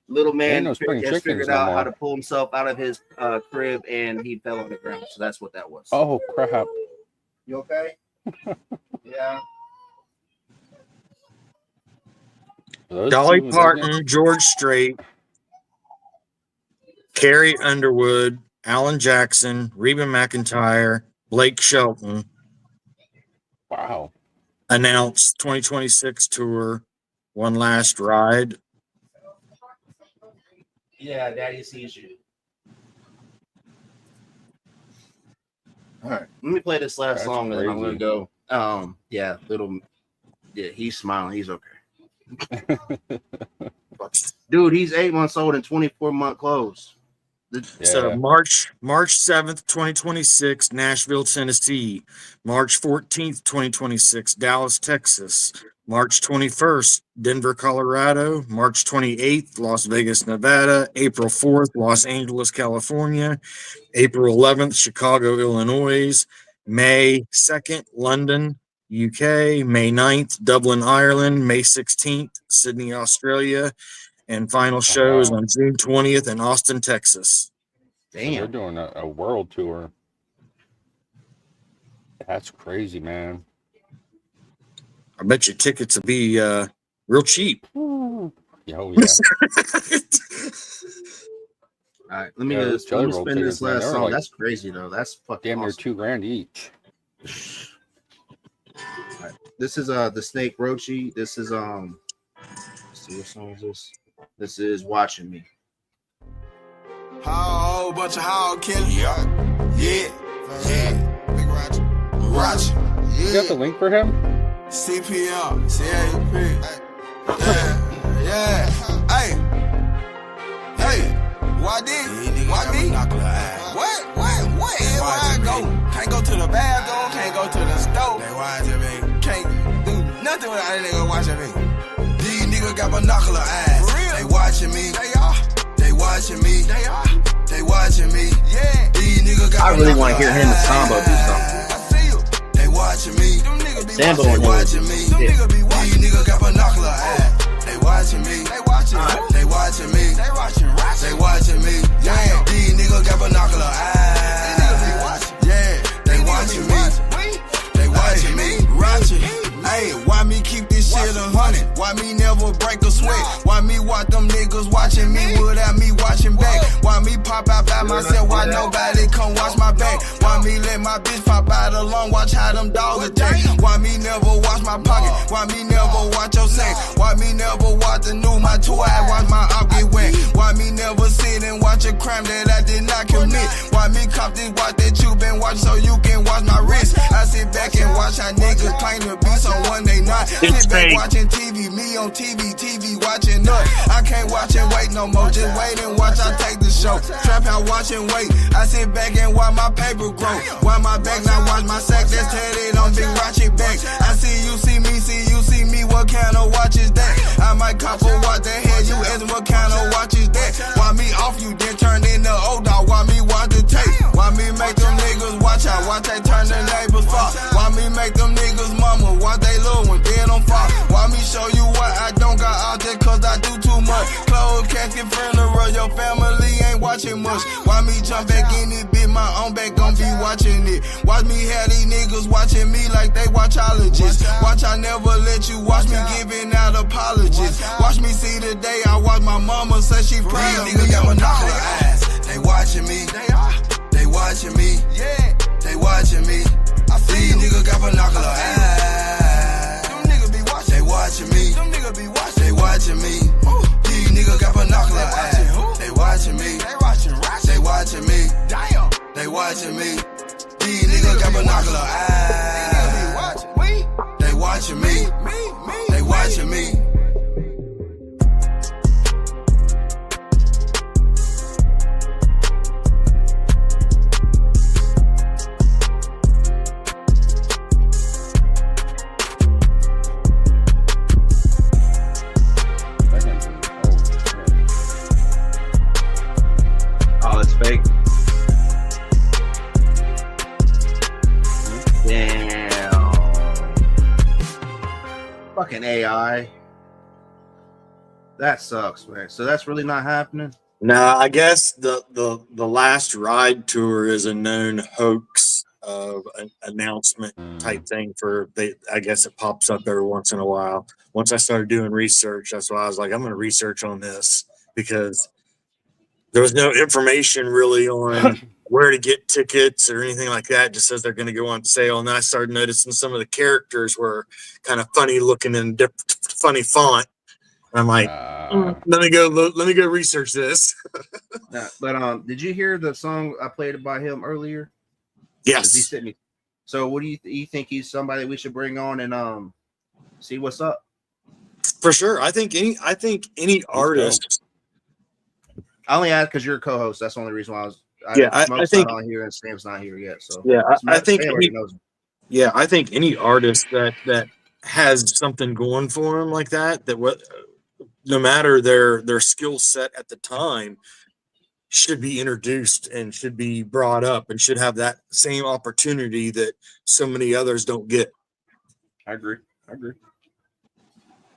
Little man has figured out how to pull himself out of his crib, and he fell on the ground. So that's what that was. Oh, crap. You okay? Yeah. Dolly Parton, George Strait, Carrie Underwood, Alan Jackson, Reba McEntire, Blake Shelton. Wow. Announced 2026 tour, One Last Ride. Yeah, Daddy sees you. All right, let me play this last song, and then I'm gonna go. Yeah, he's smiling. He's okay. Dude, he's 8 months old and 24-month clothes. So March 7th, 2026, Nashville, Tennessee. March 14th, 2026, Dallas, Texas. March 21st, Denver, Colorado. March 28th, Las Vegas, Nevada. April 4th, Los Angeles, California. April 11th, Chicago, Illinois. May 2nd, London, UK. May 9th, Dublin, Ireland. May 16th, Sydney, Australia. And final shows on June 20th in Austin, Texas. Damn. So they're doing a world tour. That's crazy, man. I bet your tickets will be real cheap. Oh, yeah. All right, let me spin this last song. Like, that's crazy, though. That's fucking damn awesome. Near $2,000 each. All right. This is the Snake Rochi. This is let's see, what song is this? This is Watching Me. Whole bunch of hog killing. Yeah. Big Roger. Yeah. You got the link for him? CPM. CAP. Yeah. Hey. Why me? What? Where I go? Can't go to the bathroom. Can't go to the stove. They watching me. Can't do nothing without a nigga watching me. These niggas got binocular eyes. They watching me. They watching me. They watching me. Yeah. These niggas got I really want to hear him and Sambo do something. I see you. They watching me. Them niggas be Sambo watching me. Them niggas be watching. These niggas got binocular eyes. They watching me. They watching. They watching me. They watching. They watching me. Yeah. These niggas got binocular eyes. Yeah. They watching me. They watching me. Watching. Hey, why me keep this shit 100? Why me never break a sweat? Why me watch them niggas watching me without me watching back? Why me pop out by myself? Why nobody come watch my back? Why me let my bitch pop out alone? Watch how them dogs attack. Why me never watch my pocket? Why me never watch your sack? Why me never watch the new my tour? I watch my op get wet. Why me never sit and watch a crime that I did not commit? Why me cop this watch that you been watching so you can watch my wrist? I sit back and watch how niggas claim to be someone they not. Sit back watching TV, me on TV watching us. I can't watch and wait no more. Just wait and watch, I take the show. Trap house watch and wait. I sit back and watch my paper grow. While my back, now watch my sack that's tatted on big ratchet back. I see you, see me, what kind of watch is that? I might cop a watch, the hell you asking what kind of watch is that? Why me off you, then turn into old dog? Why me watch the tape? Why me make them niggas watch out? Watch they turn their neighbors fall? Why me make them niggas mama? Watch they little one dead on fall? Why me show you what I don't got out there cause I do too much? Close casket funeral, your family ain't watching much. Why me jump back in it, bitch, my own back gon' be watching it. Watch me have these niggas watching me like they watchologists. Watch I never let you watch me giving out apologies. Watch me see the day I watch my mama say she proud of me. Niggas got monocular eyes, they watching me. They watching me, yeah, they watching me. I see niggas got binocular eyes. Them niggas be watching, they watching me. Them niggas be watching, they watching me. These niggas got binocular eyes. They watching me, they watching me. Damn, they watching me. These niggas got binocular eyes. They watching me, they watching me. Oh, it's fake. Damn. Fucking AI. That sucks, man. So that's really not happening? Nah, I guess the last ride tour is a known hoax of an announcement type thing I guess it pops up every once in a while. Once I started doing research, that's why I was like, I'm going to research on this because there was no information really on where to get tickets or anything like that. It just says they're going to go on sale. And then I started noticing some of the characters were kind of funny looking in funny font. And I'm like, let me go research this. But did you hear the song I played by him earlier? Yes. He sent me. So what do you think he's somebody we should bring on and see what's up? For sure. I think any artist. I only asked because you're a co-host. That's the only reason why I think on here and Sam's not here yet. So yeah, I think I think any artist that has something going for them like that no matter their skill set at the time should be introduced and should be brought up and should have that same opportunity that so many others don't get. I agree.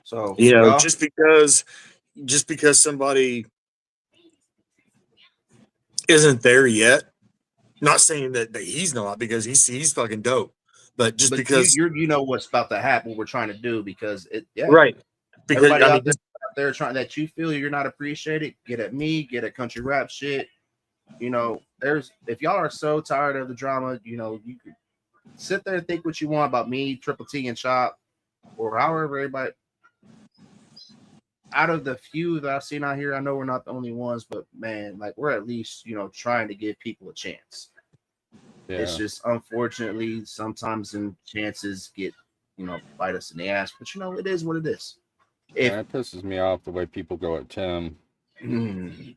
So just because somebody isn't there yet, not saying that he's not, because he's fucking dope, but because you know what's about to happen, what we're trying to do, because right, because everybody out there trying that you feel you're not appreciated, get at me, get at country rap shit. You know, if y'all are so tired of the drama, you know, you could sit there and think what you want about me, Triple T, and Chop, or however everybody. Out of the few that I've seen out here, I know we're not the only ones, but man, like we're at least, you know, trying to give people a chance. Yeah. It's just unfortunately sometimes chances get, you know, bite us in the ass, but you know, it is what it is. It pisses me off the way people go at Tim. Dude,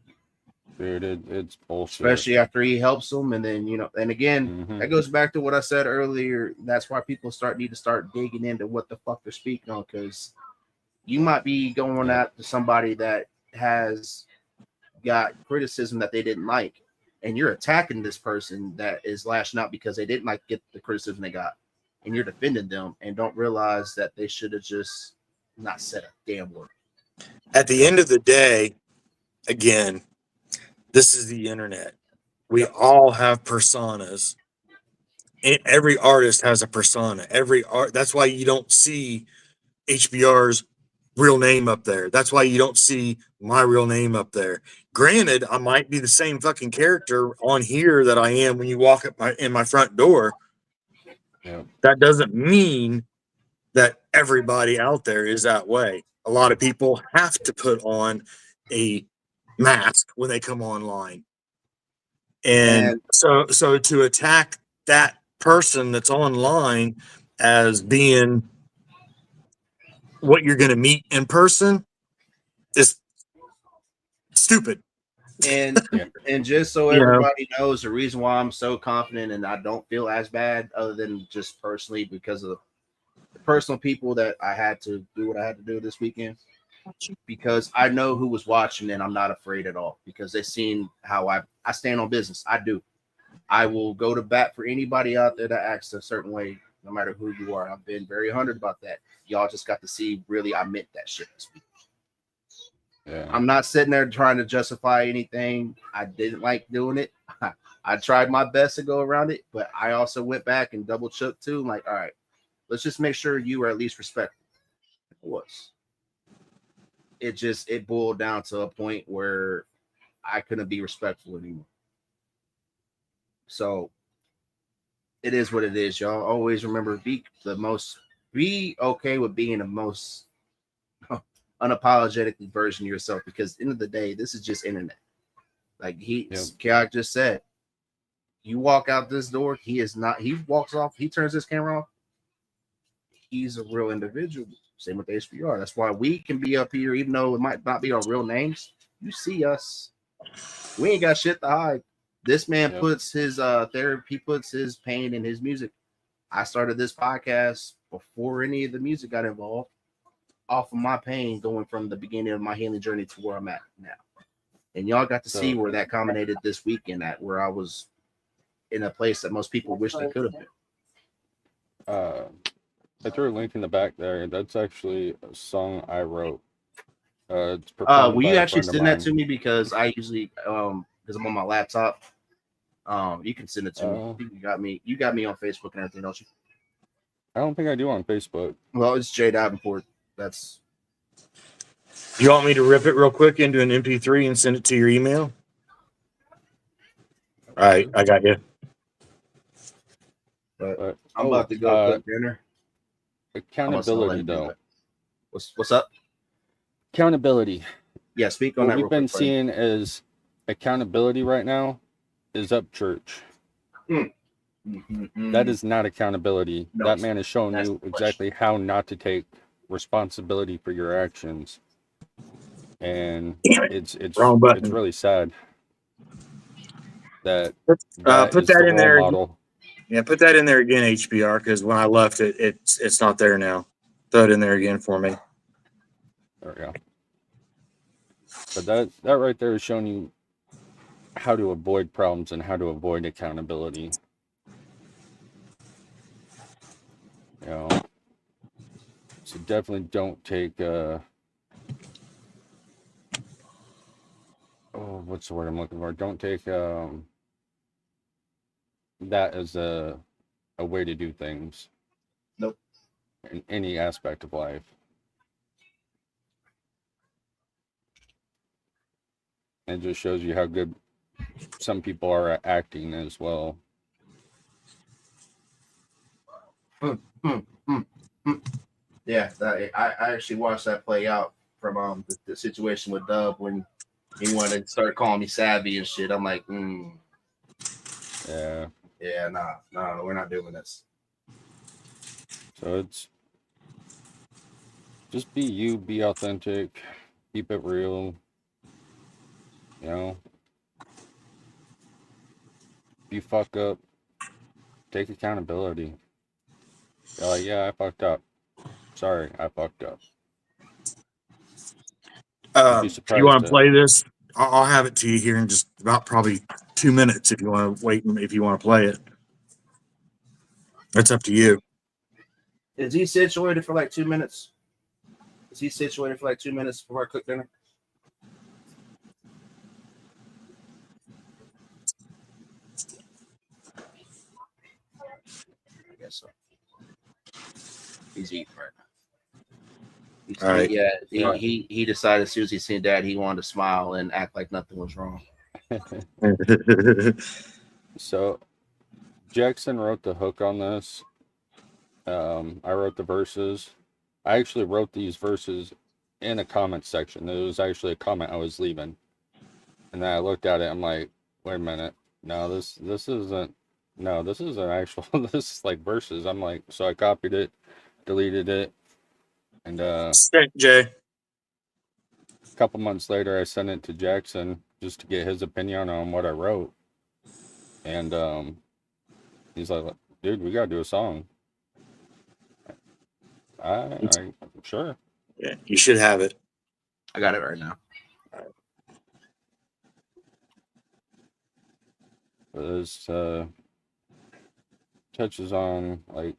it's bullshit. Especially after he helps them, and then, you know, and again, that goes back to what I said earlier. That's why people need to start digging into what the fuck they're speaking on, because you might be going at somebody that has got criticism that they didn't like, and you're attacking this person that is lashing out because they didn't get the criticism they got, and you're defending them and don't realize that they should have just not said a damn word. At the end of the day, again, this is the internet. We all have personas. Every artist has a persona. That's why you don't see HBR's real name up there. That's why you don't see my real name up there. Granted, I might be the same fucking character on here that I am when you walk up in my front door. Yeah. That doesn't mean that everybody out there is that way. A lot of people have to put on a mask when they come online. And so to attack that person that's online as being what you're going to meet in person is stupid. And Yeah. and just so Yeah. everybody knows, the reason why I'm so confident and I don't feel as bad, other than just personally because of the personal people that I had to do what I had to do this weekend, because I know who was watching and I'm not afraid at all because they seen how I stand on business. I do. I will go to bat for anybody out there that acts a certain way, no matter who you are. I've been very 100 about that. Y'all just got to see really I meant that shit this week. Yeah. I'm not sitting there trying to justify anything. I didn't like doing it. I tried my best to go around it, but I also went back and double checked too. I'm like, all right, let's just make sure you were at least respectful. It was. It boiled down to a point where I couldn't be respectful anymore. So it is what it is, y'all. Always remember, be okay with being the most unapologetically version of yourself, because at the end of the day, this is just internet. Like Kayak just said, you walk out this door, he walks off, he turns his camera off, he's a real individual. Same with HBR. That's why we can be up here, even though it might not be our real names. You see us. We ain't got shit to hide. This man puts his therapy, puts his pain in his music. I started this podcast before any of the music got involved, off of my pain, going from the beginning of my healing journey to where I'm at now. And y'all got to see where that culminated this weekend at, where I was in a place that most people wish they could have been. I threw a link in the back there. That's actually a song I wrote. It's Will you actually send that to me, because I usually because I'm on my laptop. You can send it to me. You got me on Facebook and everything, don't you? I don't think I do on Facebook. Well, it's Jay Davenport. That's. You want me to rip it real quick into an MP3 and send it to your email? All right, I got you. But I'm about to go cook dinner. Accountability, though. What's up? Accountability. Yeah, speak on what that. We've been seeing as accountability right now is up church. That is not accountability. No, that man is showing you exactly how not to take responsibility for your actions, and it's really sad that put that in there. Model. Yeah, put that in there again, HBR, because when I left it, it's not there now. Throw it in there again for me. There we go. But that right there is showing you how to avoid problems and how to avoid accountability. You know, so definitely don't take what's the word I'm looking for? Don't take that as a way to do things. Nope. In any aspect of life. It just shows you how good some people are at acting as well. Yeah, I actually watched that play out from the situation with Dub when he wanted to start calling me savvy and shit. I'm like, yeah, no, we're not doing this. So it's just be you, be authentic, keep it real. You know, if you fuck up, take accountability. You're like, yeah, I fucked up. Sorry, I fucked up. You want to play this? I'll have it to you here in just about probably 2 minutes if you want to wait and if you want to play it. That's up to you. Is he situated for like 2 minutes? Is he situated for like 2 minutes before I cook dinner? I guess so. He's eating right now. All right. Yeah, he decided as soon as he seen Dad, he wanted to smile and act like nothing was wrong. So Jackson wrote the hook on this. I wrote the verses. I actually wrote these verses in a comment section. It was actually a comment I was leaving. And then I looked at it, I'm like, wait a minute. No, this isn't actual this is like verses. I'm like, so I copied it, deleted it, and Jay. A couple months later I sent it to Jackson just to get his opinion on what I wrote. And he's like, dude, we gotta do a song. Sure. Yeah, you should have it. I got it right now. This touches on like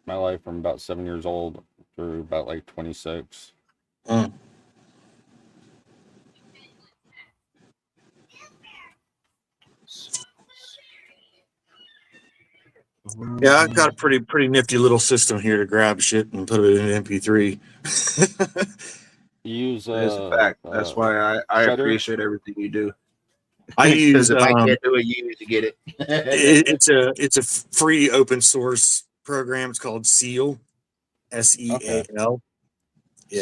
my life from about 7 years old through about like 26. Yeah, I've got a pretty nifty little system here to grab shit and put it in MP3. Use That's a fact. That's why I appreciate everything you do. I use if I can't do it, you need to get it. It's a free open source program. It's called Seal, SEAL. Yeah.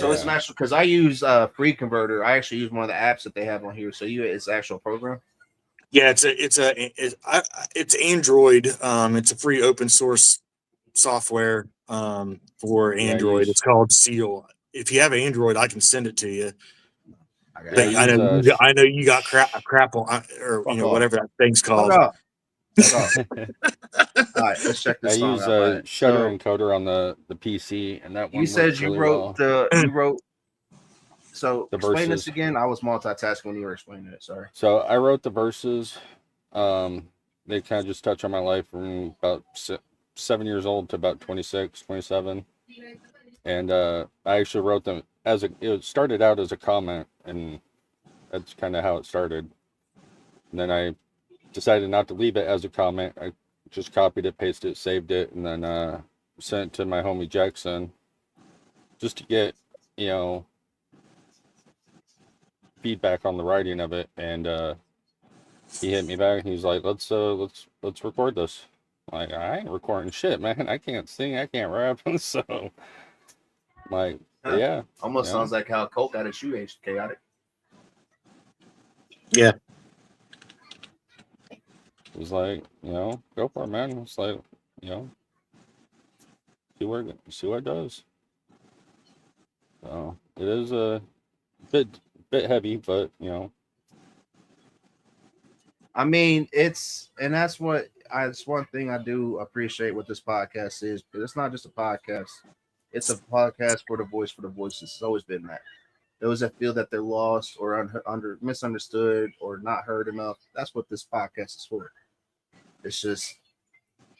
So it's an actual, because I use Free Converter. I actually use one of the apps that they have on here. So it's an actual program. Yeah, it's Android. It's a free open source software for Android. It's called Seal. If you have Android, I can send it to you. I know you got crap on, or whatever that thing's called. All right, let's check this. I use Shutter Encoder on the PC, and that one. You said you really wrote well. So explain this again. I was multitasking when you were explaining it. Sorry. So I wrote the verses. They kind of just touch on my life from about 7 years old to about 26, 27. And I actually wrote them it started out as a comment, and that's kind of how it started. And then I decided not to leave it as a comment. I just copied it, pasted it, saved it, and then sent it to my homie Jackson just to get, feedback on the writing of it. And he hit me back and he's like, let's record this. Like, I ain't recording shit, man. I can't sing, I can't rap. So like, yeah. Almost sounds like how Colt got his shoe aged chaotic. Yeah. It was like, go for it, man. It's like, see what it does. So it is a bit heavy, but I mean, that's one thing I do appreciate what this podcast is, but it's not just a podcast. It's a podcast for the voices. It's always been that. Those that feel that they're lost or misunderstood or not heard enough. That's what this podcast is for. It's just,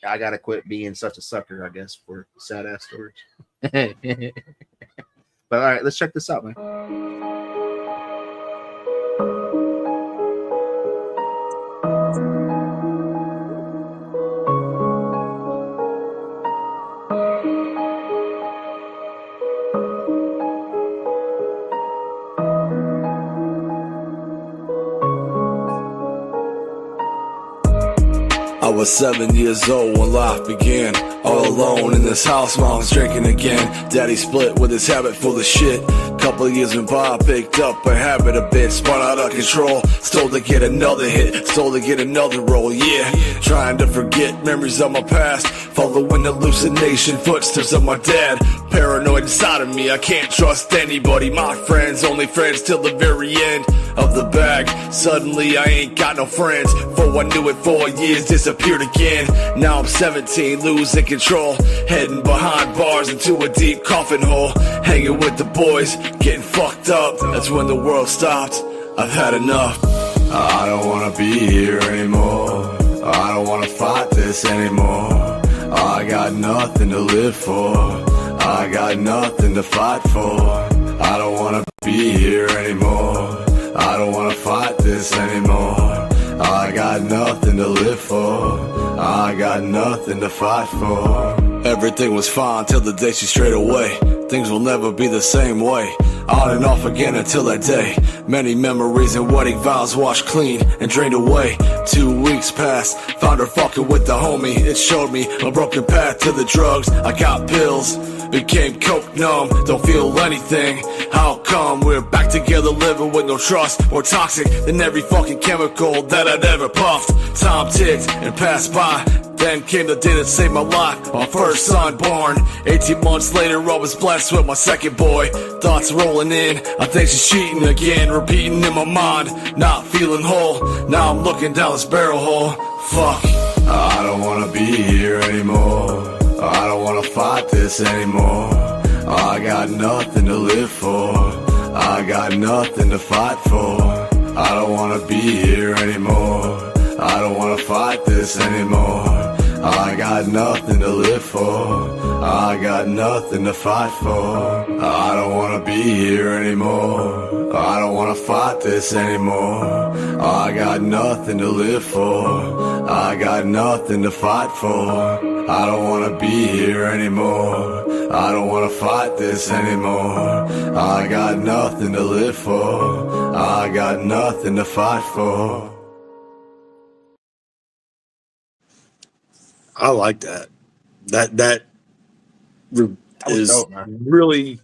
I gotta quit being such a sucker, I guess, for sad ass stories. But all right, let's check this out, man. I was 7 years old when life began. All alone in this house, mom's drinking again. Daddy split with his habit full of shit. Couple years went by, I picked up a habit a bit. Spun out of control, stole to get another hit, stole to get another roll, yeah. Trying to forget memories of my past, following hallucination footsteps of my dad. Paranoid inside of me, I can't trust anybody. My friends, only friends till the very end of the bag. Suddenly I ain't got no friends. Before I knew it, 4 years disappeared again. Now I'm 17, losing control, heading behind bars into a deep coffin hole. Hanging with the boys, getting fucked up. That's when the world stopped. I've had enough. I don't wanna be here anymore. I don't wanna fight this anymore. I got nothing to live for. I got nothing to fight for. I don't wanna be here anymore. I don't wanna fight this anymore. I got nothing to live for. I got nothing to fight for. Everything was fine till the day she strayed away. Things will never be the same way. On and off again until that day. Many memories and wedding vows washed clean and drained away. 2 weeks passed, found her fucking with the homie. It showed me a broken path to the drugs. I got pills, became coke numb, don't feel anything. How come we're back together living with no trust? More toxic than every fucking chemical that I'd ever puffed. Time ticked and passed by, Then came the day that saved my life, my first son born. 18 months later, I was blessed with my second boy. Thoughts rolling in, I think she's cheating again. Repeating in my mind, not feeling whole. Now I'm looking down this barrel hole. Fuck, I don't wanna be here anymore. I don't wanna fight this anymore. I got nothing to live for. I got nothing to fight for. I don't wanna be here anymore. I don't wanna fight this anymore. I got nothing to live for. I got nothing to fight for. I don't wanna be here anymore. I don't wanna fight this anymore. I got nothing to live for. I got nothing to fight for. I don't wanna be here anymore. I don't wanna fight this anymore. I got nothing to live for. I got nothing to fight for. I like that. That is dope, man. really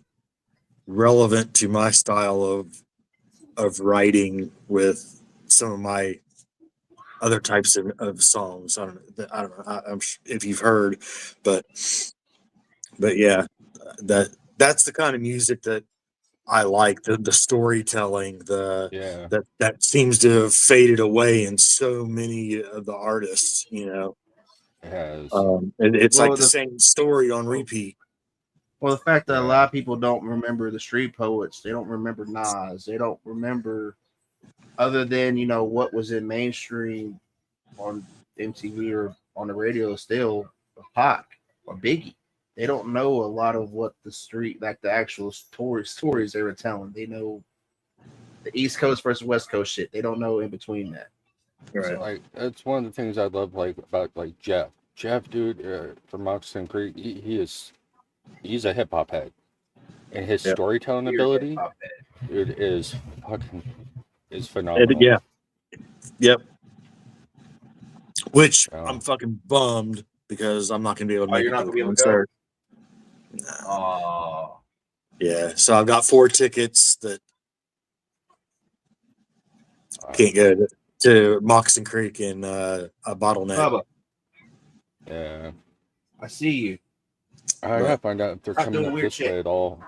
relevant to my style of writing with some of my other types of songs. I don't know. I'm if you've heard, but yeah, that's the kind of music that I like. The storytelling, that seems to have faded away in so many of the artists. You know, It has. and it's Well, like the same story on repeat. Well, the fact that a lot of people don't remember the street poets, they don't remember Nas, they don't remember, other than what was in mainstream on MTV or on the radio, still Pac or Biggie. They don't know a lot of what the street, like the actual stories they were telling. They know the East Coast versus West Coast shit. They don't know in between that. Right. So, like, that's one of the things I love, like, about like Jeff. Jeff, dude, from Moccasin Creek, he's a hip hop head, and his storytelling ability, dude, is phenomenal. Yeah. Yep. Which I'm fucking bummed because I'm not gonna be able to make you're it not to gonna the be able to concert. go? Oh. Yeah, so I've got 4 tickets that can't go to Moccasin Creek and a Bottleneck. Bubba, Yeah, I see you. I gotta find out if they're Stop coming doing up weird this shit. way at all.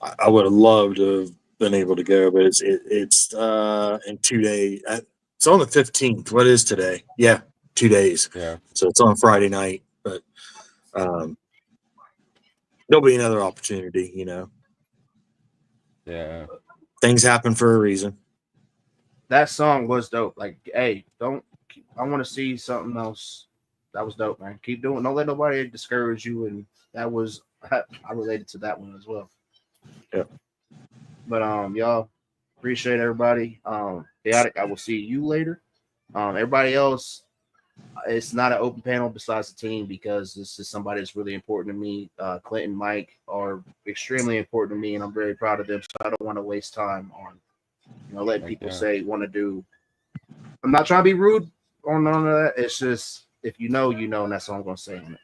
I would have loved to have been able to go, but it's in 2 days. It's on the 15th. What is today? Yeah, 2 days. Yeah. So it's on Friday night, but there'll be another opportunity. Yeah. Things happen for a reason. That song was dope. Like, hey, I want to see something else. That was dope, man. Keep doing. Don't let nobody discourage you. And that was I related to that one as well. Yeah. But y'all, appreciate everybody. Chaotic, I will see you later. Everybody else, it's not an open panel besides the team because this is somebody that's really important to me. Clint and Mike are extremely important to me, and I'm very proud of them. So I don't want to waste time on letting people say want to do. I'm not trying to be rude on none of that. It's just if you know, and that's all I'm gonna say on it.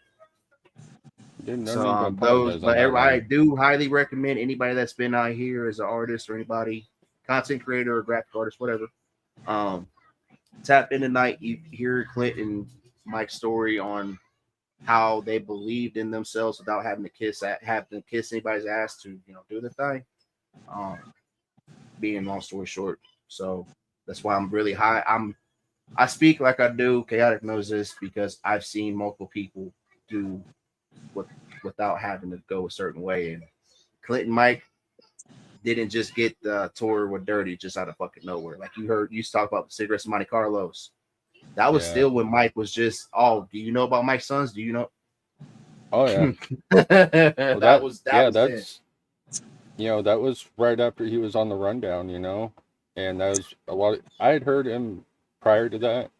So but everybody, I do highly recommend anybody that's been out here as an artist or anybody, content creator or graphic artist, whatever. Tap in tonight. You hear Clint and Mike's story on how they believed in themselves without having to kiss anybody's ass to do the thing. Being long story short, so that's why I'm really high. I speak like I do. Chaotic knows this because I've seen multiple people do without having to go a certain way. And Clint and Mike didn't just get the tour with Dirty just out of fucking nowhere. Like you talk about the Cigarettes of Monte Carlos. That was still when Mike was just, do you know about Mike's Sons? Do you know? Oh yeah. Well, that was that was right after he was on the rundown, and that was a lot. I had heard him prior to that,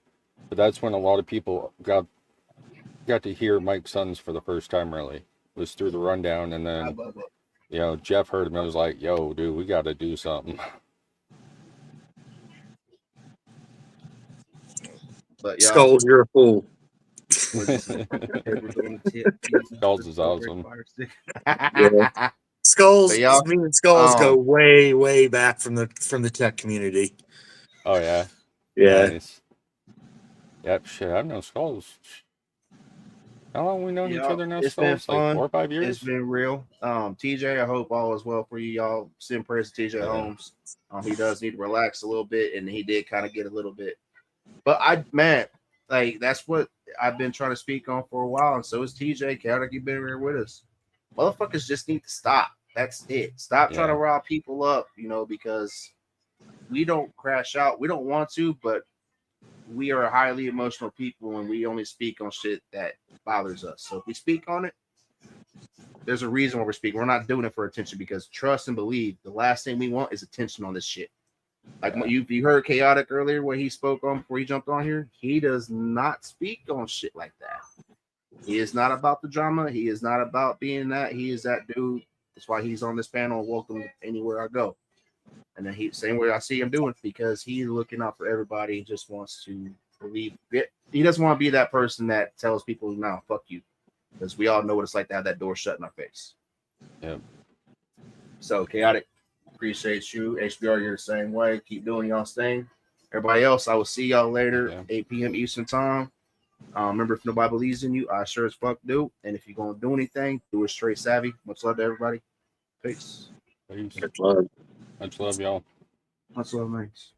but that's when a lot of people got to hear Mike's Sons for the first time. Really, it was through the rundown, and then Jeff heard him and was like, "Yo, dude, we got to do something." But Skulls, you're a fool. Skulls is awesome. Yeah. Skulls, me and Skulls go way, way back from the tech community. Oh yeah. Yeah. Nice. Yep, shit. I've known Skulls. How long we known each other now, It's been Skulls? Like fun. 4 or 5 It's years? been real. TJ, I hope all is well for you, y'all. Send prayers to TJ Yeah. Holmes. He does need to relax a little bit, and he did kind of get a little bit. But like that's what I've been trying to speak on for a while, and so is TJ. Chaotic, you've been here with us. Motherfuckers just need to stop. That's it. Stop trying to rile people up, because we don't crash out. We don't want to, but we are highly emotional people, and we only speak on shit that bothers us. So if we speak on it, there's a reason why we're speaking. We're not doing it for attention, because trust and believe, the last thing we want is attention on this shit. Like you heard Chaotic earlier where he spoke on before he jumped on here. He does not speak on shit like that. He is not about the drama. He is not about being that. He is that dude. That's why he's on this panel. Welcome anywhere I go. And then same way I see him doing, because he's looking out for everybody. He just wants to believe it. He doesn't want to be that person that tells people, no, fuck you. Because we all know what it's like to have that door shut in our face. Yep. So, Chaotic, appreciate you. HBR, you're the same way. Keep doing y'all's thing. Everybody else, I will see y'all later, 8 p.m. Eastern time. Remember, if nobody believes in you, I sure as fuck do. And if you're going to do anything, do it straight savvy. Much love to everybody. Peace. Peace. Much love. Much love, y'all. Much love, mates.